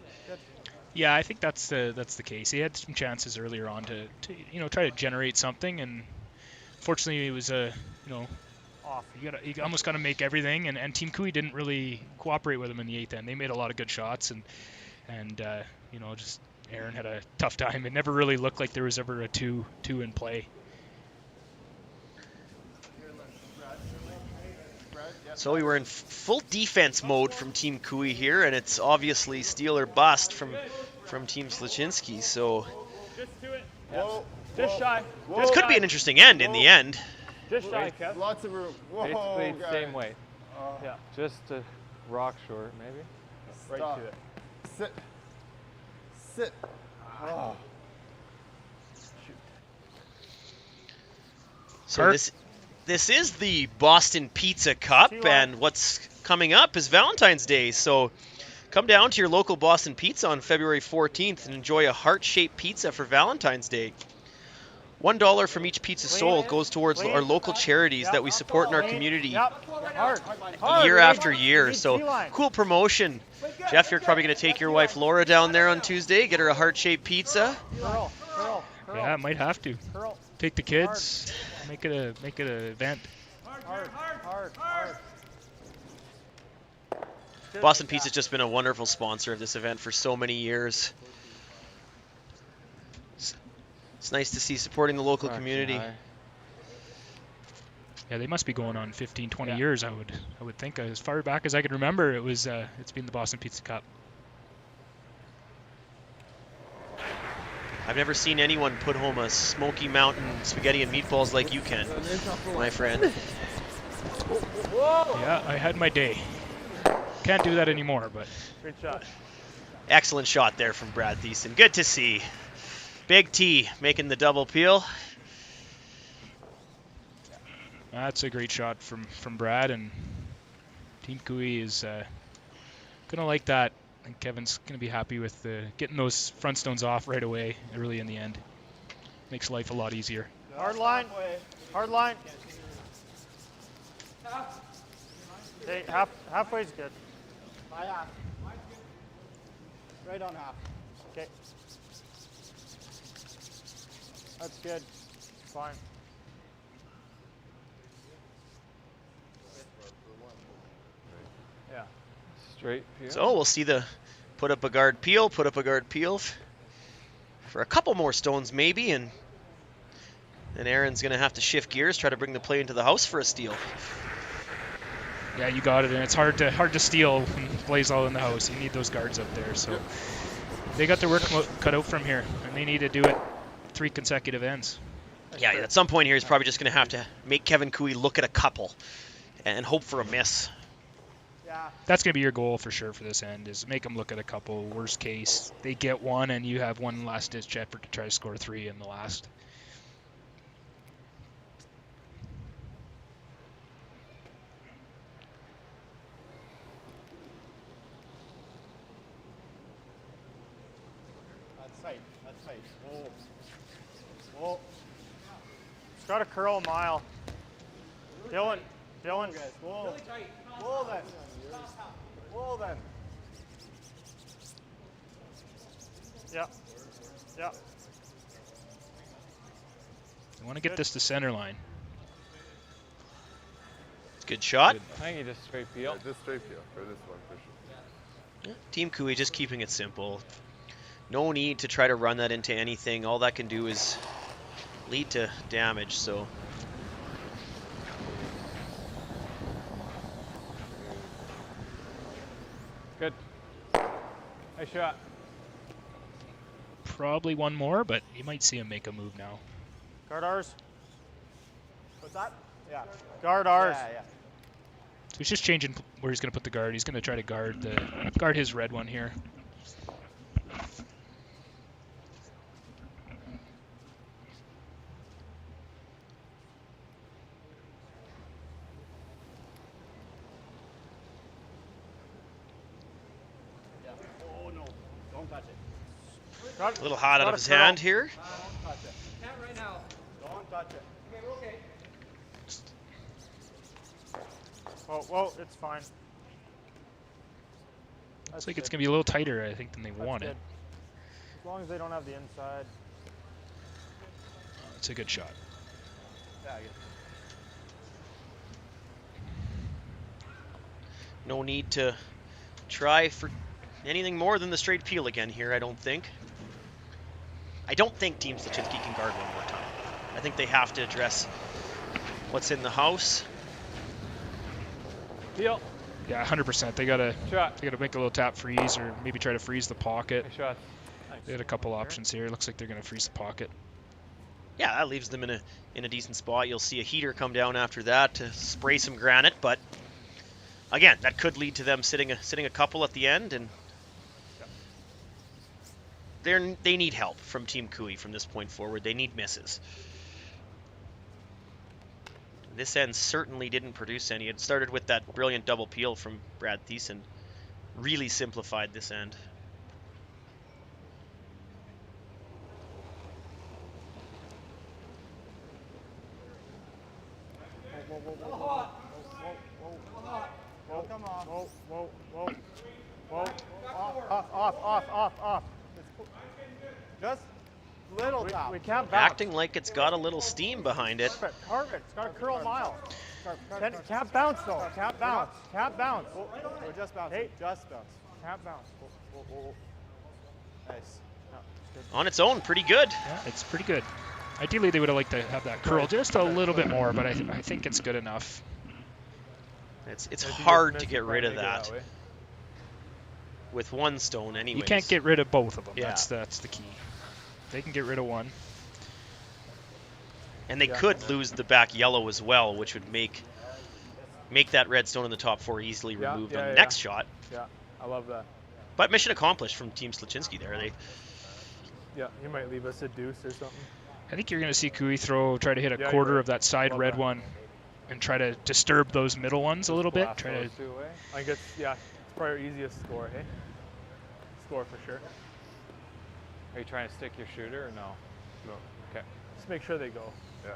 Yeah, I think that's the case. He had some chances earlier on to try to generate something, and fortunately it was off. You almost got to make everything, and Team Cooey didn't really cooperate with him in the 8th end. They made a lot of good shots, and just Aaron had a tough time. It never really looked like there was ever a two in play. So we were in full defense mode from Team Cooey here, and it's obviously steal or bust from Team Sluchinski. So Just do it. Whoa. Just shy. this could be an interesting end in the end. Just shy, Kev. Lots of room. Whoa, Basically the same guy. way. Yeah. Just a rock short, maybe. Right Stop. to it. Sit. Sit. Oh. So this is the Boston Pizza Cup, and what's coming up is Valentine's Day. So come down to your local Boston Pizza on February 14th and enjoy a heart-shaped pizza for Valentine's Day. $1 from each pizza sold goes towards our local charities that we support in our community year after year. So cool promotion. Jeff, you're probably going to take your wife Laura down there on Tuesday, get her a heart-shaped pizza. Yeah, I might have to. Take the kids, make it an event. Hard. Boston Pizza's just been a wonderful sponsor of this event for so many years. It's nice to see supporting the local community. Yeah, they must be going on 15, 20 years, I would think. As far back as I can remember, it's been the Boston Pizza Cup. I've never seen anyone put home a Smoky Mountain spaghetti and meatballs like you can, my friend. Yeah, I had my day. Can't do that anymore, but... Good shot. Excellent shot there from Brad Thiessen. Good to see. Big T making the double peel. That's a great shot from Brad, and Team Cooey is going to like that. I think Kevin's going to be happy with getting those front stones off right away, early in the end. Makes life a lot easier. Hard line. Hey, halfway's good. By half. Right on half. Okay. That's good. Fine. Yeah. Straight peel. So we'll see the put up a guard peel for a couple more stones maybe, and then Aaron's going to have to shift gears, try to bring the play into the house for a steal. Yeah, you got it, and it's hard to steal when plays all in the house. You need those guards up there, so they got their work cut out from here, and they need to do it 3 consecutive ends. Yeah, at some point here he's probably just going to have to make Kevin Cooey look at a couple and hope for a miss. That's going to be your goal for sure for this end, is make them look at a couple. Worst case, they get one, and you have one last-ditch effort to try to score 3 in the last. That's tight. Whoa. It's got to curl a mile. Dylan. Whoa. Whoa then. Yeah. You want to get this to center line. It's a good shot. I think you just straight peel. Yeah, just straight peel for this one for sure. Yeah, Team Cooey just keeping it simple. No need to try to run that into anything. All that can do is lead to damage, so... Good. Nice shot. Probably one more, but you might see him make a move now. Guard ours. What's that? Yeah. Guard ours. Yeah. So he's just changing where he's going to put the guard. He's going to try to guard his red one here. A little hot out of his hand here. Don't touch it. Can't right now. Don't touch it. Okay, we're okay. Whoa, it's fine. Looks like it's going to be a little tighter, I think, than they wanted. Good. As long as they don't have the inside. It's a good shot. No need to try for anything more than the straight peel again here, I don't think. I don't think Team Sluchinski can guard one more time. I think they have to address what's in the house. Deal. Yeah, 100%. They gotta make a little tap freeze, or maybe try to freeze the pocket. Nice shot. They had a couple options here. Looks like they're gonna freeze the pocket. Yeah, that leaves them in a decent spot. You'll see a heater come down after that to spray some granite, but again, that could lead to them sitting a couple at the end, and they need help from Team Cooey from this point forward. They need misses. This end certainly didn't produce any. It started with that brilliant double peel from Brad Thiessen. Really simplified this end. Come on. Whoa. Off. Just little tap. We can't bounce. Acting like it's got a little steam behind it. Perfect. It's got a curl mile. Can't bounce though. Can't bounce. We're just bouncing. Hey. Just bounce. Can't bounce. Whoa. Nice. On its own, pretty good. Yeah, it's pretty good. Ideally, they would have liked to have that curl just a little bit more, but I think it's good enough. It's hard to get rid of that with one stone anyways. You can't get rid of both of them. Yeah. That's the key. They can get rid of one. And they could lose the back yellow as well, which would make that red stone in the top 4 easily removed on the next shot. Yeah, I love that. But mission accomplished from Team Sluchinski there. Yeah, he might leave us a deuce or something. I think you're going to see Cooey try to hit a quarter of that side red one and try to disturb those middle ones a little bit. I guess, it's probably our easiest score, hey? Score for sure. Are you trying to stick your shooter or no? No. Okay. Just make sure they go. Yeah.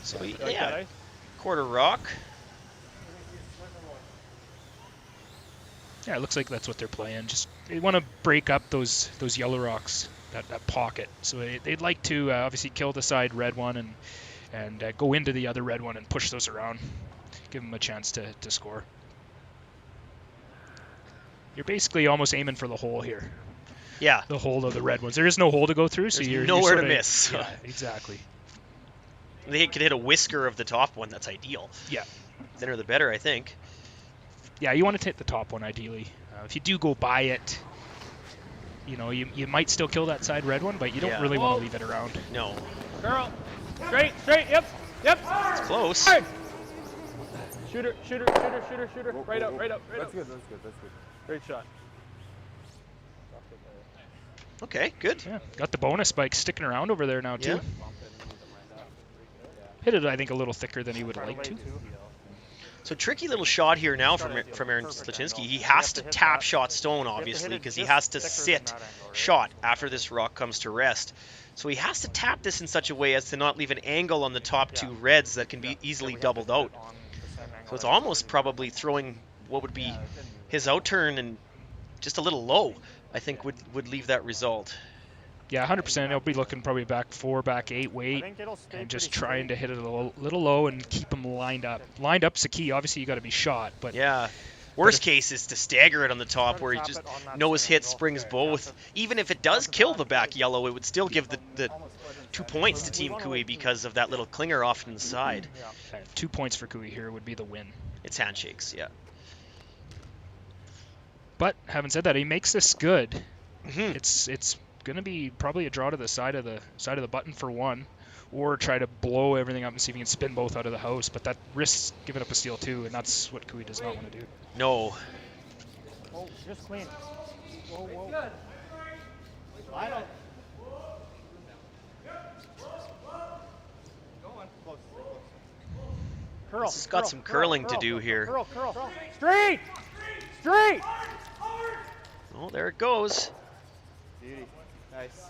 So, yeah, quarter rock. Yeah, it looks like that's what they're playing. Just they want to break up those yellow rocks, that pocket. So they'd like to obviously kill the side red one and go into the other red one and push those around, give them a chance to score. You're basically almost aiming for the hole here. Yeah. The hole of the red ones. There is no hole to go through, so you're nowhere to miss. Yeah, exactly. They could hit a whisker of the top one. That's ideal. Yeah. Thinner the better, I think. Yeah, you want to hit the top one ideally. If you do go by it, you might still kill that side red one, but you don't really want to leave it around. No. Girl. Straight. Yep. It's close. Hard. Shooter. Right up. That's good. Great shot. Okay, good. Yeah, got the bonus spike sticking around over there now, too. Yeah. Hit it, I think, a little thicker than he would like to. So tricky little shot here now from Aaron Sluchinski. He has to tap shot stone, obviously, because he has to sit shot after this rock comes to rest. So he has to tap this in such a way as to not leave an angle on the top 2 reds that can be easily doubled out. So it's almost probably throwing what would be his outturn and just a little low, I think would leave that result. Yeah, 100%. He'll be looking probably back 4, back 8 weight, and just trying to hit it a little low and keep them lined up. Lined up's the key. Obviously, you got to be shot, but yeah. Worst case is to stagger it on the top where he just knows hit springs both. Even if it does kill the back yellow, it would still give the 2 points to Team Cooey because of that little clinger off to the side. 2 points for Cooey here would be the win. It's handshakes, yeah. But having said that, he makes this good. It's going to be probably a draw to the side of the button for one, or try to blow everything up and see if he can spin both out of the house. But that risks giving up a steal too, and that's what Cooey does not want to do. No. Oh, just clean. Whoa. Good. Line up. Curl. This has got some curling to do here. Curl. Straight. Oh, there it goes. Beauty. Nice.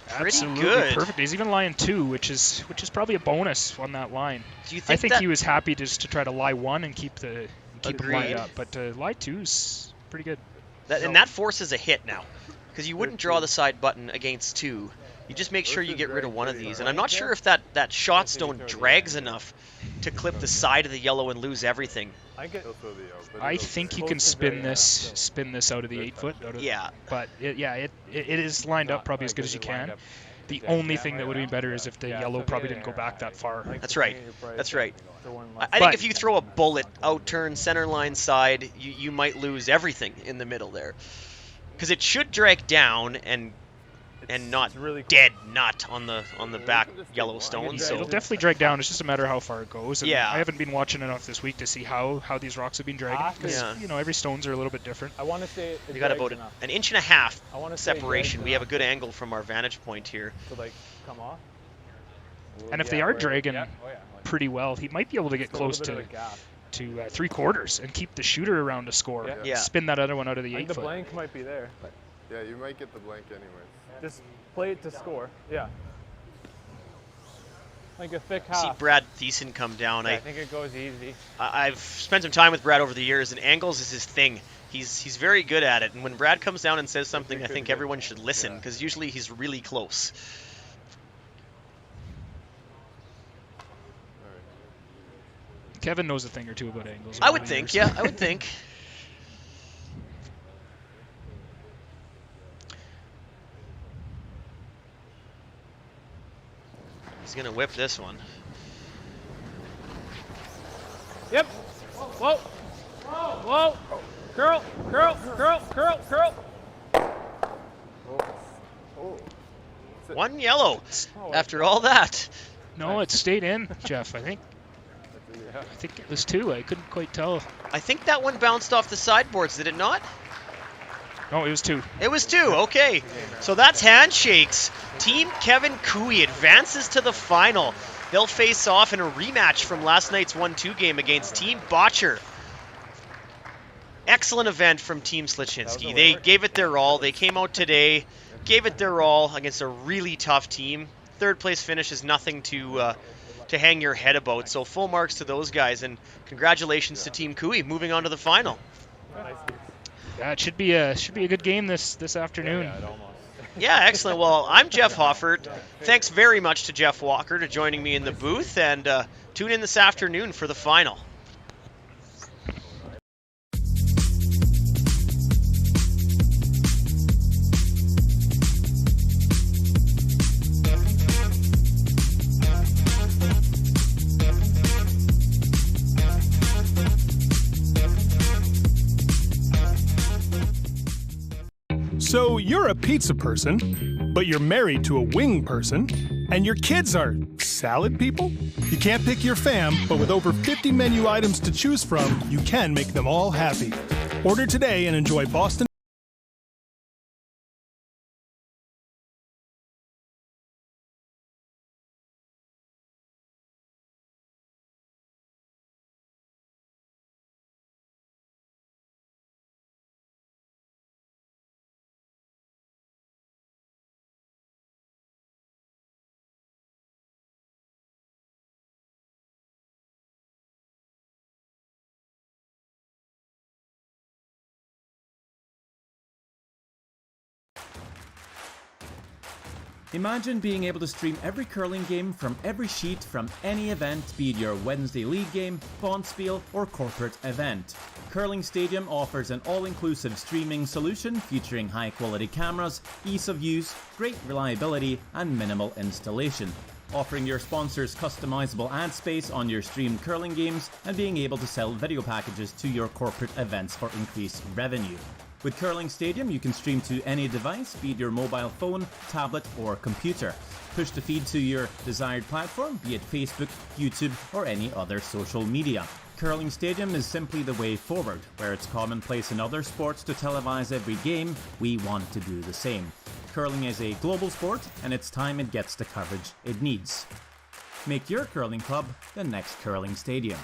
Absolutely good. Perfect. He's even lying 2, which is probably a bonus on that line. Do you think I think he was happy just to try to lie 1 and keep him lined up, but lie 2's pretty good. And that forces a hit now, because you wouldn't draw the side button against 2. You just make sure you get rid of one of these. And I'm not sure if that shot stone drags enough to clip the side of the yellow and lose everything. I think you can spin this out of the 8 foot. Yeah. But it is lined up probably as good as you can. The only thing that would have been better is if the yellow probably didn't go back that far. That's right. That's right. I think if you throw a bullet out turn center line side, you might lose everything in the middle there, because it should drag down and not really dead nut on the back yellow stone. So it'll definitely drag down. It's just a matter of how far it goes. And yeah. I haven't been watching enough this week to see how these rocks have been dragging, because you know, every stones are a little bit different. I want to say we got about an inch and a half separation. We have a good angle from our vantage point here. To like come off. And if they are dragging pretty well, he might be able to get close to 3/4 and keep the shooter around to score. Yeah. Spin that other one out of the 8 foot. The blank might be there. But yeah, you might get the blank anyways. Just play it to score. Yeah. Like a thick half. See Brad Thiessen come down. Yeah, I think it goes easy. I've spent some time with Brad over the years, and angles is his thing. He's very good at it. And when Brad comes down and says something, I think everyone should listen, because usually he's really close. Kevin knows a thing or two about angles. I would think, yeah, I would think. He's going to whip this one. Yep. Whoa. Whoa. Curl. One yellow after all that. No, it stayed in, Jeff, I think. I think it was 2. I couldn't quite tell. I think that one bounced off the sideboards, did it not? No, it was 2. It was 2, okay. So that's handshakes. Team Kevin Cooey advances to the final. They'll face off in a rematch from last night's 1-2 game against Team Botcher. Excellent event from Team Sluchinski. They gave it their all. They came out today, gave it their all against a really tough team. Third place finish is nothing to hang your head about. So full marks to those guys, and congratulations to Team Cooey moving on to the final. Yeah, it should be a good game this afternoon. Yeah, excellent. Well, I'm Jeff Hoffert. Thanks very much to Jeff Walker to joining me in the booth, and tune in this afternoon for the final. So you're a pizza person, but you're married to a wing person, and your kids are salad people? You can't pick your fam, but with over 50 menu items to choose from, you can make them all happy. Order today and enjoy Boston. Imagine being able to stream every curling game from every sheet from any event, be it your Wednesday league game, bonspiel, or corporate event. Curling Stadium offers an all-inclusive streaming solution featuring high-quality cameras, ease of use, great reliability, and minimal installation. Offering your sponsors customizable ad space on your streamed curling games and being able to sell video packages to your corporate events for increased revenue. With Curling Stadium, you can stream to any device, be it your mobile phone, tablet, or computer. Push the feed to your desired platform, be it Facebook, YouTube, or any other social media. Curling Stadium is simply the way forward. Where it's commonplace in other sports to televise every game, we want to do the same. Curling is a global sport, and it's time it gets the coverage it needs. Make your curling club the next Curling Stadium.